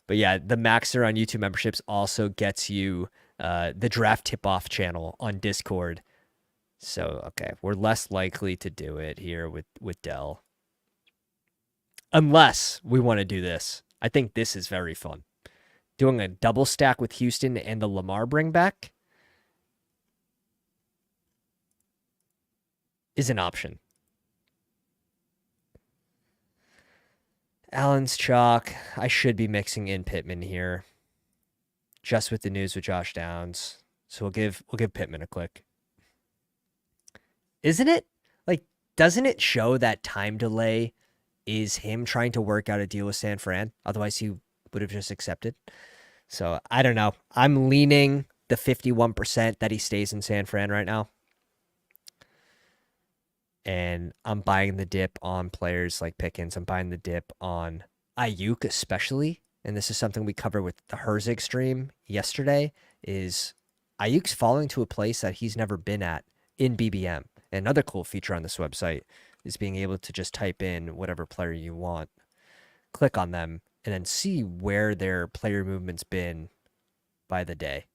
But yeah, the maxer on YouTube memberships also gets you the draft tip-off channel on Discord. So, okay, we're less likely to do it here with Dell. Unless we want to do this. I think this is very fun. Doing a double stack with Houston and the Lamar bring back is an option. Allen's chalk. I should be mixing in Pittman here. Just with the news with Josh Downs. So we'll give Pittman a click. Isn't it? Like, doesn't it show that time delay is him trying to work out a deal with San Fran? Otherwise, he would have just accepted. So I don't know. I'm leaning the 51% that he stays in San Fran right now. And I'm buying the dip on players like Pickens. I'm buying the dip on Ayuk especially. And this is something we covered with the Herzig stream yesterday, is Ayuk's falling to a place that he's never been at in BBM. And another cool feature on this website is being able to just type in whatever player you want, click on them, and then see where their player movement's been by the day.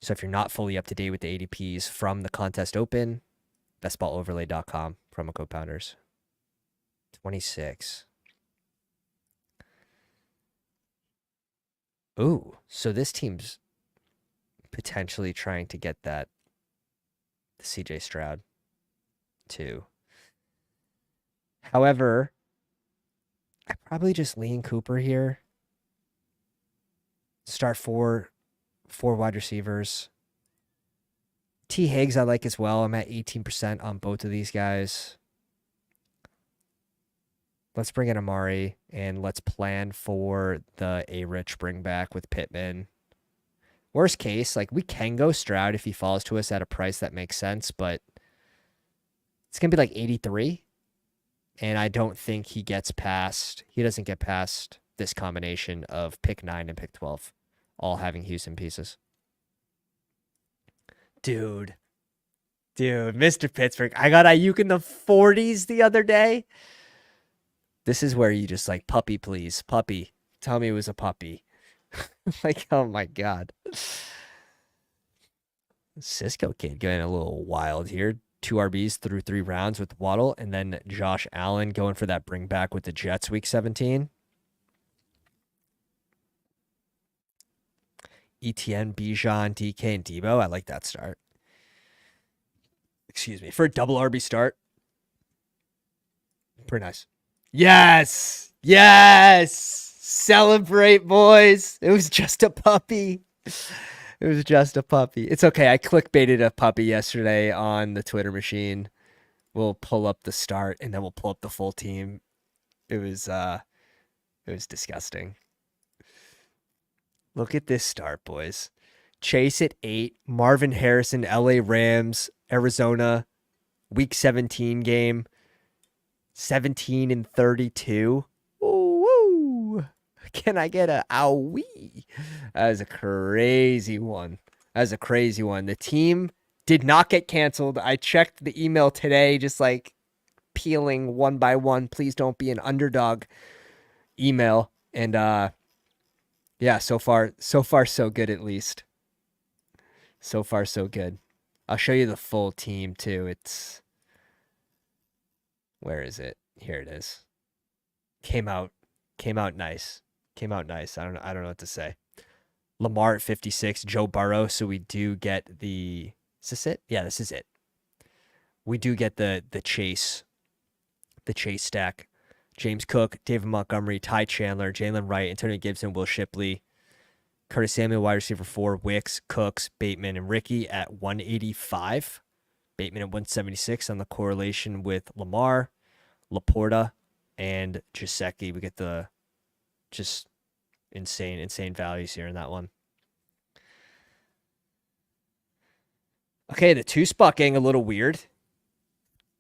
So if you're not fully up to date with the ADPs from the contest open, bestballoverlay.com, promo code Pounders. 26. Ooh, so this team's potentially trying to get that CJ Stroud too. However, I probably just lean Cooper here. Start four wide receivers. T. Higgs I like as well. I'm at 18% on both of these guys. Let's bring in Amari, and let's plan for the A-Rich bring back with Pittman. Worst case, like, we can go Stroud if he falls to us at a price that makes sense, but it's going to be like 83. And I don't think he doesn't get past this combination of pick 9 and pick 12, all having Houston pieces. Dude, Mr. Pittsburgh. I got Ayuk in the 40s the other day. This is where you just like, puppy, please. Puppy. Tell me it was a puppy. Like, oh my God. Cisco kid getting a little wild here. 2 RBs through 3 rounds with Waddle, and then Josh Allen going for that bring back with the Jets week 17. ETN, Bijan, DK, and Debo. I like that start. Excuse me. For a double RB start. Pretty nice. Yes. Celebrate, boys. It was just a puppy. It's okay. I clickbaited a puppy yesterday on the Twitter machine. We'll pull up the start and then we'll pull up the full team. It was disgusting. Look at this start, boys. Chase at 8, Marvin Harrison, LA Rams, Arizona, week 17 game, 17 and 32. Ooh, can I get a owie? That was a crazy one. The team did not get canceled. I checked the email today, just like peeling one by one. Please don't be an underdog email. And yeah, so far so good, at least. So far so good. I'll show you the full team too. Where is it? Here it is. Came out nice. I don't know what to say. Lamar at 56, Joe Burrow. So we do get is this it? Yeah, this is it. We do get the Chase stack. James Cook, David Montgomery, Ty Chandler, Jalen Wright, Antonio Gibson, Will Shipley, Curtis Samuel, wide receiver 4, Wicks, Cooks, Bateman, and Ricky at 185. Bateman at 176 on the correlation with Lamar, Laporta, and Gesicki. We get the just insane values here in that one. Okay, the 2-spot getting a little weird.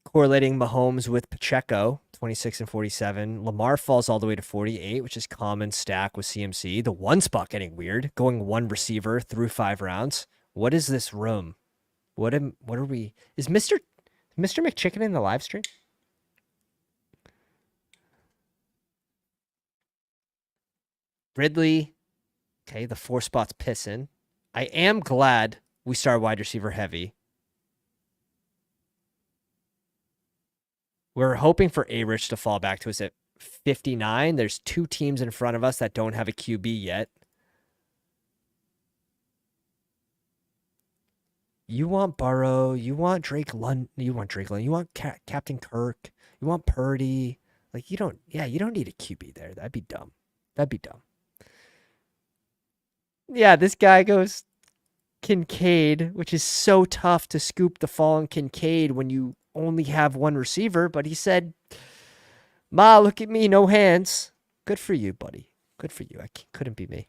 Correlating Mahomes with Pacheco, 26 and 47. Lamar falls all the way to 48, which is common stack with CMC. The 1-spot getting weird, going 1 receiver through 5 rounds. What is this room? What are we? Is Mr. McChicken in the live stream? Ridley. Okay, the 4 spot's pissing. I am glad we start wide receiver heavy. We're hoping for A-Rich to fall back to us at 59. There's 2 teams in front of us that don't have a QB yet. You want Burrow. You want Drake London. You want Captain Kirk. You want Purdy. Like, you don't need a QB there. That'd be dumb. Yeah, this guy goes Kincaid, which is so tough to scoop the fallen Kincaid when you only have one receiver. But he said, "Ma, look at me, no hands." Good for you, buddy. Good for you. Couldn't be me.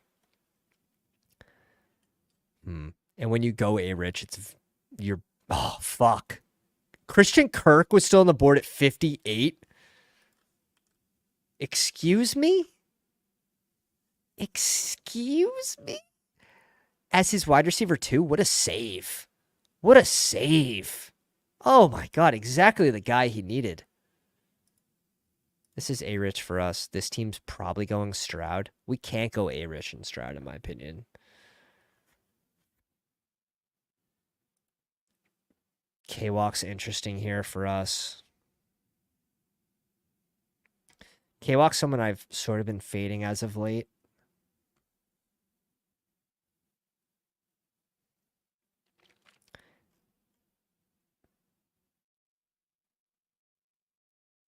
And when you go A-Rich, oh, fuck. Christian Kirk was still on the board at 58. Excuse me? As his wide receiver too? What a save. Oh my God, exactly the guy he needed. This is A-Rich for us. This team's probably going Stroud. We can't go A-Rich and Stroud, in my opinion. K-Walk's interesting here for us. K-Walk's someone I've sort of been fading as of late.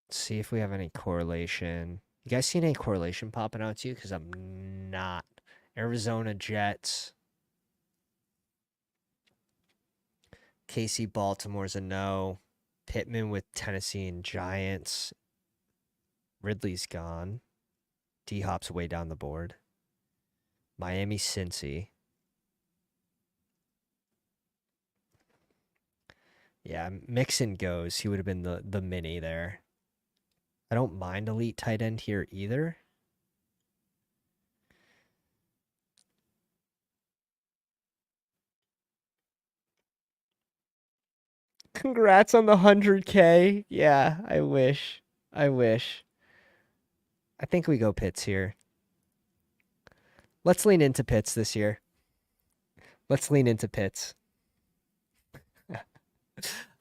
Let's see if we have any correlation. You guys seen any correlation popping out to you? Because I'm not. Arizona Jets. KC Baltimore's a no. Pittman with Tennessee and Giants. Ridley's gone. D-Hop's way down the board. Miami Cincy. Yeah, Mixon goes. He would have been the mini there. I don't mind elite tight end here either. Congrats on the 100K. Yeah, I wish. I think we go Pitts here. Let's lean into Pitts this year.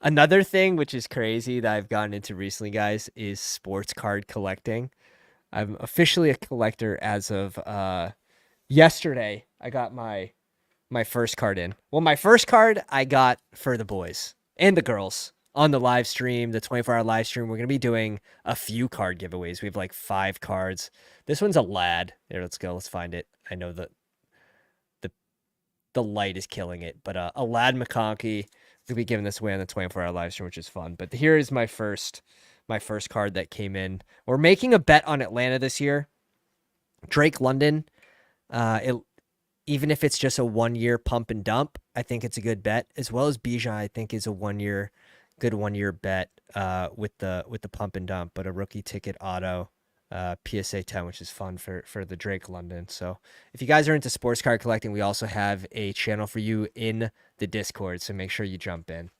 Another thing which is crazy that I've gotten into recently, guys, is sports card collecting. I'm officially a collector as of yesterday. I got my first card in. Well, my first card I got for the boys and the girls on the live stream, the 24-hour live stream. We're going to be doing a few card giveaways. We have like 5 cards. This one's a lad. Here, let's go. Let's find it. I know that the light is killing it, but a lad McConkey. We'll be giving this away on the 24-hour live stream, which is fun. But here is my first card that came in. We're making a bet on Atlanta this year. Drake London, even if it's just a 1-year pump and dump, I think it's a good bet. As well as Bijan, I think is a good 1-year bet with the pump and dump. But a rookie ticket auto, PSA 10, which is fun for the Drake London. So if you guys are into sports card collecting, we also have a channel for you in the Discord. So make sure you jump in.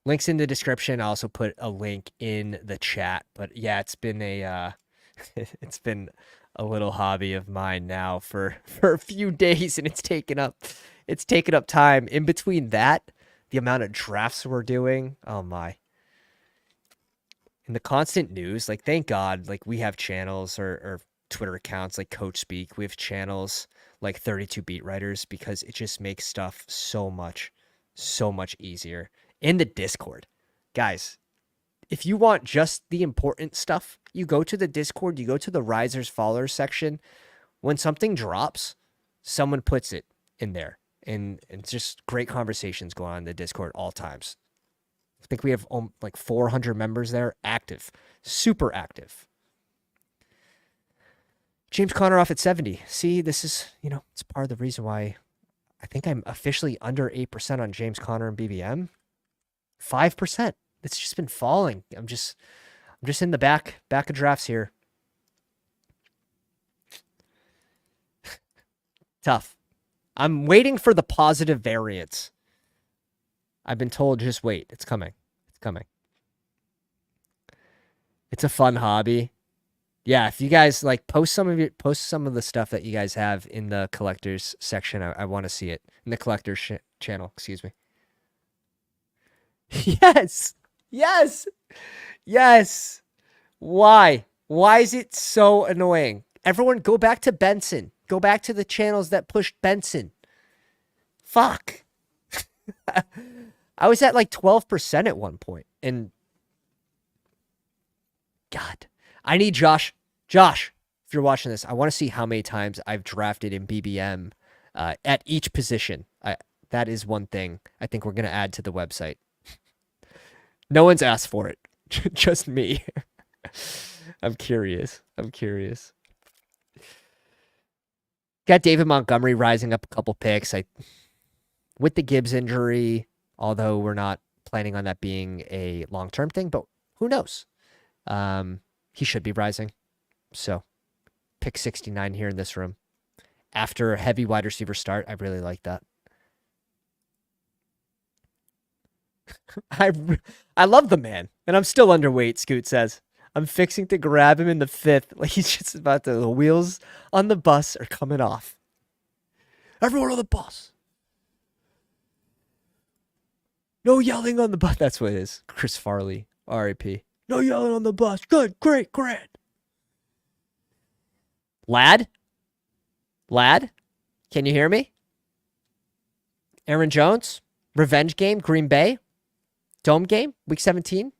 Links in the description. I also put a link in the chat. But yeah, it's been it's been a little hobby of mine now for a few days, and it's taken up time. In between that, the amount of drafts we're doing, oh my. And the constant news, like, thank God, like, we have channels or Twitter accounts like Coach Speak. We have channels like 32 Beat Writers because it just makes stuff so much easier. In the Discord, guys, if you want just the important stuff, you go to the Discord, you go to the Risers Followers section. When something drops, someone puts it in there. And it's just great conversations going on in the Discord all times. I think we have like 400 members there, active, super active. James Conner off at 70. See, this is, it's part of the reason why I think I'm officially under 8% on James Conner and BBM. 5%. It's just been falling. I'm just in the back of drafts here. Tough. I'm waiting for the positive variance. I've been told, just wait. It's coming. It's a fun hobby. Yeah, if you guys like post some of the stuff that you guys have in the collectors section. I want to see it in the collectors channel. Excuse me. Yes, yes, yes. Why? Why is it so annoying? Everyone, go back to Benson. Go back to the channels that pushed Benson. Fuck. I was at like 12% at one point, and God, I need Josh. Josh, if you're watching this, I want to see how many times I've drafted in BBM at each position. That is one thing I think we're going to add to the website. No one's asked for it, just me. I'm curious. Got David Montgomery rising up a couple picks. With the Gibbs injury, although we're not planning on that being a long-term thing, but who knows? He should be rising. So pick 69 here in this room. After a heavy wide receiver start, I really like that. I love the man, and I'm still underweight, Scoot says. I'm fixing to grab him in the 5th. Like he's just about to, the wheels on the bus are coming off. Everyone on the bus. No yelling on the bus. That's what it is. Chris Farley, RIP. No yelling on the bus. Good, great. Lad? Can you hear me? Aaron Jones? Revenge game, Green Bay? Dome game, week 17?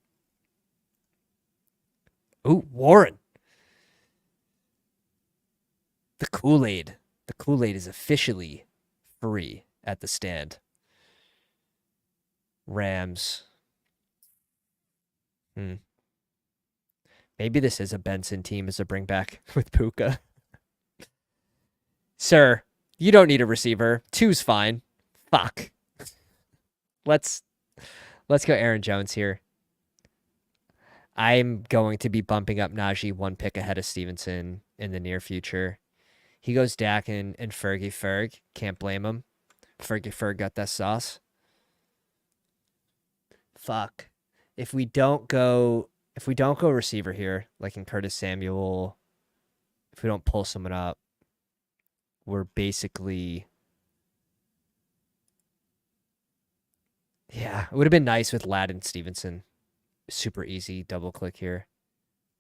Ooh, Warren. The Kool-Aid. The Kool-Aid is officially free at the stand. Rams. Maybe this is a Benson team as a bring back with Puka. Sir, you don't need a receiver. 2's fine. Fuck. Let's go Aaron Jones here. I'm going to be bumping up Najee 1 pick ahead of Stevenson in the near future. He goes Dak and Fergie Ferg. Can't blame him. Fergie Ferg got that sauce. Fuck. If we don't go receiver here, like in Curtis Samuel, if we don't pull someone up, we're basically... Yeah, it would have been nice with Ladd and Stevenson. Super easy double click here.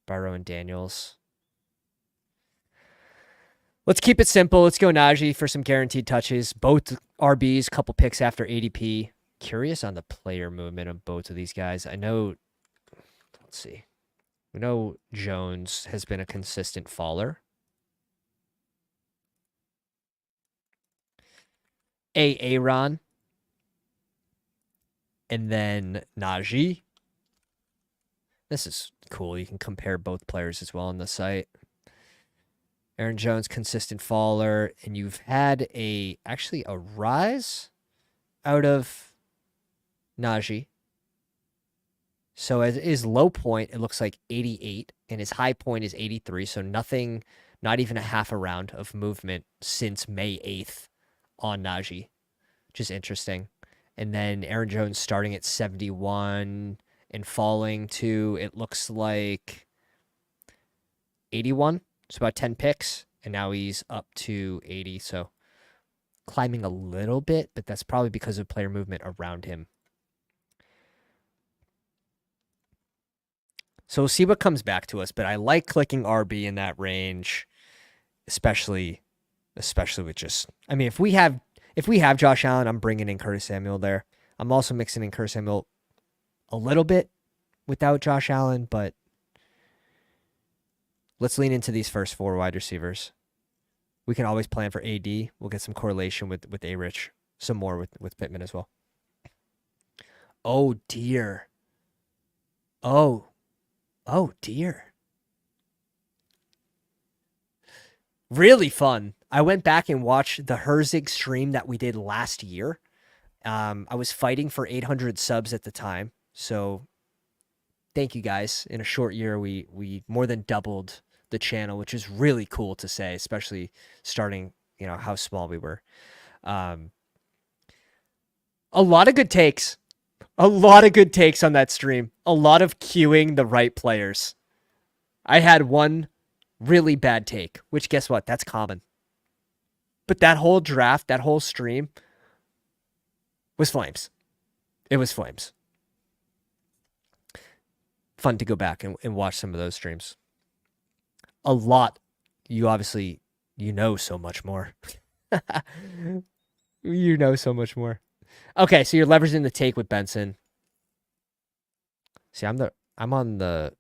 Burrow and Daniels. Let's keep it simple. Let's go Najee for some guaranteed touches. Both RBs, couple picks after ADP. Curious on the player movement of both of these guys. I know, let's see. We know Jones has been a consistent faller. Aaron. And then Najee. This is cool. You can compare both players as well on the site. Aaron Jones, consistent faller. And you've had actually a rise out of Najee. So at his low point, it looks like 88. And his high point is 83. So nothing, not even a half a round of movement since May 8th on Najee, which is interesting. And then Aaron Jones starting at 71 and falling to, it looks like 81. So about 10 picks. And now he's up to 80. So climbing a little bit, but that's probably because of player movement around him. So we'll see what comes back to us. But I like clicking RB in that range, especially with just, I mean, if we have Josh Allen, I'm bringing in Curtis Samuel there. I'm also mixing in Curtis Samuel a little bit without Josh Allen, but let's lean into these first 4 wide receivers. We can always plan for AD. We'll get some correlation with A-Rich, some more with Pittman as well. Oh, dear. Oh, dear. Really fun. I went back and watched the Herzig stream that we did last year. I was fighting for 800 subs at the time. So thank you guys. In a short year, we more than doubled the channel, which is really cool to say, especially starting, how small we were. A lot of good takes. A lot of good takes on that stream. A lot of queuing the right players. I had one Really bad take, which guess what? That's common. But that whole draft, that whole stream was flames. It was flames. Fun to go back and watch some of those streams. A lot. You obviously, you know so much more. You know so much more. Okay, so you're leveraging the take with Benson. See, I'm on the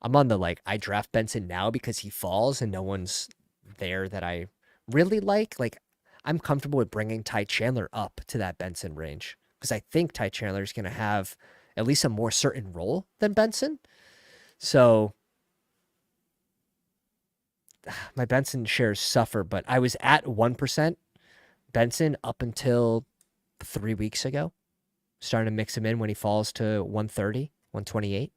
like, I draft Benson now because he falls and no one's there that I really like. Like, I'm comfortable with bringing Ty Chandler up to that Benson range because I think Ty Chandler is going to have at least a more certain role than Benson. So my Benson shares suffer, but I was at 1% Benson up until 3 weeks ago. Starting to mix him in when he falls to 130, 128.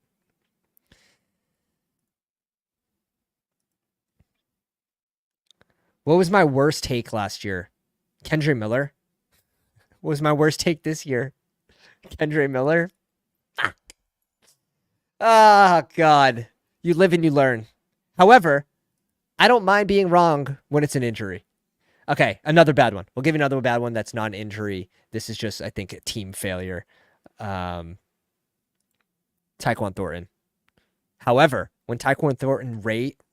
What was my worst take last year? Kendre Miller. What was my worst take this year? Kendre Miller. Ah, God. You live and you learn. However, I don't mind being wrong when it's an injury. Okay, another bad one. We'll give you another bad one that's not an injury. This is just, I think, a team failure. Tyquan Thornton. However, when Tyquan Thornton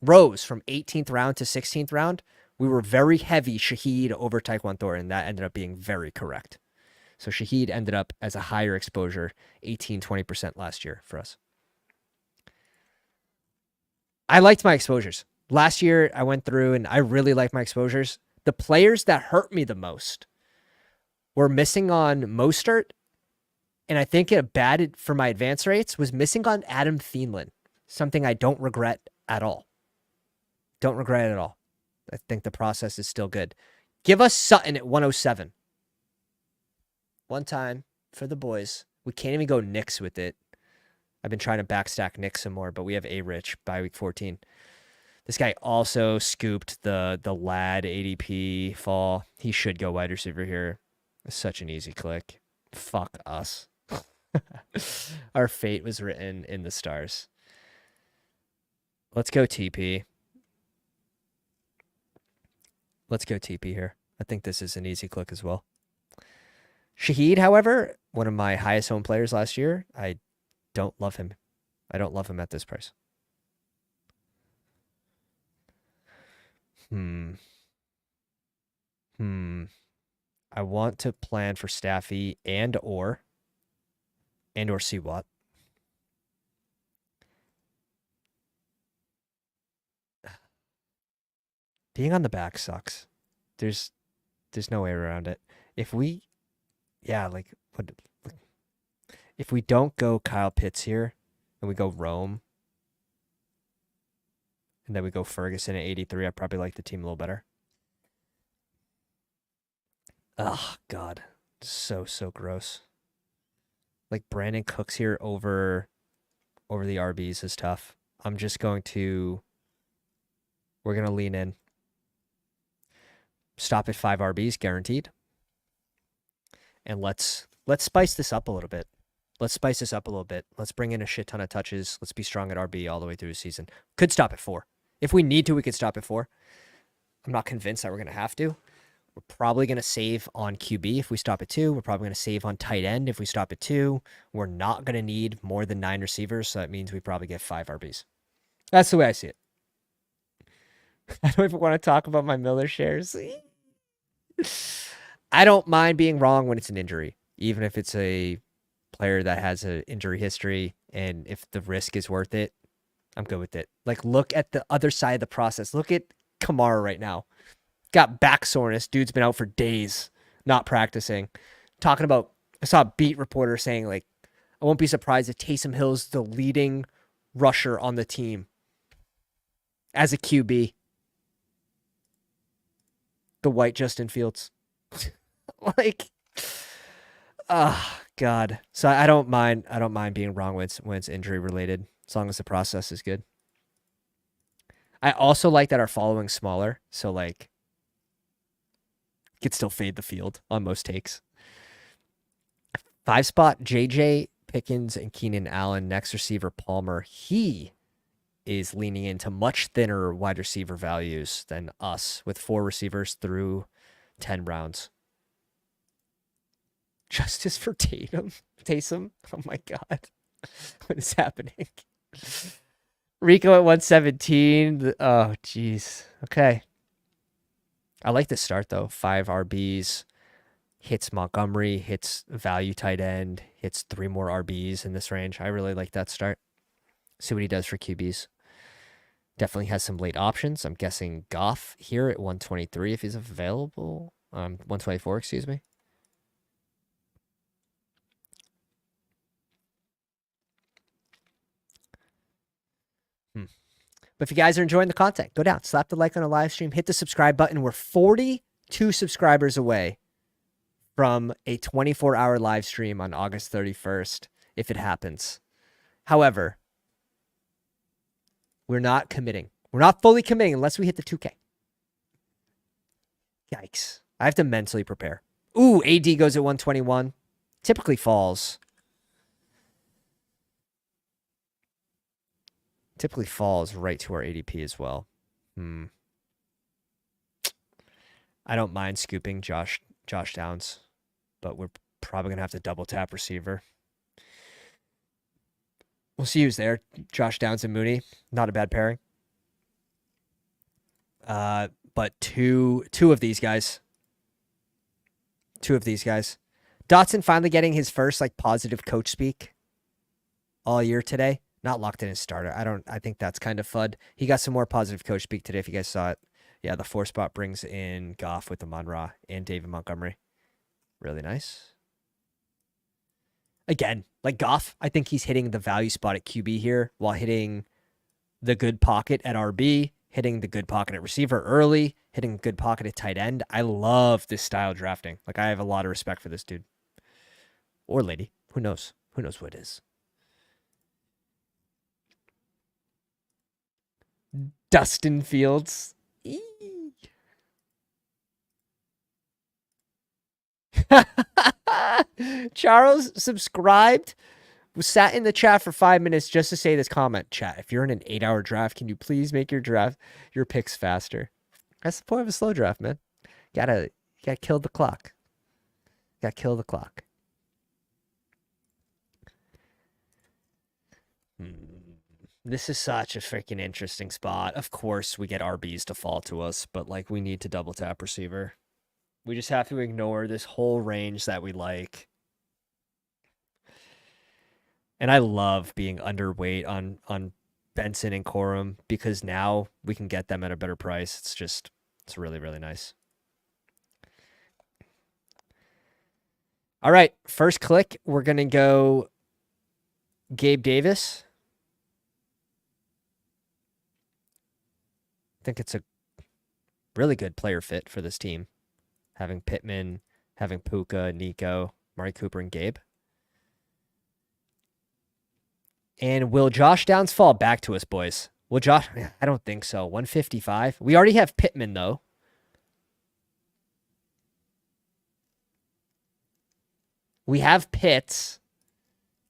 rose from 18th round to 16th round, we were very heavy Shaheed over Tyquan Thornton. That ended up being very correct. So Shaheed ended up as a higher exposure, 18-20% last year for us. I liked my exposures. Last year, I went through and I really liked my exposures. The players that hurt me the most were missing on Mostert, and I think it bad for my advance rates was missing on Adam Thielen, something I don't regret at all. Don't regret it at all. I think the process is still good. Give us Sutton at 107. One time for the boys. We can't even go Knicks with it. I've been trying to backstack Knicks some more, but we have A-Rich by week 14. This guy also scooped the lad ADP fall. He should go wide receiver here. It's such an easy click. Fuck us. Our fate was written in the stars. Let's go TP. Let's go TP here. I think this is an easy click as well. Shaheed, however, one of my highest owned players last year, I don't love him. I don't love him at this price. I want to plan for Staffy and or Seawatt. Being on the back sucks. There's no way around it. If we, if we don't go Kyle Pitts here and we go Rome and then we go Ferguson at 83, I probably like the team a little better. Oh, God. So gross. Like Brandon Cooks here over the RBs is tough. I'm just going to, we're going to lean in. Stop at 5 RBs guaranteed. And let's spice this up a little bit. Let's bring in a shit ton of touches. Let's be strong at RB all the way through the season. Could stop at 4. If we need to, we could stop at 4. I'm not convinced that we're going to have to. We're probably going to save on QB if we stop at 2. We're probably going to save on tight end if we stop at 2. We're not going to need more than 9 receivers, so that means we probably get 5 RBs. That's the way I see it. I don't even want to talk about my Miller shares. I don't mind being wrong when it's an injury, even if it's a player that has an injury history, and if the risk is worth it, I'm good with it. Like, look at the other side of the process. Look at Kamara right now. Got back soreness. Dude's been out for days, not practicing. Talking about, I saw a beat reporter saying, like, I won't be surprised if Taysom Hill's the leading rusher on the team as a QB. The white Justin Fields. Like, God. So I don't mind being wrong when it's injury related, as long as the process is good. I also like that our following's smaller, so like, could still fade the field on most takes. 5 spot, JJ, Pickens, and Keenan Allen. Next receiver, Palmer. He is leaning into much thinner wide receiver values than us, with 4 receivers through 10 rounds. Justice for Taysom? Oh my God. What is happening? Rico at 117. Oh, jeez. Okay. I like this start, though. 5 RBs. Hits Montgomery. Hits value tight end. Hits 3 more RBs in this range. I really like that start. See what he does for QBs. Definitely has some late options. I'm guessing Goff here at 123 if he's available. 124, excuse me. But if you guys are enjoying the content, go down, slap the like on a live stream, hit the subscribe button. We're 42 subscribers away from a 24-hour live stream on August 31st, if it happens. However, we're not committing. We're not fully committing unless we hit the 2K. Yikes. I have to mentally prepare. Ooh, AD goes at 121. Typically falls. Typically falls right to our ADP as well. I don't mind scooping Josh Downs, but we're probably going to have to double tap receiver. We'll see who's there. Josh Downs and Mooney. Not a bad pairing. But two of these guys. Dotson finally getting his first positive coach speak all year today. Not locked in his starter. I think that's kind of FUD. He got some more positive coach speak today if you guys saw it. Yeah, the 4 spot brings in Goff with Amon-Ra and David Montgomery. Really nice. Again, Goff, I think he's hitting the value spot at QB here while hitting the good pocket at RB, hitting the good pocket at receiver early, hitting good pocket at tight end. I love this style drafting. I have a lot of respect for this dude. Or lady. Who knows? Who knows what it is? Dustin Fields. Charles subscribed, sat in the chat for 5 minutes just to say this comment. Chat, if you're in an 8-hour draft, can you please make your picks faster? That's the point of a slow draft, man. You gotta kill the clock. Gotta kill the clock. This is such a freaking interesting spot. Of course, we get RBs to fall to us, but we need to double tap receiver. We just have to ignore this whole range that we like. And I love being underweight on Benson and Corum because now we can get them at a better price. It's really, really nice. All right, first click, we're going to go Gabe Davis. I think it's a really good player fit for this team. Having Pittman, having Puka, Nico, Mari Cooper, and Gabe. And will Josh Downs fall back to us, boys? Will Josh? I don't think so. 155. We already have Pittman, though. We have Pitts.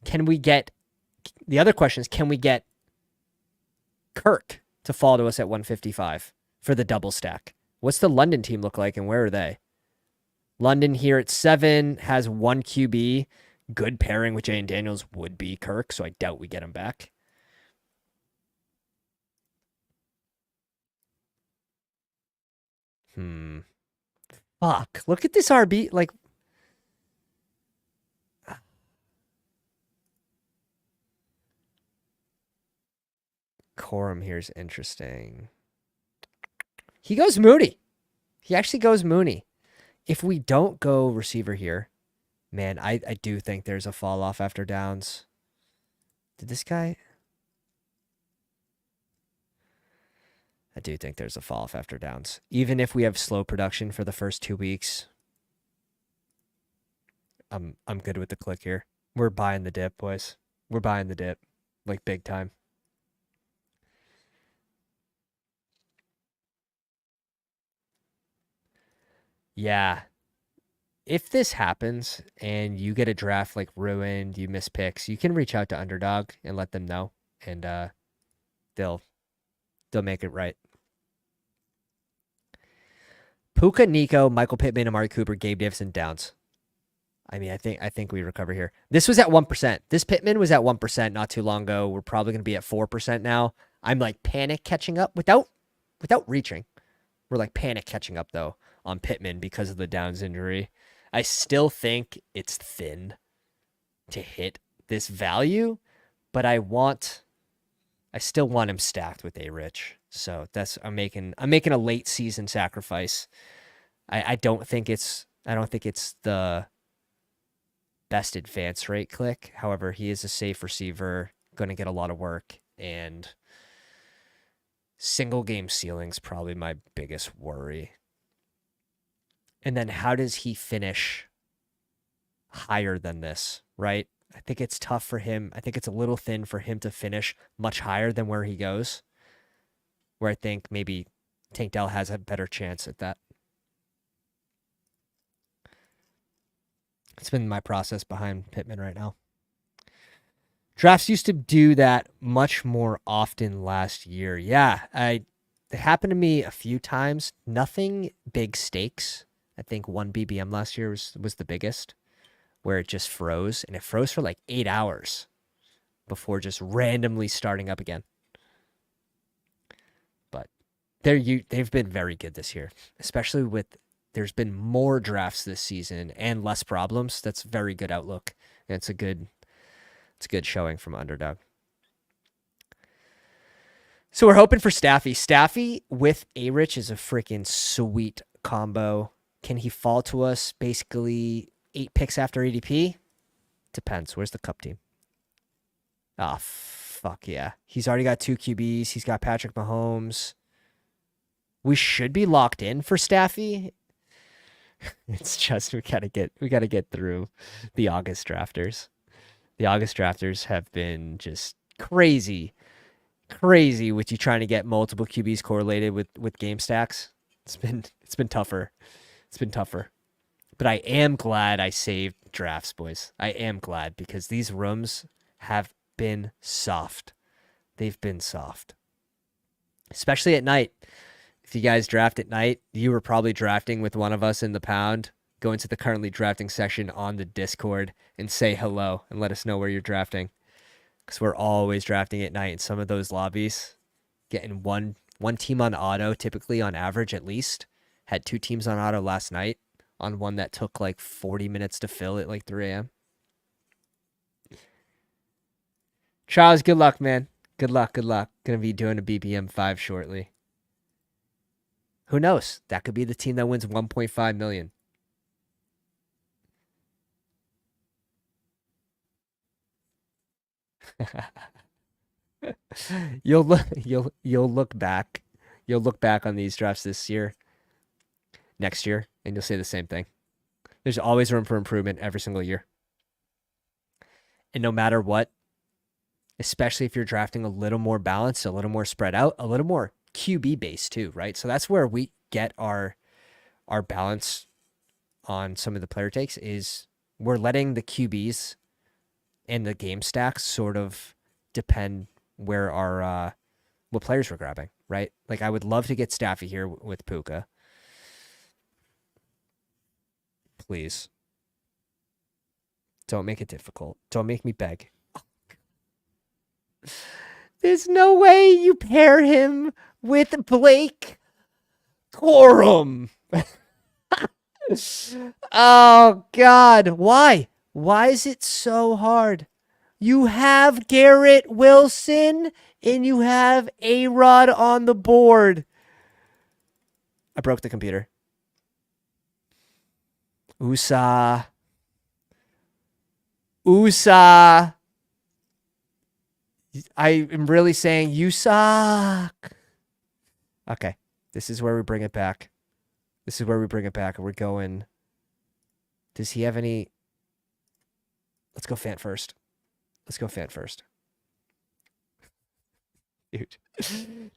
Can we get... The other question is, can we get Kirk to fall to us at 155 for the double stack? What's the London team look like, and where are they? London here at 7 has 1 QB. Good pairing with Jane Daniels would be Kirk, so I doubt we get him back. Fuck. Look at this RB. Corum here is interesting. He goes Mooney. He actually goes Mooney. If we don't go receiver here, man, I do think there's a fall off after Downs. Did this guy? I do think there's a fall off after Downs. Even if we have slow production for the first 2 weeks, I'm good with the click here. We're buying the dip, boys. We're buying the dip, big time. Yeah. If this happens and you get a draft ruined, you miss picks, you can reach out to Underdog and let them know. And they'll make it right. Puka, Nico, Michael Pittman, Amari Cooper, Gabe Davidson, Downs. I mean, I think we recover here. This was at 1%. This Pittman was at 1% not too long ago. We're probably going to be at 4% now. I'm like panic catching up without reaching. We're like panic catching up though on Pittman because of the Downs injury. I still think it's thin to hit this value, but I still want him stacked with A-Rich. So I'm making a late season sacrifice. I don't think it's the best advance rate click. However, he is a safe receiver, going to get a lot of work, and single game ceiling's probably my biggest worry. And then how does he finish higher than this, right? I think it's tough for him. I think it's a little thin for him to finish much higher than where he goes, where I think maybe Tank Dell has a better chance at that. It's been my process behind Pittman right now. Drafts used to do that much more often last year. Yeah, it happened to me a few times. Nothing big stakes. I think 1 BBM last year was the biggest, where it just froze, and it froze for like 8 hours before just randomly starting up again. But they've been very good this year, especially with there's been more drafts this season and less problems. That's very good outlook. And it's a good showing from Underdog. So we're hoping for Staffy. Staffy with A-Rich is a freaking sweet combo. Can he fall to us basically 8 picks after ADP? Depends. Where's the cup team? Oh, fuck yeah. He's already got 2 QBs. He's got Patrick Mahomes. We should be locked in for Staffy. It's just we gotta get through the August drafters. The August drafters have been just crazy with you trying to get multiple QBs correlated with game stacks. It's been tougher. It's been tougher. But I am glad I saved drafts, boys. I am glad because these rooms have been soft. They've been soft. Especially at night. If you guys draft at night, you were probably drafting with one of us in the pound. Go into the currently drafting section on the Discord and say hello and let us know where you're drafting. Because we're always drafting at night in some of those lobbies. Getting one team on auto, typically on average at least. Had 2 teams on auto last night on one that took like 40 minutes to fill at like 3 a.m. Charles, good luck, man. Good luck. Gonna be doing a BBM 5 shortly. Who knows? That could be the team that wins 1.5 million. You'll look back. You'll look back on these drafts this year, next year, and you'll say the same thing. There's always room for improvement every single year. And no matter what, especially if you're drafting a little more balanced, a little more spread out, a little more QB based too, right? So that's where we get our balance on some of the player takes is we're letting the QBs and the game stacks sort of depend where our what players we're grabbing, right? Like I would love to get Staffy here with Puka. Please. Don't make it difficult. Don't make me beg. There's no way you pair him with Blake Corum. Oh, God. Why? Why is it so hard? You have Garrett Wilson and you have A-Rod on the board. I broke the computer. USA. I am really saying you suck. Okay. This is where we bring it back. We're going. Does he have any? Let's go Fant first. Dude.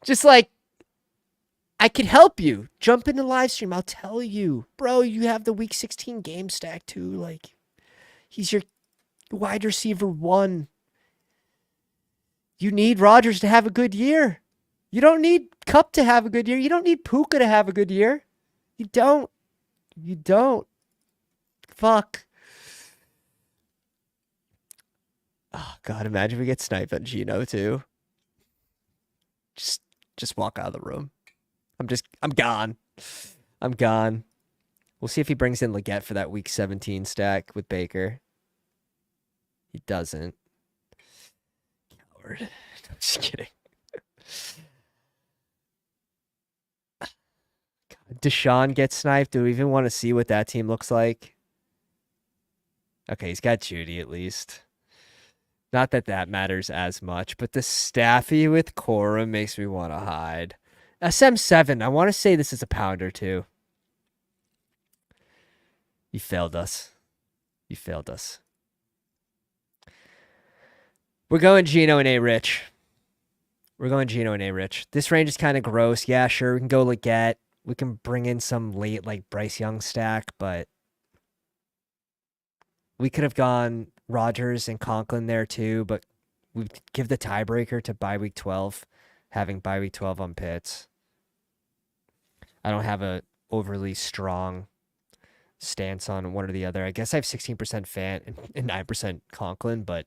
Just like, I could help you. Jump in the live stream. I'll tell you. Bro, you have the week 16 game stack too. Like, he's your wide receiver 1. You need Rodgers to have a good year. You don't need Cup to have a good year. You don't need Puka to have a good year. You don't. You don't. Fuck. Oh God, imagine we get sniped on Gino too. Just just walk out of the room. I'm gone. I'm gone. We'll see if he brings in Leggett for that week 17 stack with Baker. He doesn't. Coward. I'm just kidding. Deshaun gets sniped. Do we even want to see what that team looks like? Okay, he's got Judy at least. Not that that matters as much, but the Staffy with Cora makes me want to hide. SM7, I want to say this is a pounder too. You failed us. You failed us. We're going Gino and A-Rich. We're going Gino and A-Rich. This range is kind of gross. Yeah, sure, we can go Leggett. We can bring in some late, like, Bryce Young stack, but we could have gone Rodgers and Conklin there too, but we give the tiebreaker to bye week 12, having bye week 12 on Pitts. I don't have a overly strong stance on one or the other. I guess I have 16% Fant and 9% Conklin, but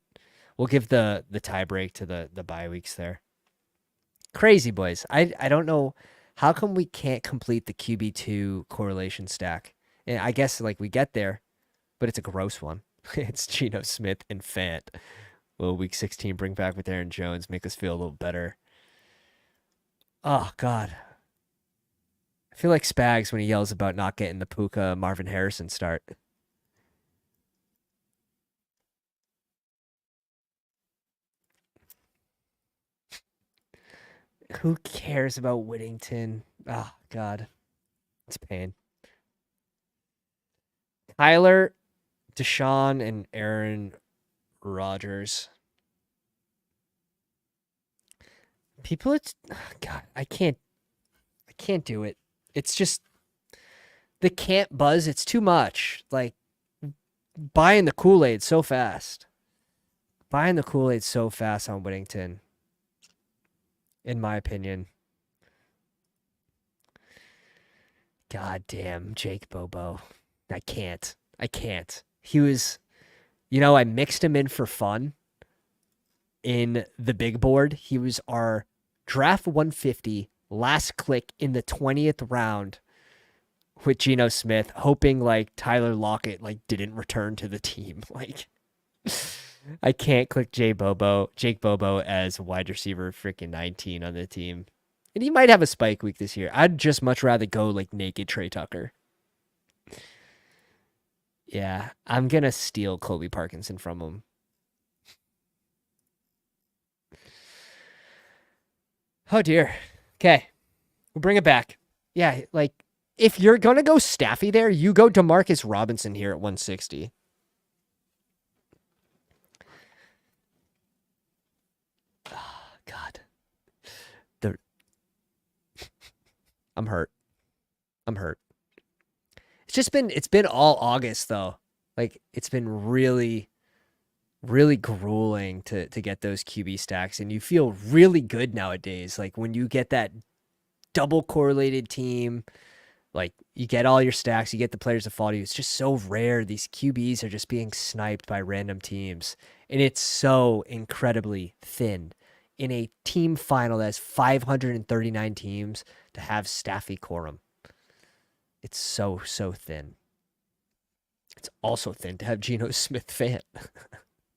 we'll give the tiebreak to the bye weeks there. Crazy, boys. I don't know. How come we can't complete the QB2 correlation stack? And I guess, like, we get there, but it's a gross one. It's Geno Smith and Fant. Will week 16 bring back with Aaron Jones, make us feel a little better? Oh, God. I feel like Spags when he yells about not getting the Puka Marvin Harrison start. Who cares about Whittington? Oh, God. It's pain. Tyler, Deshaun, and Aaron Rodgers. People, it's God. I can't do it. It's just the can't buzz. It's too much. Like buying the Kool-Aid so fast. Buying the Kool-Aid so fast on Whittington, in my opinion. God damn, Jake Bobo. I can't. He was, I mixed him in for fun in the big board. He was our draft 150 last click in the 20th round with Geno Smith, hoping like Tyler Lockett like didn't return to the team. Like I can't click Jake Bobo as wide receiver freaking 19 on the team. And he might have a spike week this year. I'd just much rather go like naked Trey Tucker. Yeah, I'm gonna steal Kobe Parkinson from him. Oh dear. Okay. We'll bring it back. Yeah, like if you're gonna go Staffy there, you go DeMarcus Robinson here at 160. Oh, God. I'm hurt. It's been all August though. Like it's been really, really grueling to get those QB stacks, and you feel really good nowadays. Like when you get that double correlated team, like you get all your stacks, you get the players that follow you. It's just so rare. These QBs are just being sniped by random teams, and it's so incredibly thin. In a team final that has 539 teams to have Staffy Corum. It's so thin. It's also thin to have Geno Smith Fant.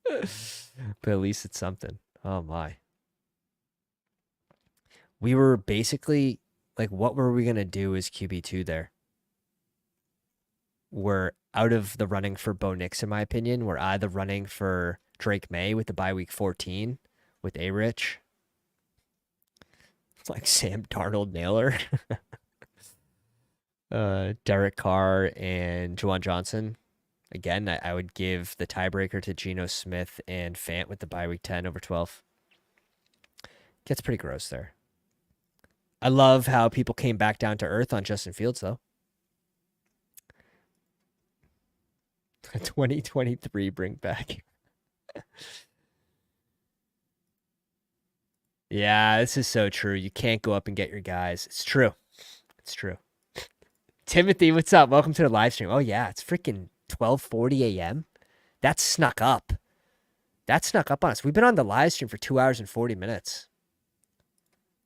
But at least it's something. Oh my. We were basically like, what were we gonna do as QB2 there? We're out of the running for Bo Nix, in my opinion. We're out of the running for Drake May with the bye week 14 with A-Rich. It's like Sam Darnold Naylor. Derek Carr and Juwan Johnson. Again, I would give the tiebreaker to Geno Smith and Fant with the bye week 10 over 12. Gets pretty gross there. I love how people came back down to earth on Justin Fields, though. 2023 bring back. Yeah, this is so true. You can't go up and get your guys. It's true. It's true. Timothy, what's up? Welcome to the live stream. Oh yeah, it's freaking 12:40 a.m. That snuck up. That snuck up on us. We've been on the live stream for 2 hours and 40 minutes.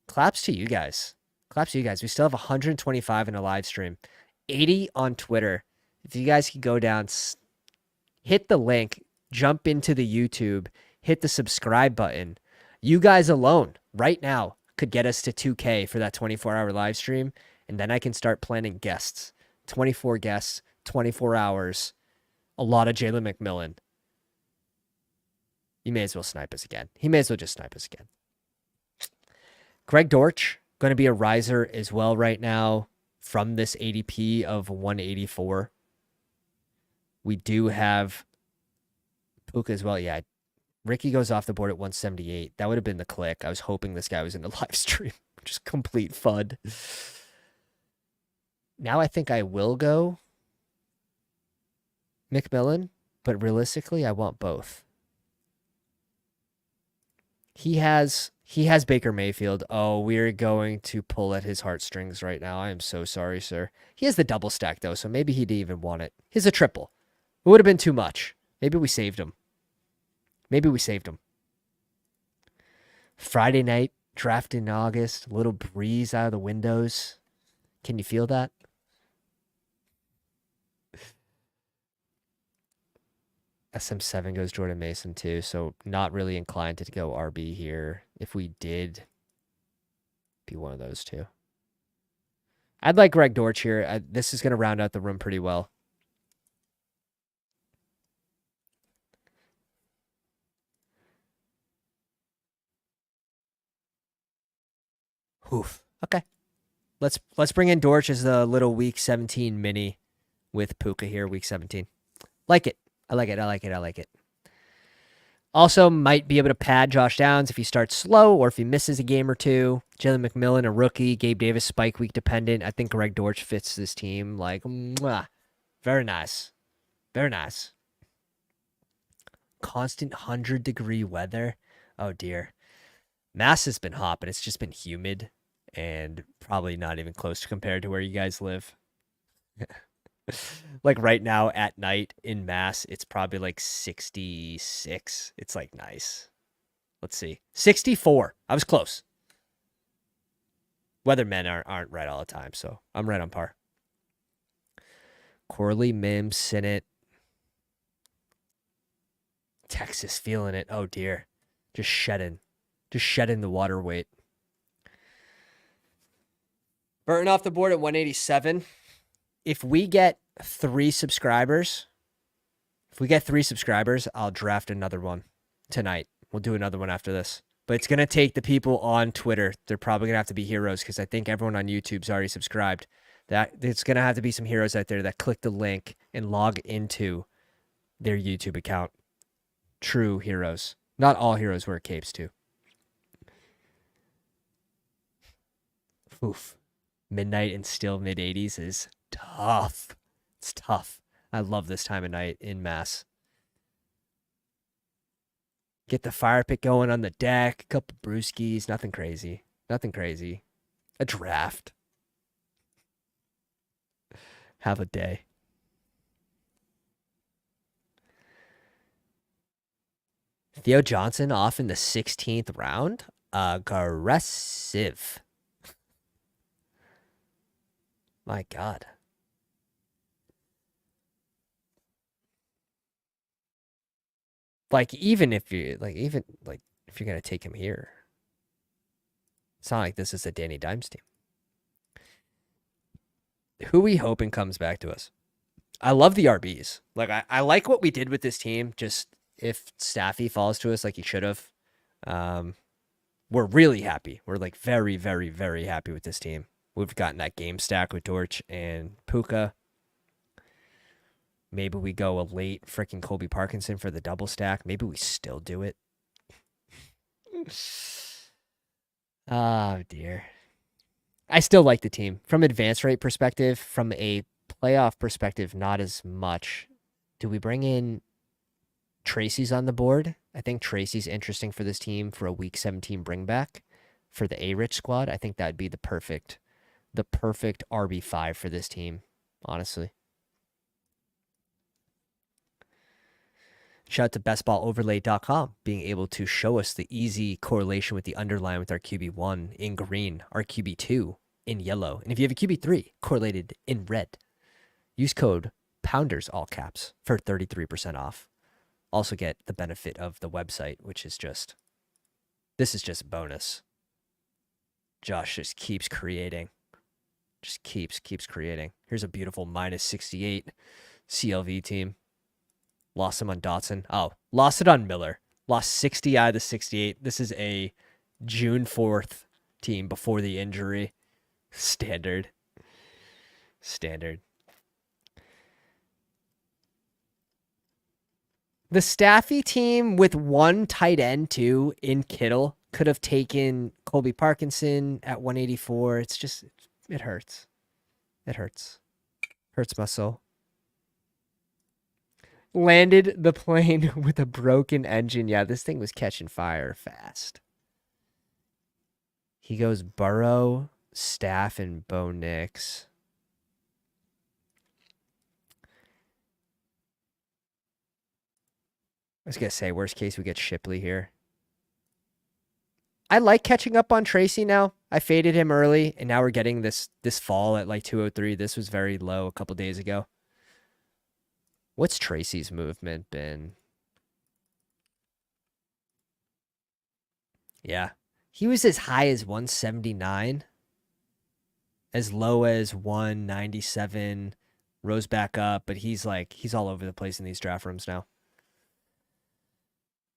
Claps to you guys. Claps to you guys. We still have 125 in a live stream, 80 on Twitter. If you guys could go down, hit the link, jump into the YouTube, hit the subscribe button. You guys alone right now could get us to 2K for that 24-hour live stream. And then I can start planning guests. 24 guests, 24 hours, a lot of Jalen McMillan. You may as well snipe us again. He may as well just snipe us again. Greg Dortch, going to be a riser as well right now from this ADP of 184. We do have Puka as well. Yeah, Ricky goes off the board at 178. That would have been the click. I was hoping this guy was in the live stream. Just complete FUD. Now I think I will go McMillan, but realistically, I want both. He has Baker Mayfield. Oh, we're going to pull at his heartstrings right now. I am so sorry, sir. He has the double stack, though, so maybe he didn't even want it. He's a triple. It would have been too much. Maybe we saved him. Friday night, draft in August, a little breeze out of the windows. Can you feel that? SM7 goes Jordan Mason too, so not really inclined to go RB here. If we did, be one of those two. I'd like Greg Dortch here. This is going to round out the room pretty well. Oof. Okay. Let's bring in Dortch as the little week 17 mini with Puka here, week 17. Like it. I like it. Also, might be able to pad Josh Downs if he starts slow or if he misses a game or two. Jalen McMillan, a rookie. Gabe Davis, spike week dependent. I think Greg Dortch fits this team like, mwah. Very nice. Constant 100-degree weather. Oh, dear. Mass has been hot, but it's just been humid and probably not even close to compared to where you guys live. Like right now at night in Mass, it's probably like 66. It's like nice. Let's see. 64. I was close. Weathermen aren't right all the time, so I'm right on par. Corley, Mims, Sinnott. Texas feeling it. Oh, dear. Just shedding the water weight. Burton off the board at 187. If we get 3 subscribers, I'll draft another one tonight. We'll do another one after this. But it's going to take the people on Twitter. They're probably going to have to be heroes because I think everyone on YouTube's already subscribed. That it's going to have to be some heroes out there that click the link and log into their YouTube account. True heroes. Not all heroes wear capes too. Oof. Midnight and still mid-80s is tough. It's tough. I love this time of night in Mass. Get the fire pit going on the deck, a couple brewskis, nothing crazy. A draft. Have a day. Theo Johnson off in the 16th round. Aggressive. My God. Even if you're gonna take him here, it's not like this is a Danny Dimes team. Who we hoping comes back to us? I love the RBs. I like what we did with this team. Just if Staffy falls to us like he should have, we're really happy. We're very, very, very happy with this team. We've gotten that game stack with Dortch and Puka. Maybe we go a late freaking Colby Parkinson for the double stack. Maybe we still do it. Oh, dear. I still like the team. From advance rate perspective, from a playoff perspective, not as much. Do we bring in Tracy's on the board? I think Tracy's interesting for this team for a week 17 bring back. for the A-Rich squad, I think that'd be the perfect RB5 for this team, honestly. Shout out to bestballoverlay.com being able to show us the easy correlation with the underline with our QB1 in green, our QB2 in yellow. And if you have a QB3 correlated in red, use code POUNDERS, all caps, for 33% off. Also get the benefit of the website, which is just, this is just bonus. Josh just keeps creating. Just keeps creating. Here's a beautiful minus 68 CLV team. Lost him on Dotson. Oh, lost it on Miller. Lost 60 out of the 68. This is a June 4th team before the injury. Standard. The Staffy team with one tight end, too, in Kittle, could have taken Colby Parkinson at 184. It's just, it hurts. It hurts. Hurts my soul. Landed the plane with a broken engine. Yeah, this thing was catching fire fast. He goes Burrow, Staff, and Bo Nix. I was going to say, worst case, we get Shipley here. I like catching up on Tracy now. I faded him early, and now we're getting this fall at like 203. This was very low a couple days ago. What's Tracy's movement been? Yeah. He was as high as 179, as low as 197, rose back up, but he's all over the place in these draft rooms now.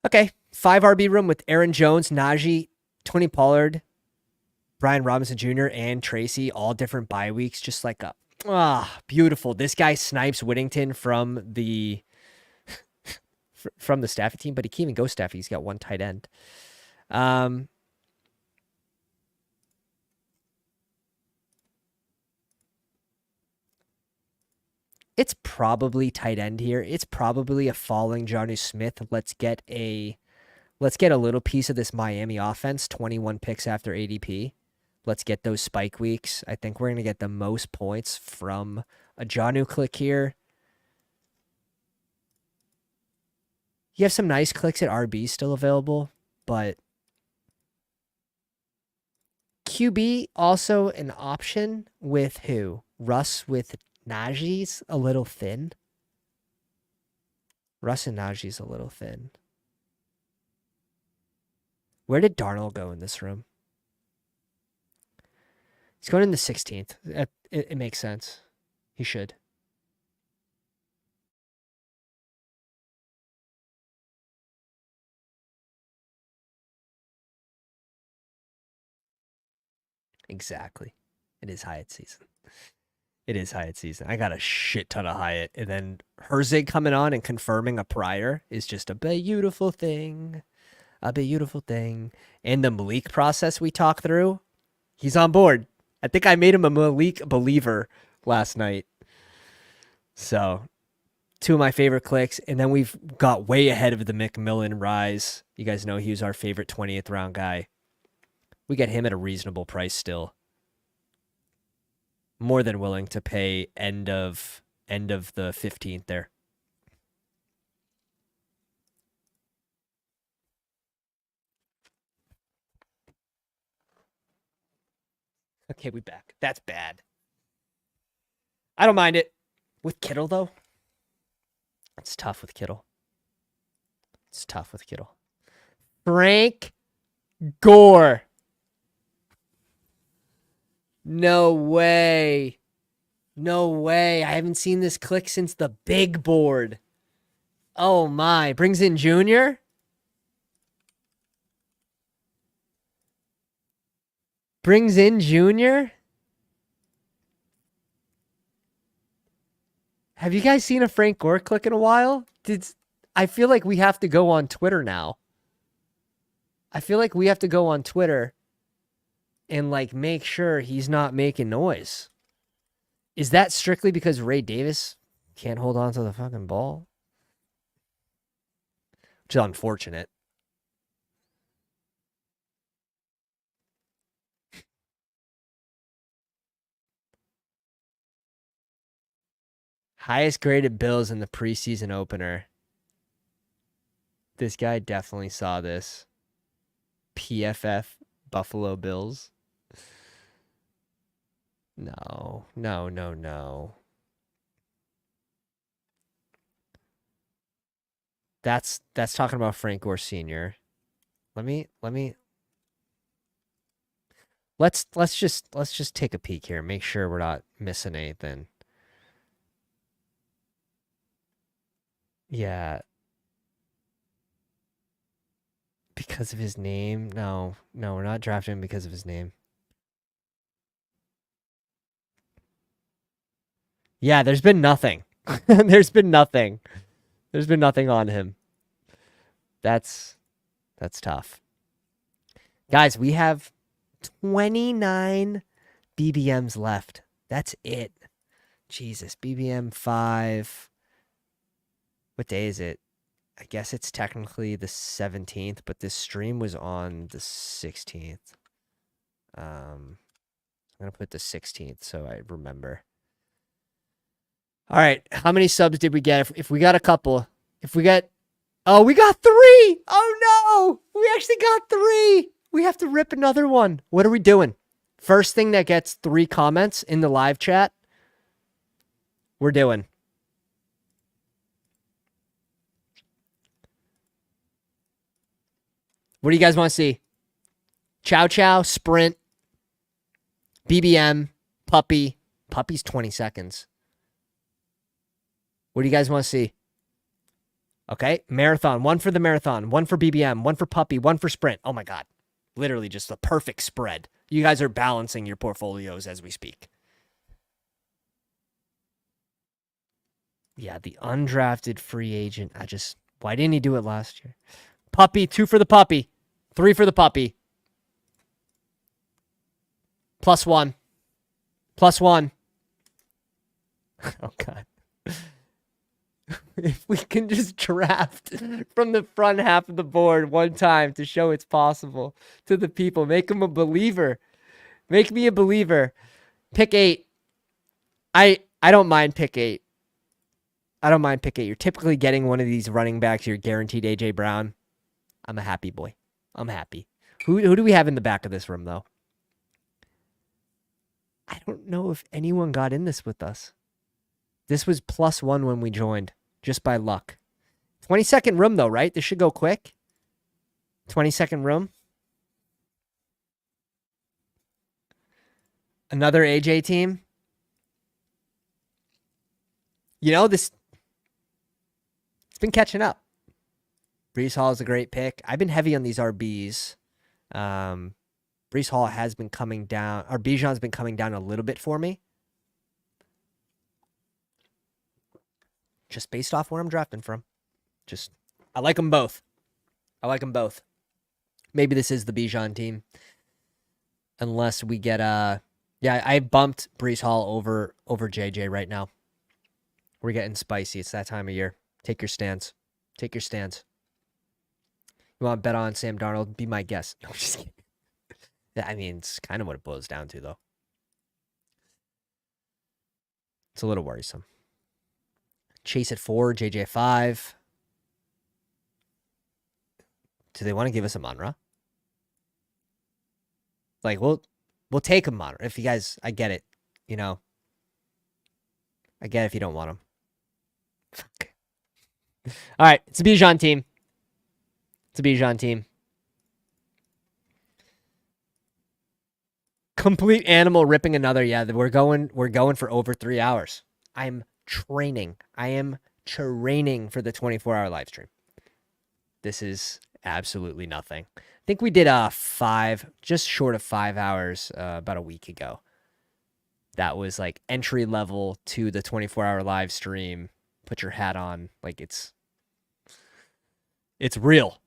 Okay, 5 RB room with Aaron Jones, Najee, Tony Pollard, Brian Robinson Jr., and Tracy, all different bye weeks, just like a beautiful. This guy snipes Whittington from the Staffy team, but he can't even go Staffy. He's got one tight end. It's probably tight end here. It's probably a falling Jonnu Smith. Let's get a little piece of this Miami offense. 21 picks after ADP. Let's get those spike weeks. I think we're going to get the most points from a Jonnu click here. You have some nice clicks at RB still available, but QB also an option with who? Russ with Najee's a little thin. Russ and Najee's a little thin. Where did Darnold go in this room? He's going in the 16th. It makes sense. He should. Exactly. It is Hyatt season. It is Hyatt season. I got a shit ton of Hyatt. And then Herzig coming on and confirming a prior is just a beautiful thing. A beautiful thing. And the Malik process we talked through, he's on board. I think I made him a Malik believer last night. So, 2 of my favorite clicks. And then we've got way ahead of the McMillan rise. You guys know he was our favorite 20th round guy. We get him at a reasonable price still. More than willing to pay end of the 15th there. Okay, we back. That's bad. I don't mind it. With Kittle, though, it's tough with Kittle. Frank Gore. No way. I haven't seen this click since the big board. Oh my. Brings in Junior. Have you guys seen a Frank Gore click in a while? I feel like we have to go on Twitter now. And make sure he's not making noise. Is that strictly because Ray Davis can't hold on to the fucking ball? Which is unfortunate. Highest graded Bills in the preseason opener. This guy definitely saw this. PFF Buffalo Bills. No, no, no, no. That's talking about Frank Gore Sr. Let's just take a peek here. Make sure we're not missing anything. Yeah. Because of his name? No, we're not drafting him because of his name. Yeah, there's been nothing. There's been nothing. There's been nothing on him. That's tough. Guys, we have 29 BBMs left. That's it. Jesus, BBM 5. What day is it? I guess it's technically the 17th, but this stream was on the 16th. I'm going to put the 16th so I remember. All right, how many subs did we get? If we got a couple, oh, we got 3. Oh no, we actually got 3. We have to rip another one. What are we doing? First thing that gets 3 comments in the live chat, we're doing. What do you guys want to see? Chow, sprint, BBM, puppy. Puppy's 20 seconds. What do you guys want to see? Okay, marathon. 1 for the marathon, 1 for BBM, 1 for puppy, 1 for sprint. Oh my God. Literally just a perfect spread. You guys are balancing your portfolios as we speak. Yeah, the undrafted free agent. Why didn't he do it last year? Puppy, 2 for the puppy, 3 for the puppy. +1. +1. Oh, God. If we can just draft from the front half of the board one time to show it's possible to the people, make them a believer. Make me a believer. Pick 8. I don't mind pick 8. I don't mind pick 8. You're typically getting one of these running backs. You're guaranteed A.J. Brown. I'm a happy boy. I'm happy. Who do we have in the back of this room, though? I don't know if anyone got in this with us. This was +1 when we joined, just by luck. 20-second room, though, right? This should go quick. 20-second room. Another AJ team. You know, it's been catching up. Breece Hall is a great pick. I've been heavy on these RBs. Breece Hall has been coming down, or Bijan's been coming down a little bit for me. Just based off where I'm drafting from. I like them both. Maybe this is the Bijan team. Unless we get yeah, I bumped Breece Hall over JJ right now. We're getting spicy. It's that time of year. Take your stands. You want to bet on Sam Darnold? Be my guest. No, I'm just kidding. I mean, it's kind of what it boils down to, though. It's a little worrisome. Chase at 4, JJ at 5. Do they want to give us a Monra? Like, we'll take a Monra. If you guys, I get it. You know, I get it if you don't want him. Fuck. All right, it's a Bijan team. Complete animal ripping another. Yeah, we're going for over 3 hours. I am training for the 24-hour live stream. This is absolutely nothing. I think we did just short of 5 hours about a week ago. That was like entry level to the 24-hour live stream. Put your hat on. Like it's real.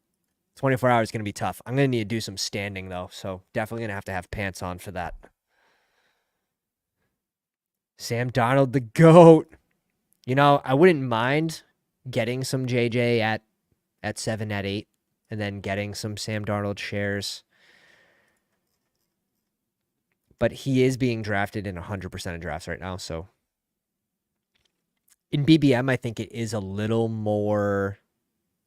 24 hours is going to be tough. I'm going to need to do some standing, though, so definitely going to have pants on for that. Sam Darnold, the GOAT. You know, I wouldn't mind getting some JJ at 7, at 8, and then getting some Sam Darnold shares. But he is being drafted in 100% of drafts right now, so In BBM, I think it is a little more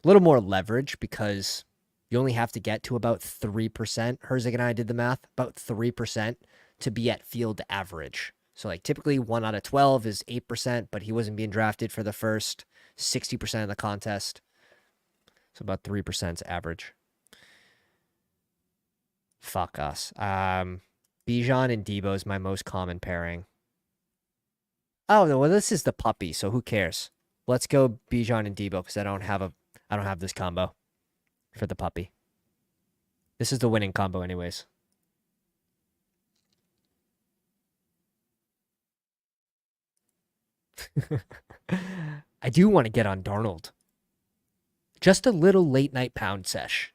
leverage because you only have to get to about 3%. Herzig and I did the math, about 3% to be at field average. So like typically 1 out of 12 is 8%, but he wasn't being drafted for the first 60% of the contest. So about 3% is average. Fuck us. Bijan and Debo is my most common pairing. Oh, well, this is the puppy, so who cares? Let's go Bijan and Debo because I don't have this combo for the puppy. This is the winning combo anyways. I do want to get on Darnold. Just a little late night pound sesh.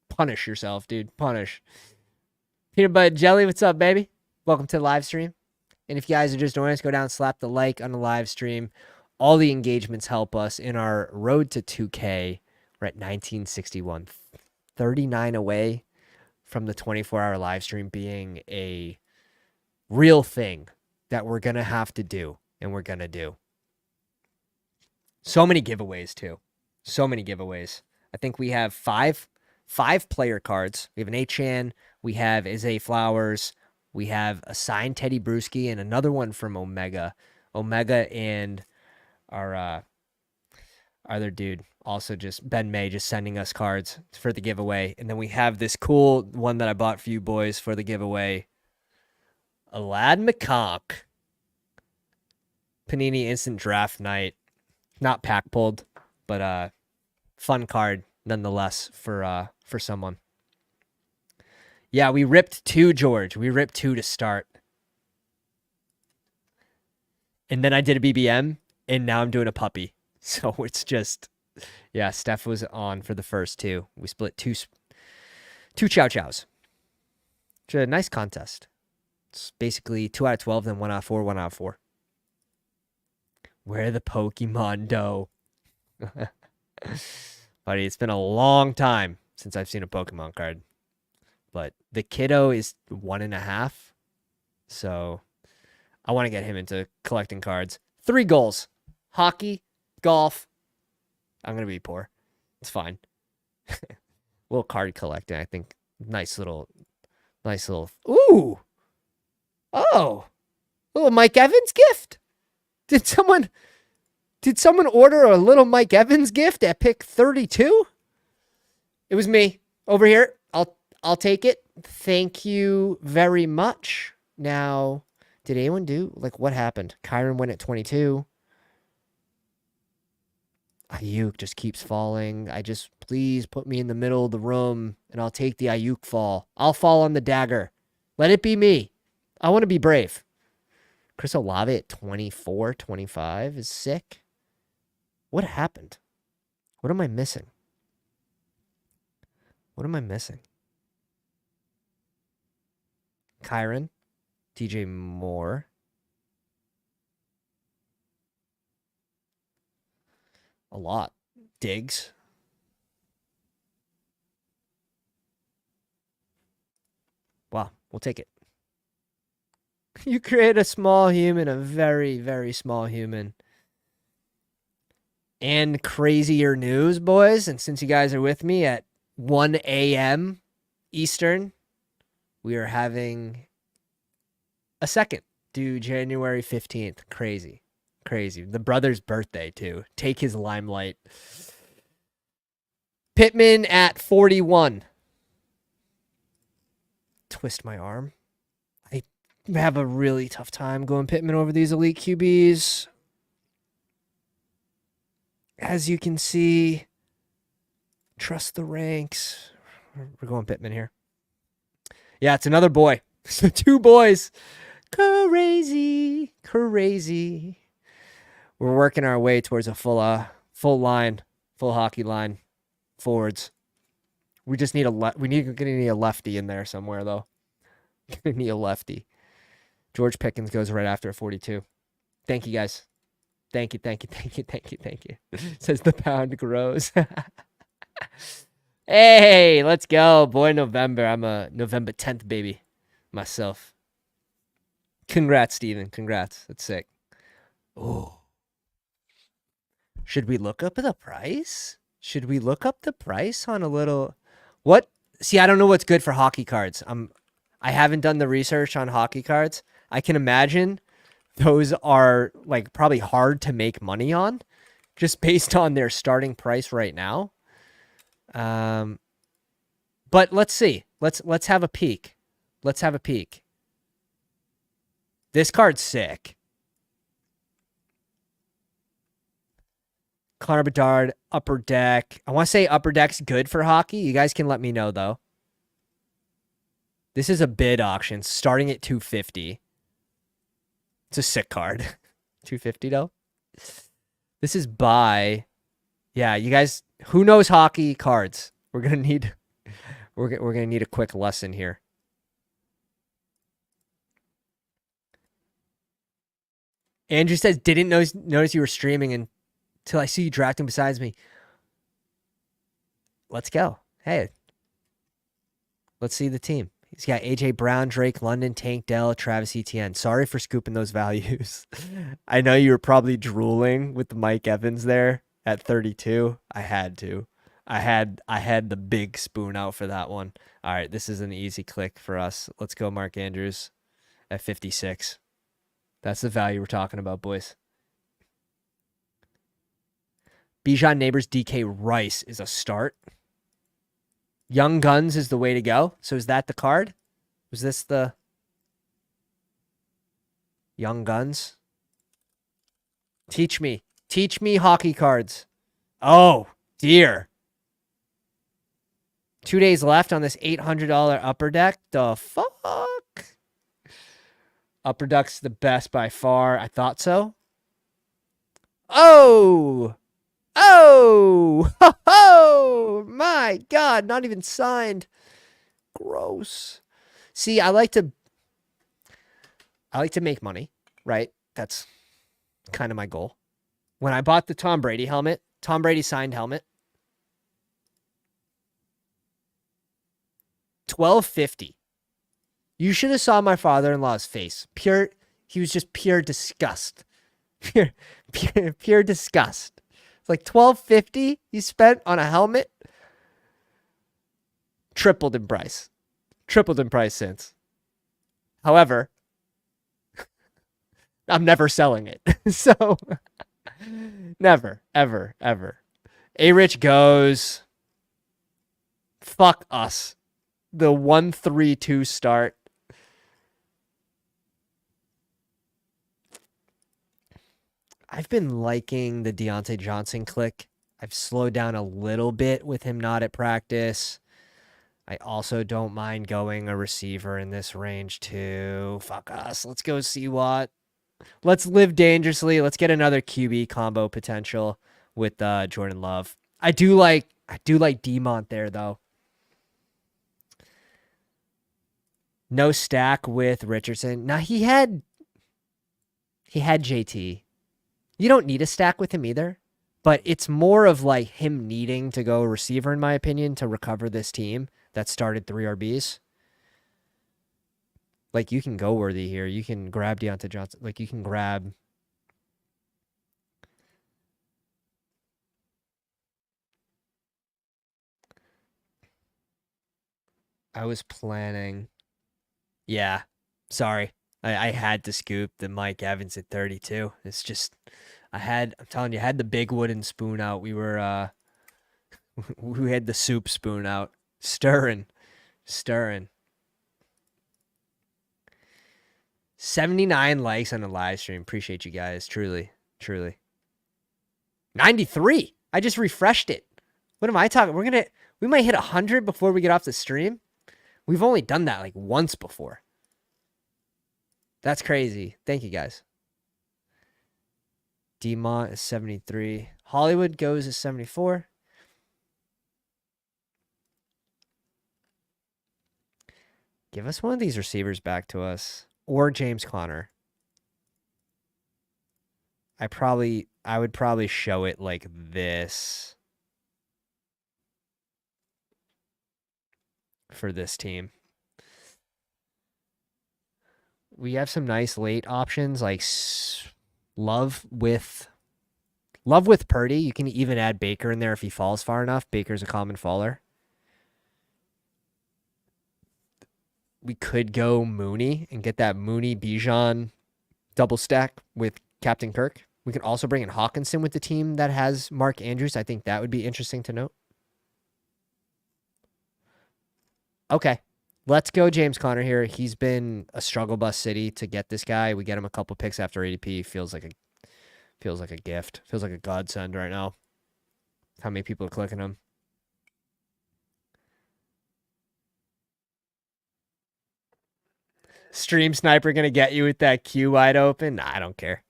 Punish yourself, dude. Punish. Peanut Butter Jelly, what's up, baby? Welcome to the live stream. And if you guys are just joining us, go down and slap the like on the live stream. All the engagements help us in our road to 2K. We're at 1961. 39 away from the 24-hour live stream being a real thing that we're going to have to do, and we're going to do. So many giveaways, too. So many giveaways. I think we have five player cards. We have an Achan. We have Isaiah Flowers. We have a signed Teddy Bruschi and another one from Omega. Omega and our other dude, also just Ben May, just sending us cards for the giveaway. And then we have this cool one that I bought for you boys for the giveaway. Alad McConk. Panini Instant Draft Night. Not pack pulled, but fun card nonetheless for someone. Yeah, we ripped 2, George. We ripped 2 to start. And then I did a BBM, and now I'm doing a puppy. So it's just, yeah, Steph was on for the first 2. We split two Chow Chows. It's a nice contest. It's basically 2 out of 12, then 1 out of 4, 1 out of 4. Where the Pokemon do? Buddy, it's been a long time since I've seen a Pokemon card. But the kiddo is 1.5. So I want to get him into collecting cards. 3 goals. Hockey, golf. I'm going to be poor. It's fine. Little card collecting, I think. Nice little. Ooh. Oh. Little Mike Evans gift. Did someone order a little Mike Evans gift at pick 32? It was me over here. I'll take it. Thank you very much. Now, did anyone do, like, what happened? Kyron went at 22. Ayuk just keeps falling. Please put me in the middle of the room, and I'll take the Ayuk fall. I'll fall on the dagger. Let it be me. I want to be brave. Chris Olave at 24, 25 is sick. What happened? What am I missing? What am I missing? Kyron, DJ Moore. A lot. Diggs. Wow, we'll take it. You create a small human, a very, very small human. And crazier news, boys. And since you guys are with me at 1 a.m. Eastern, we are having a second due January 15th. Crazy. The brother's birthday, too. Take his limelight. Pittman at 41. Twist my arm. I have a really tough time going Pittman over these elite QBs. As you can see, trust the ranks. We're going Pittman here. Yeah, it's another boy. So 2 boys. Crazy. We're working our way towards a full line, full hockey line, forwards. We just need gonna need a lefty in there somewhere though. Gonna need a lefty. George Pickens goes right after a 42. Thank you guys. Thank you. Says the pound grows. Hey, let's go. Boy, November. I'm a November 10th baby myself. Congrats, Steven. Congrats. That's sick. Oh. Should we look up the price? Should we look up the price on a little what? See, I don't know what's good for hockey cards. I haven't done the research on hockey cards. I can imagine those are like probably hard to make money on just based on their starting price right now. But let's see. Let's have a peek. Let's have a peek. This card's sick. Connor Bedard, Upper Deck. I want to say Upper Deck's good for hockey. You guys can let me know, though. This is a bid auction starting at 250. It's a sick card. 250, though. This is buy. Yeah, you guys, who knows hockey cards? We're going to need a quick lesson here. Andrew says, didn't notice you were streaming until I see you drafting besides me. Let's go. Hey, let's see the team. He's got AJ Brown, Drake London, Tank Dell, Travis Etienne. Sorry for scooping those values. I know you were probably drooling with the Mike Evans there at 32. I had to. I had the big spoon out for that one. All right, this is an easy click for us. Let's go Mark Andrews at 56. That's the value we're talking about, boys. Bijan Neighbors DK Rice is a start. Young Guns is the way to go. So is that the card? Was this the Young Guns? Teach me. Teach me hockey cards. Oh, dear. 2 days left on this $800 Upper Deck. The fuck? Upper Deck's the best by far. I thought so. Oh! Oh! Oh! My God, not even signed. Gross. See, I like to make money, right? That's kind of my goal. When I bought the Tom Brady helmet, Tom Brady signed helmet, $12.50. You should have saw my father-in-law's face. He was just pure disgust. Pure disgust. It's like $12.50 you spent on a helmet. Tripled in price. Tripled in price since. However, I'm never selling it. So, never, ever, ever. A-Rich goes. Fuck us. The 1-3-2 start. I've been liking the Deontay Johnson click. I've slowed down a little bit with him not at practice. I also don't mind going a receiver in this range too. Fuck us. Let's go see what. Let's live dangerously. Let's get another QB combo potential with Jordan Love. I do like Demont there though. No stack with Richardson. Now he had JT. You don't need a stack with him either, but it's more of like him needing to go receiver, in my opinion, to recover this team that started 3 RBs. Like, you can go worthy here. You can grab Deontay Johnson. Like, you can grab. I was planning. Yeah, sorry. I had to scoop the Mike Evans at 32. It's just, I'm telling you, I had the big wooden spoon out. We were, we had the soup spoon out. Stirring. 79 likes on the live stream. Appreciate you guys. Truly. 93. I just refreshed it. What am I talking? We might hit 100 before we get off the stream. We've only done that like once before. That's crazy. Thank you guys. Demont is 73. Hollywood goes is 74. Give us one of these receivers back to us. Or James Conner. I would probably show it like this for this team. We have some nice late options like Love with Love with Purdy. You can even add Baker in there if he falls far enough. Baker's a common faller. We could go Mooney and get that Mooney Bijan double stack with Captain Kirk. We could also bring in Hawkinson with the team that has Mark Andrews. I think that would be interesting to note. Okay. Let's go James Conner here. He's been a struggle bus city to get this guy. We get him a couple picks after ADP. Feels like a gift. Feels like a godsend right now. How many people are clicking him? Stream Sniper gonna get you with that queue wide open? Nah, I don't care.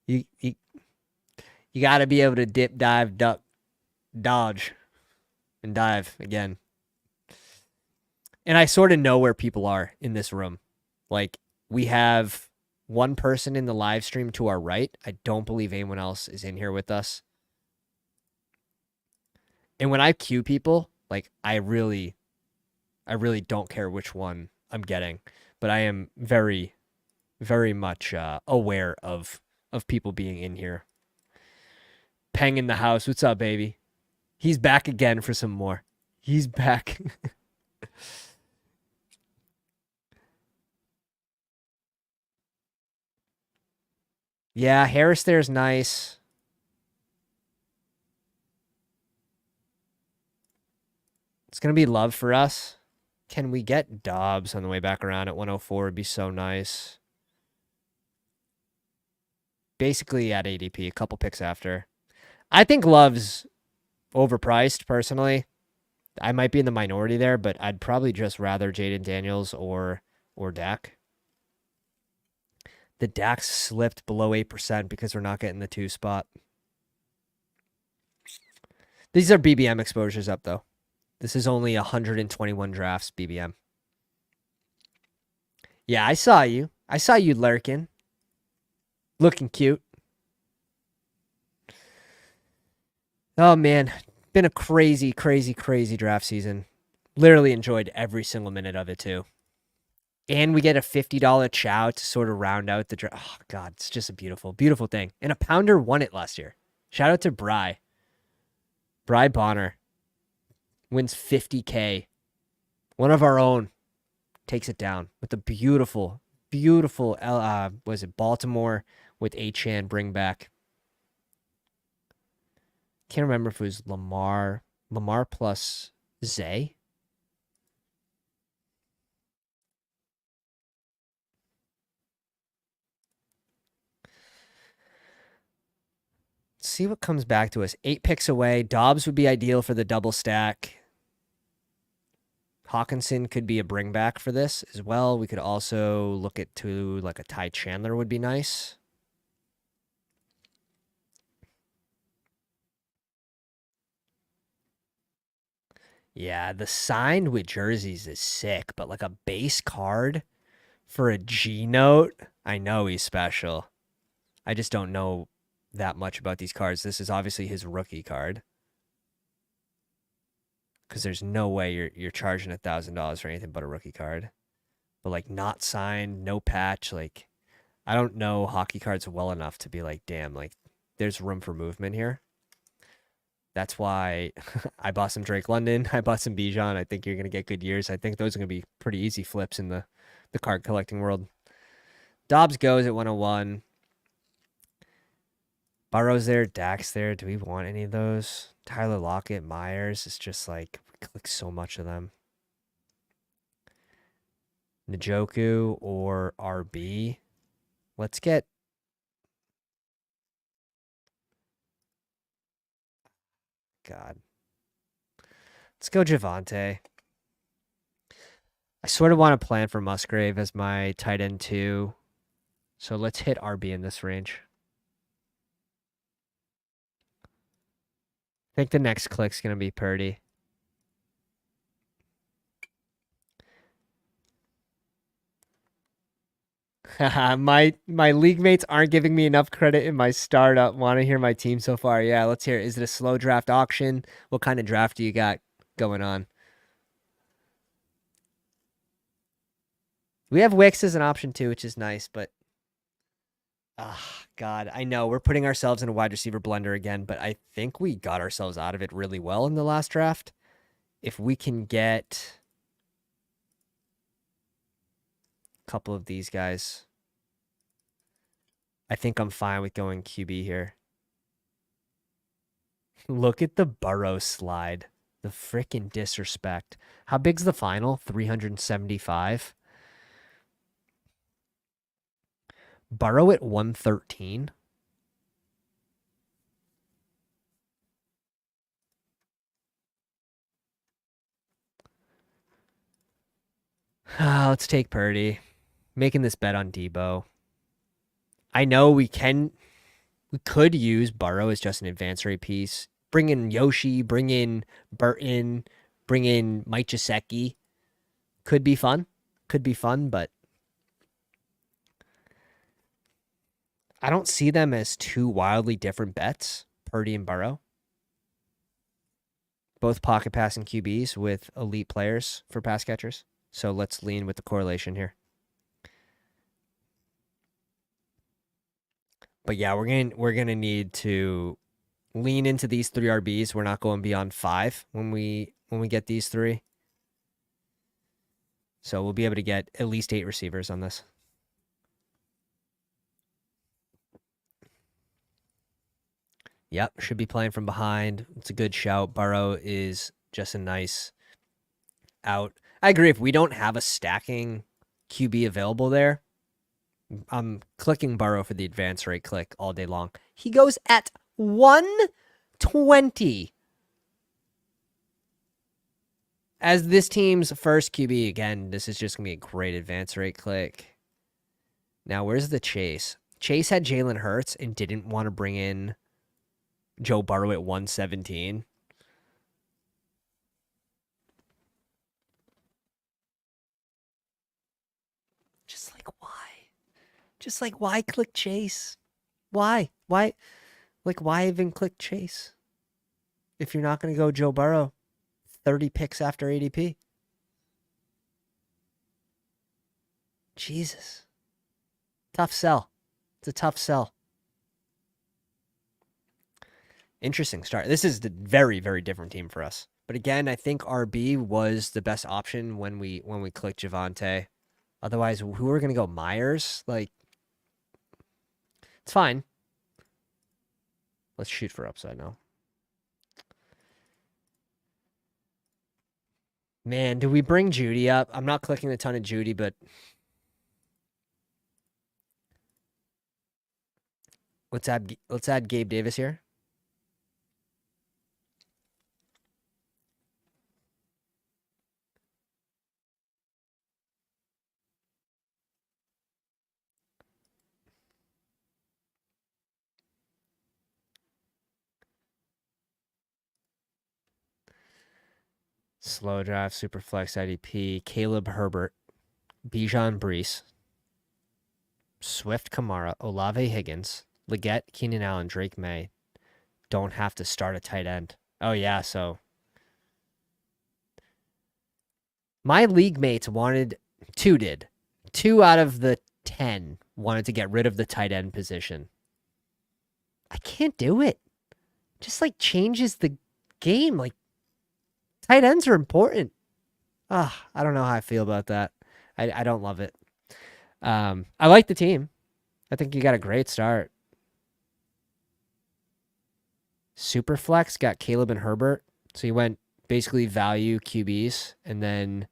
You got to be able to dip, dive, duck, dodge, and dive again. And I sort of know where people are in this room. Like, we have one person in the live stream to our right. I don't believe anyone else is in here with us. And when I queue people, like, I really don't care which one I'm getting, but I am very, very much aware of people being in here. Peng in the house. What's up, baby? He's back again for some more. He's back. Yeah, Harris there's nice. It's going to be love for us. Can we get Dobbs on the way back around at 104? It'd be so nice. Basically at ADP, a couple picks after. I think Love's overpriced, personally. I might be in the minority there, but I'd probably just rather Jaden Daniels or Dak. The Dak slipped below 8% because we're not getting the 2 spot. These are BBM exposures up, though. This is only 121 drafts BBM. Yeah, I saw you. I saw you lurking. Looking cute. Oh, man. Been a crazy, crazy, crazy draft season. Literally enjoyed every single minute of it, too. And we get a $50 Chow to sort of round out the draft. Oh, God, it's just a beautiful, beautiful thing. And a pounder won it last year. Shout out to Bry. Bry Bonner wins 50K. One of our own takes it down with a beautiful, beautiful, was it Baltimore with Achan bring back. Can't remember if it was Lamar plus Zay. Let's see what comes back to us. 8 picks away. Dobbs would be ideal for the double stack. Hawkinson could be a bring back for this as well. We could also look at like a Ty Chandler would be nice. Yeah, the signed with jerseys is sick, but like a base card for a G note, I know he's special. I just don't know that much about these cards. This is obviously his rookie card. Because there's no way you're charging $1,000 for anything but a rookie card. But like not signed, no patch, like I don't know hockey cards well enough to be like, damn, like there's room for movement here. That's why I bought some Drake London. I bought some Bijan. I think you're going to get good years. I think those are going to be pretty easy flips in the card collecting world. Dobbs goes at 101. Burrow's there. Dak's there. Do we want any of those? Tyler Lockett, Myers. It's just like, we click so much of them. Njoku or RB. Let's get... God. Let's go Javante. I sort of want to plan for Musgrave as my tight end too. So let's hit RB in this range. I think the next click's going to be Purdy. my league mates aren't giving me enough credit in my startup. Want to hear my team so far? Yeah, let's hear it. Is it a slow draft auction? What kind of draft do you got going on? We have Wix as an option too, which is nice, but God, I know we're putting ourselves in a wide receiver blender again, but I think we got ourselves out of it really well in the last draft. If we can get a couple of these guys, I think I'm fine with going QB here. Look at the Burrow slide. The frickin' disrespect. How big's the final? 375. Burrow at 113. Let's take Purdy. Making this bet on Debo. I know we could use Burrow as just an advance rate piece. Bring in Yoshi, bring in Burton, bring in Mike Gesicki. Could be fun. But I don't see them as two wildly different bets, Purdy and Burrow. Both pocket passing QBs with elite players for pass catchers. So let's lean with the correlation here. But yeah, we're gonna need to lean into these three RBs. We're not going beyond 5 when we get these three. So we'll be able to get at least 8 receivers on this. Yep, should be playing from behind. It's a good shout. Burrow is just a nice out. I agree. If we don't have a stacking QB available there, I'm clicking Burrow for the advance rate click all day long. He goes at 120 as this team's first QB. Again, this is just going to be a great advance rate click. Now, where's the chase? Chase had Jalen Hurts and didn't want to bring in Joe Burrow at 117. Just like, why? Just like, why click Chase? Why? Why even click Chase? If you're not going to go Joe Burrow, 30 picks after ADP. Jesus. Tough sell. It's a tough sell. Interesting start. This is a very, very different team for us. But again, I think RB was the best option when we clicked Javonte. Otherwise, who are going to go? Myers? Like, it's fine. Let's shoot for upside now. Man, do we bring Judy up? I'm not clicking a ton of Judy, but let's add Gabe Davis here. Slow draft, super flex IDP, Caleb Herbert, Bijan Brees, Swift Kamara, Olave Higgins, Leggett, Keenan Allen, Drake May. Don't have to start a tight end. Oh, yeah, so my league mates wanted, 2 did. 2 out of the 10 wanted to get rid of the tight end position. I can't do it. Just like changes the game. Like, tight ends are important. I don't know how I feel about that. I don't love it. I like the team. I think you got a great start. Superflex got Caleb and Herbert. So you went basically value QBs, and then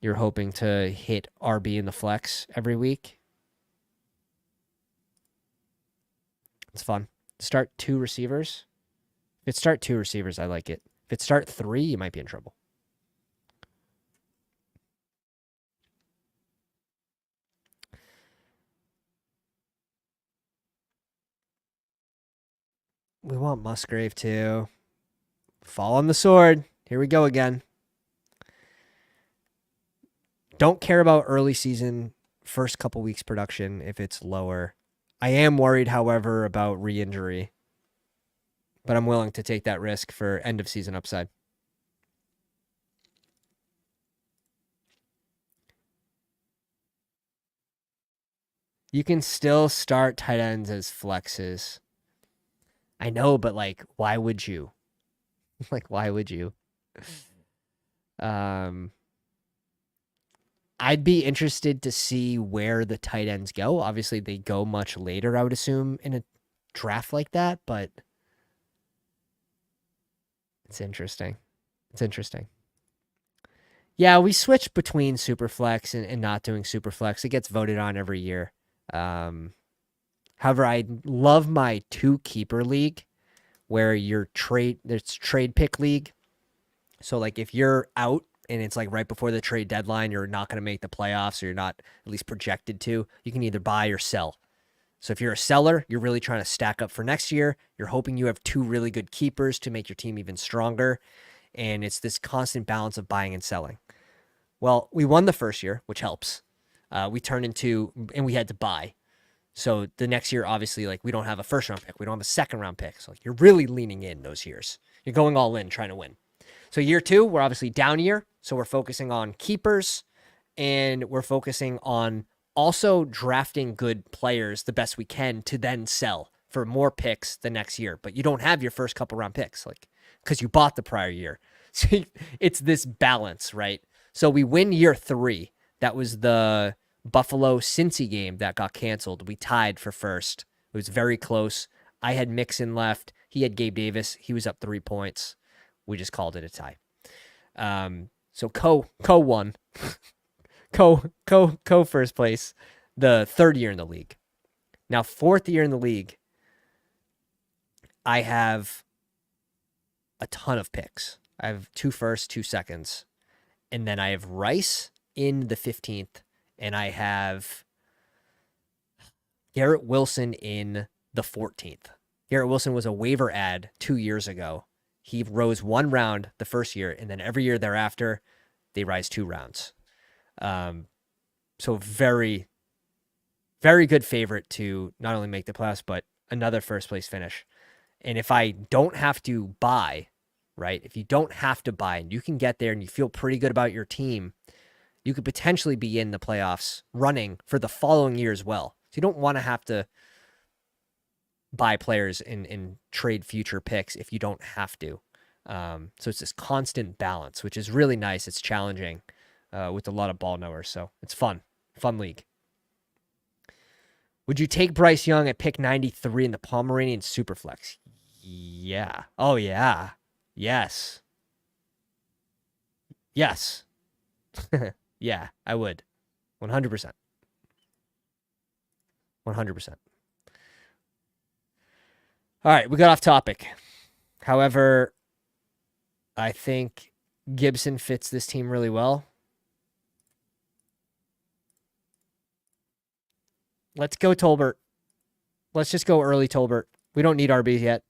you're hoping to hit RB in the flex every week. It's fun. Start 2 receivers. If it start 2 receivers, I like it. If it start 3, you might be in trouble. We want Musgrave too. Fall on the sword. Here we go again. Don't care about early season, first couple weeks production if it's lower. I am worried, however, about re-injury, but I'm willing to take that risk for end of season upside. You can still start tight ends as flexes. I know, but like, why would you? Like, why would you? Um, I'd be interested to see where the tight ends go. Obviously, they go much later, I would assume, in a draft like that, but it's interesting. It's interesting. Yeah, we switch between Superflex and not doing Superflex. It gets voted on every year. However, I love my 2-keeper league where there's trade pick league. So like if you're out and it's like right before the trade deadline, you're not going to make the playoffs or you're not at least projected to, you can either buy or sell. So if you're a seller, you're really trying to stack up for next year. You're hoping you have 2 really good keepers to make your team even stronger. And it's this constant balance of buying and selling. Well, we won the first year, which helps. We turned into, and we had to buy. So the next year, obviously, like we don't have a first round pick. We don't have a second round pick. So like, you're really leaning in those years. You're going all in trying to win. So year 2, we're obviously down year. So we're focusing on keepers and we're focusing on also drafting good players the best we can to then sell for more picks the next year. But you don't have your first couple round picks, like because you bought the prior year. So it's this balance, right? So we win year 3. That was the Buffalo Cincy game that got canceled. We tied for first. It was very close. I had Mixon left. He had Gabe Davis. He was up 3 points. We just called it a tie. So Co won. Co first place, the 3rd year in the league. Now 4th year in the league, I have a ton of picks. I have 2 firsts, 2 seconds. And then I have Rice in the 15th, and I have Garrett Wilson in the 14th. Garrett Wilson was a waiver ad 2 years ago. He rose 1 round the first year, and then every year thereafter, they rise 2 rounds. So very, very good favorite to not only make the playoffs, but another first place finish. And if I don't have to buy, right? If you don't have to buy and you can get there and you feel pretty good about your team, you could potentially be in the playoffs running for the following year as well. So you don't want to have to buy players and trade future picks if you don't have to. So it's this constant balance, which is really nice. It's challenging with a lot of ball knowers. So it's fun league. Would you take Bryce Young at pick 93 in the Pomeranian Superflex? Yeah. Oh, yeah. Yes. Yes. Yeah, I would. 100%. 100%. All right, we got off topic. However, I think Gibson fits this team really well. Let's go Tolbert. Let's just go early Tolbert. We don't need RB yet.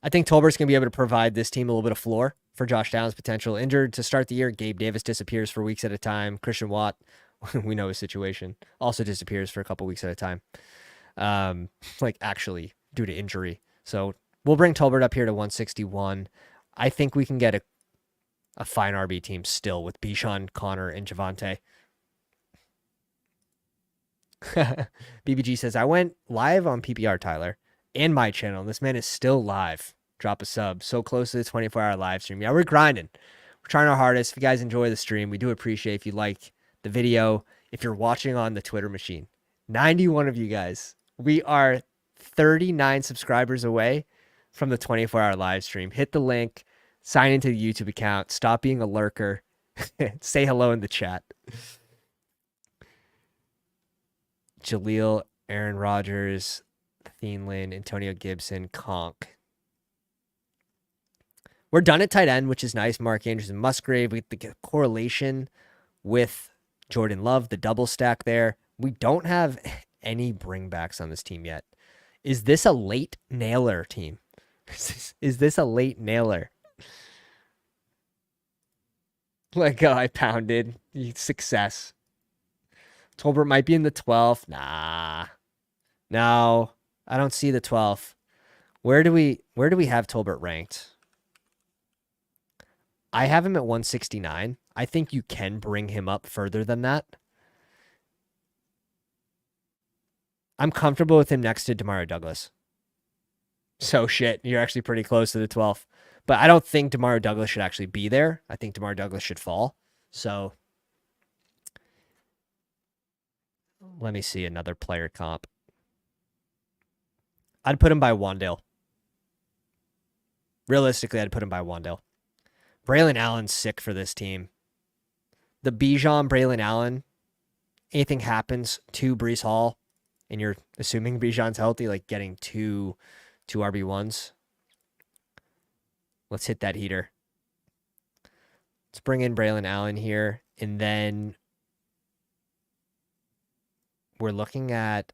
I think Tolbert's going to be able to provide this team a little bit of floor for Josh Downs' potential. Injured to start the year, Gabe Davis disappears for weeks at a time. Christian Watt, we know his situation, also disappears for a couple weeks at a time. Like actually due to injury. So we'll bring Tolbert up here to 161. I think we can get a fine RB team still with Bijan, Connor, and Javante. BBG says, I went live on PPR, Tyler, and my channel. This man is still live. Drop a sub. So close to the 24-hour live stream. Yeah, we're grinding. We're trying our hardest. If you guys enjoy the stream, we do appreciate if you like the video. If you're watching on the Twitter machine, 91 of you guys. We are 39 subscribers away from the 24-hour live stream. Hit the link. Sign into the YouTube account. Stop being a lurker. Say hello in the chat. Jaleel, Aaron Rodgers, Thielen, Antonio Gibson, Conk. We're done at tight end, which is nice. Mark Andrews and Musgrave. We get the correlation with Jordan Love, the double stack there. We don't have any bringbacks on this team yet. Is this a late nailer team? Is this a late nailer? Like, I pounded. Success. Tolbert might be in the 12th. Nah. No, I don't see the 12th. Where do we have Tolbert ranked? I have him at 169. I think you can bring him up further than that. I'm comfortable with him next to Demario Douglas. So shit, you're actually pretty close to the 12th. But I don't think Demario Douglas should actually be there. I think Demario Douglas should fall. So let me see another player comp. I'd put him by Wandale. Realistically, I'd put him by Wandale. Braylon Allen's sick for this team. The Bijan, Braylon Allen, anything happens to Brees Hall, and you're assuming Bijan's healthy, like getting two RB1s. Let's hit that heater. Let's bring in Braylon Allen here, and then we're looking at...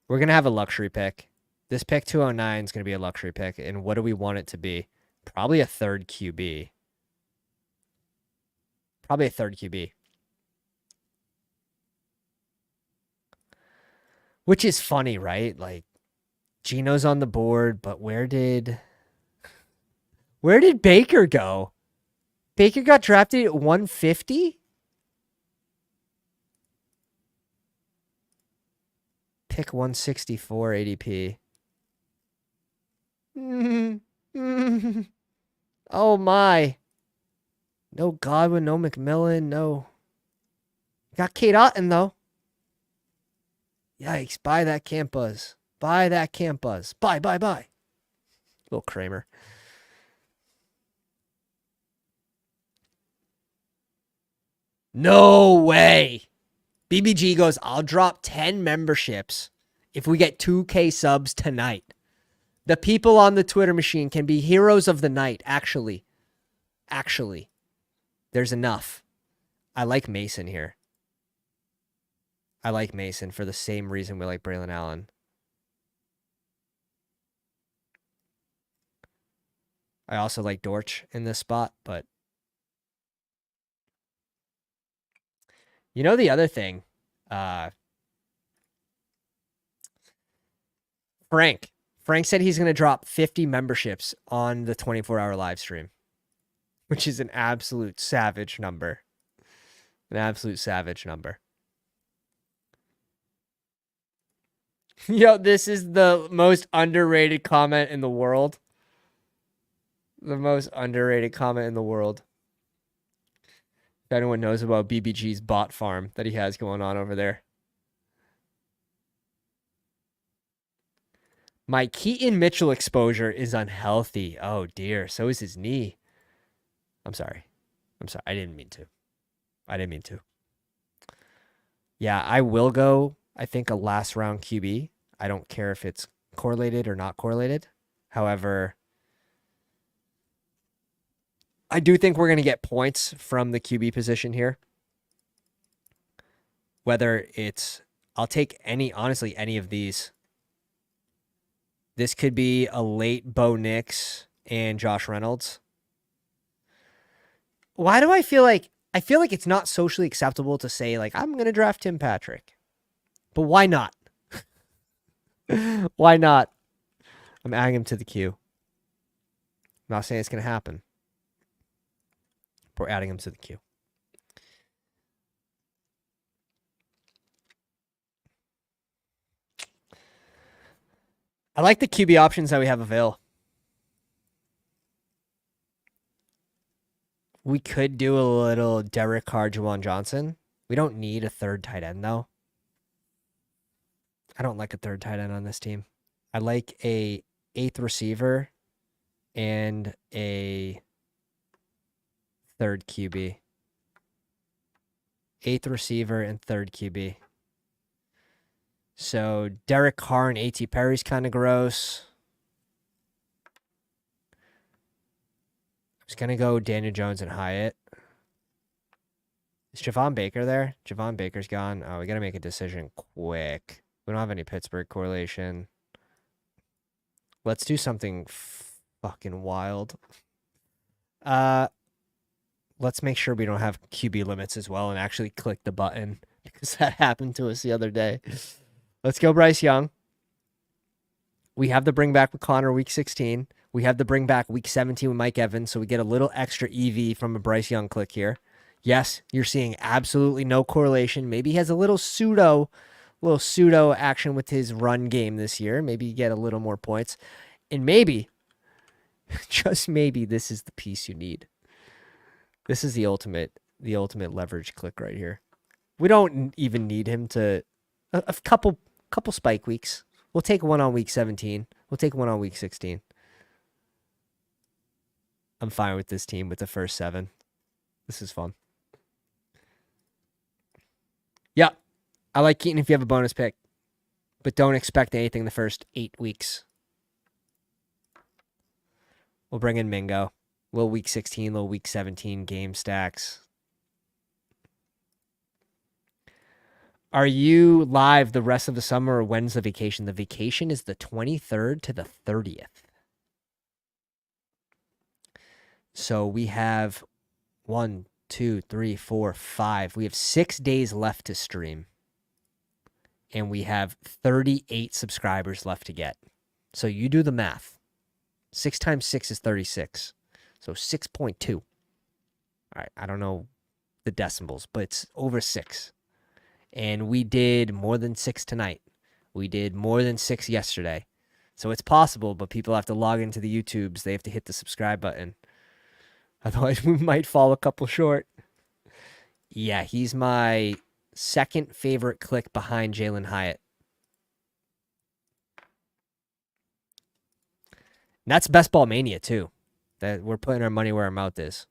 We're going to have a luxury pick. This pick 209 is going to be a luxury pick, and what do we want it to be? Probably a third QB. Probably a third QB. Which is funny, right? Like, Gino's on the board, but where did Baker go? Baker got drafted at 150? Pick 164 ADP. Oh my. No Godwin, no McMillan, no. Got Kate Otten though. Yikes, buy that Camp Buzz. Buy that Camp Buzz. Buy. Little Kramer. No way. BBG goes, I'll drop 10 memberships if we get 2K subs tonight. The people on the Twitter machine can be heroes of the night, actually. Actually. There's enough. I like Mason here. I like Mason for the same reason we like Braylon Allen. I also like Dortch in this spot, but... You know the other thing? Frank said he's going to drop 50 memberships on the 24-hour live stream, which is an absolute savage number. An absolute savage number. Yo, this is the most underrated comment in the world. The most underrated comment in the world. If anyone knows about BBG's bot farm that he has going on over there. My Keaton Mitchell exposure is unhealthy. Oh, dear. So is his knee. I'm sorry. I didn't mean to. Yeah, I will go, I think, a last round QB. I don't care if it's correlated or not correlated. However, I do think we're going to get points from the QB position here. Whether it's... I'll take honestly, any of these. This could be a late Bo Nix and Josh Reynolds. Why do I feel like it's not socially acceptable to say, like, I'm going to draft Tim Patrick. But why not? Why not? I'm adding him to the queue. I'm not saying it's going to happen. But we're adding him to the queue. I like the QB options that we have available. We could do a little Derek Carr, Juwan Johnson. We don't need a third tight end, though. I don't like a third tight end on this team. I like a 8th receiver and a third QB. 8th receiver and third QB. So Derek Carr and A.T. Perry's kind of gross. I'm just going to go Daniel Jones and Hyatt. Is Javon Baker there? Javon Baker's gone. Oh, we got to make a decision quick. We don't have any Pittsburgh correlation. Let's do something fucking wild. Let's make sure we don't have QB limits as well and actually click the button because that happened to us the other day. Let's go Bryce Young. We have the bring back with Connor week 16. We have the bring back week 17 with Mike Evans, so we get a little extra EV from a Bryce Young click here. Yes, you're seeing absolutely no correlation. Maybe he has a little pseudo little pseudo action with his run game this year. Maybe get a little more points. And maybe, just maybe, this is the piece you need. This is the ultimate leverage click right here. We don't even need him to a couple spike weeks. We'll take one on week 17. We'll take one on week 16. I'm fine with this team with the first 7. This is fun. Yeah, I like Keaton if you have a bonus pick, but don't expect anything the first 8 weeks. We'll bring in Mingo. Little week 16, little week 17 game stacks. Are you live the rest of the summer, or when's the vacation? The vacation is the 23rd to the 30th. So we have 1, 2, 3, 4, 5. We have 6 days left to stream. And we have 38 subscribers left to get. So you do the math. 6 times 6 is 36. So 6.2. All right, I don't know the decimals, but it's over 6. And we did more than 6 tonight. We did more than 6 yesterday. So it's possible, but people have to log into the YouTubes. They have to hit the subscribe button. Otherwise, we might fall a couple short. Yeah, he's my second favorite click behind Jalen Hyatt. And that's Best Ball Mania, too. That we're putting our money where our mouth is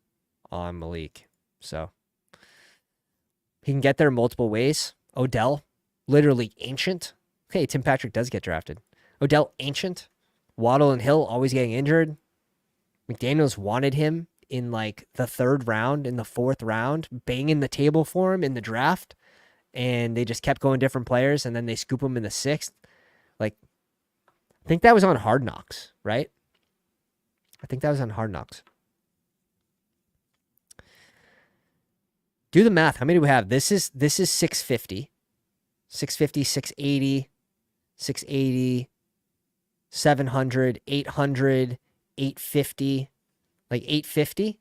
on Malik. So he can get there multiple ways. Odell, literally ancient. Okay, Tim Patrick does get drafted. Odell, ancient. Waddle and Hill always getting injured. McDaniels wanted him in like the 3rd round, in the 4th round, banging the table for him in the draft. And they just kept going different players, and then they scoop him in the 6th. Like, I think that was on Hard Knocks, right? I think that was on Hard Knocks. Do the math. How many do we have? This is 650. 650, 680, 680, 700, 800, 850. Like 850.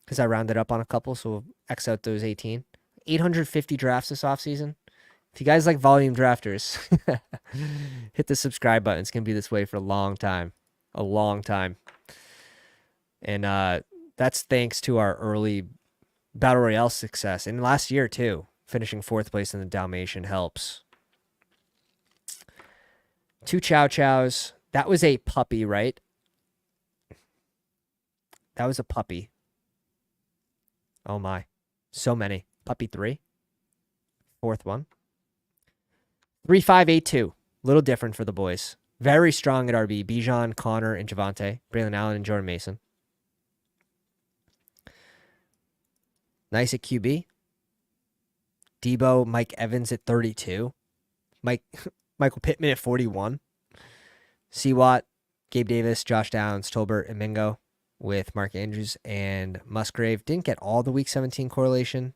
Because I rounded up on a couple, so we'll X out those 18. 850 drafts this offseason. If you guys like volume drafters, hit the subscribe button. It's going to be this way for a long time. A long time. And that's thanks to our early Battle Royale success. And last year, too. Finishing 4th place in the Dalmatian helps. 2 Chow Chows. That was a puppy, right? That was a puppy. Oh, my. So many. Puppy 3. 4th one. 3-5-8-2. Little different for the boys. Very strong at RB. Bijan, Connor, and Javante. Braylon Allen and Jordan Mason. Nice at QB. Debo, Mike Evans at 32. Michael Pittman at 41. C-Watt, Gabe Davis, Josh Downs, Tolbert, and Mingo with Mark Andrews and Musgrave. Didn't get all the Week 17 correlation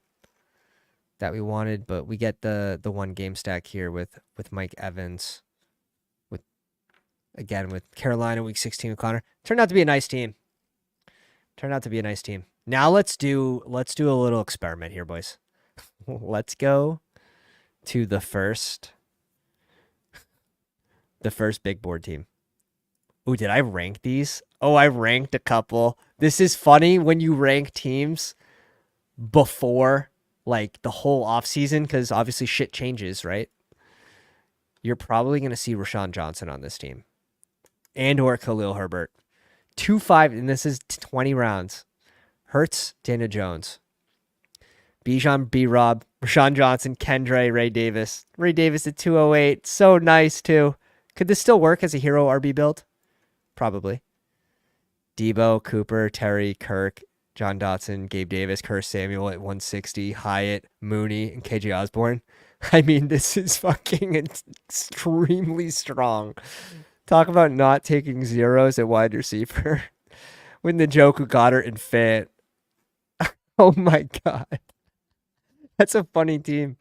that we wanted, but we get the one game stack here with Mike Evans. Again, with Carolina Week 16 with Connor. Turned out to be a nice team. Now let's do a little experiment here, boys. Let's go to the first big board team. Ooh, did I rank these? Oh, I ranked a couple. This is funny when you rank teams before like the whole offseason, because obviously shit changes, right? You're probably going to see Rashawn Johnson on this team. And or Khalil Herbert. 2-5, and this is 20 rounds. Hurts, Daniel Jones. Bijan, B-Rob, Rashawn Johnson, Kendre, Ray Davis. Ray Davis at 208. So nice, too. Could this still work as a hero RB build? Probably. Debo, Cooper, Terry, Kirk, John Dotson, Gabe Davis, Curtis Samuel at 160, Hyatt, Mooney, and KJ Osborne. I mean, this is fucking extremely strong. Talk about not taking zeros at wide receiver. When the Joku Goddard and Fant. Oh my God. That's a funny team.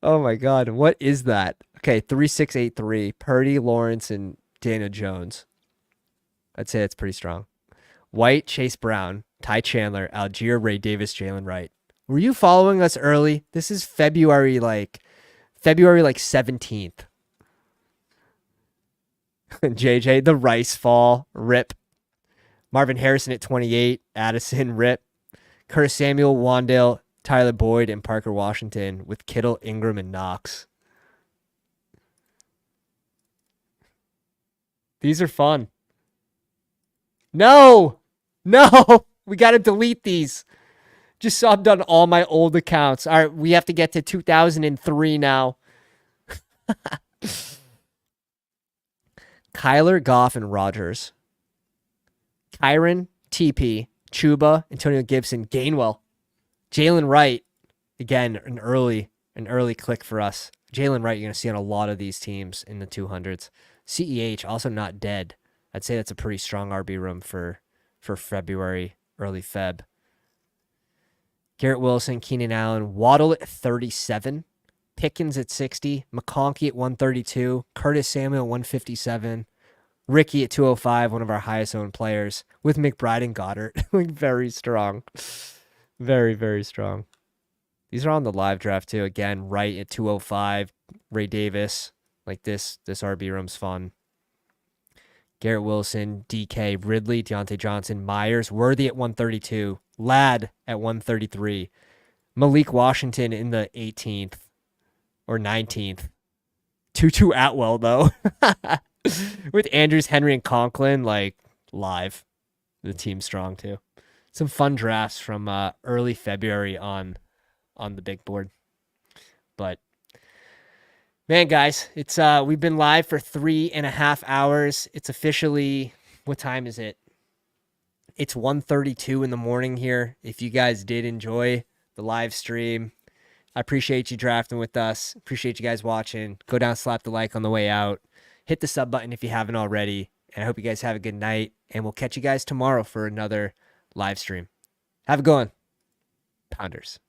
Oh my God. What is that? Okay, 3-6-8-3. Purdy, Lawrence, and Daniel Jones. I'd say that's pretty strong. White, Chase Brown, Ty Chandler, Algier, Ray Davis, Jalen Wright. Were you following us early? This is February, like February like 17th. JJ, the Rice fall, rip. Marvin Harrison at 28, Addison, rip. Curtis Samuel, Wandale, Tyler Boyd, and Parker Washington with Kittle, Ingram, and Knox. These are fun. No! No! We got to delete these. Just subbed on all my old accounts. All right, we have to get to 2003 now. Kyler, Goff, and Rodgers. Kyron, TP, Chuba, Antonio Gibson, Gainwell, Jalen Wright. Again, an early click for us. Jalen Wright, you're going to see on a lot of these teams in the 200s. CEH, also not dead. I'd say that's a pretty strong RB room for February, early Feb. Garrett Wilson, Keenan Allen, Waddle at 37, Pickens at 60, McConkey at 132, Curtis Samuel at 157, Ricky at 205, one of our highest owned players, with McBride and Goddard. Very strong. Very, very strong. These are on the live draft too. Again, Wright at 205, Ray Davis. Like this RB room's fun. Garrett Wilson, DK, Ridley, Deontay Johnson, Myers, Worthy at 132, Ladd at 133, Malik Washington in the 18th or 19th. Tutu Atwell, though. With Andrews, Henry, and Conklin, like, live. The team's strong, too. Some fun drafts from early February on the big board. But man, guys, it's we've been live for 3.5 hours. It's officially, what time is it? It's 1:32 in the morning here. If you guys did enjoy the live stream, I appreciate you drafting with us. Appreciate you guys watching. Go down, slap the like on the way out. Hit the sub button if you haven't already. And I hope you guys have a good night. And we'll catch you guys tomorrow for another live stream. Have a good one, Pounders.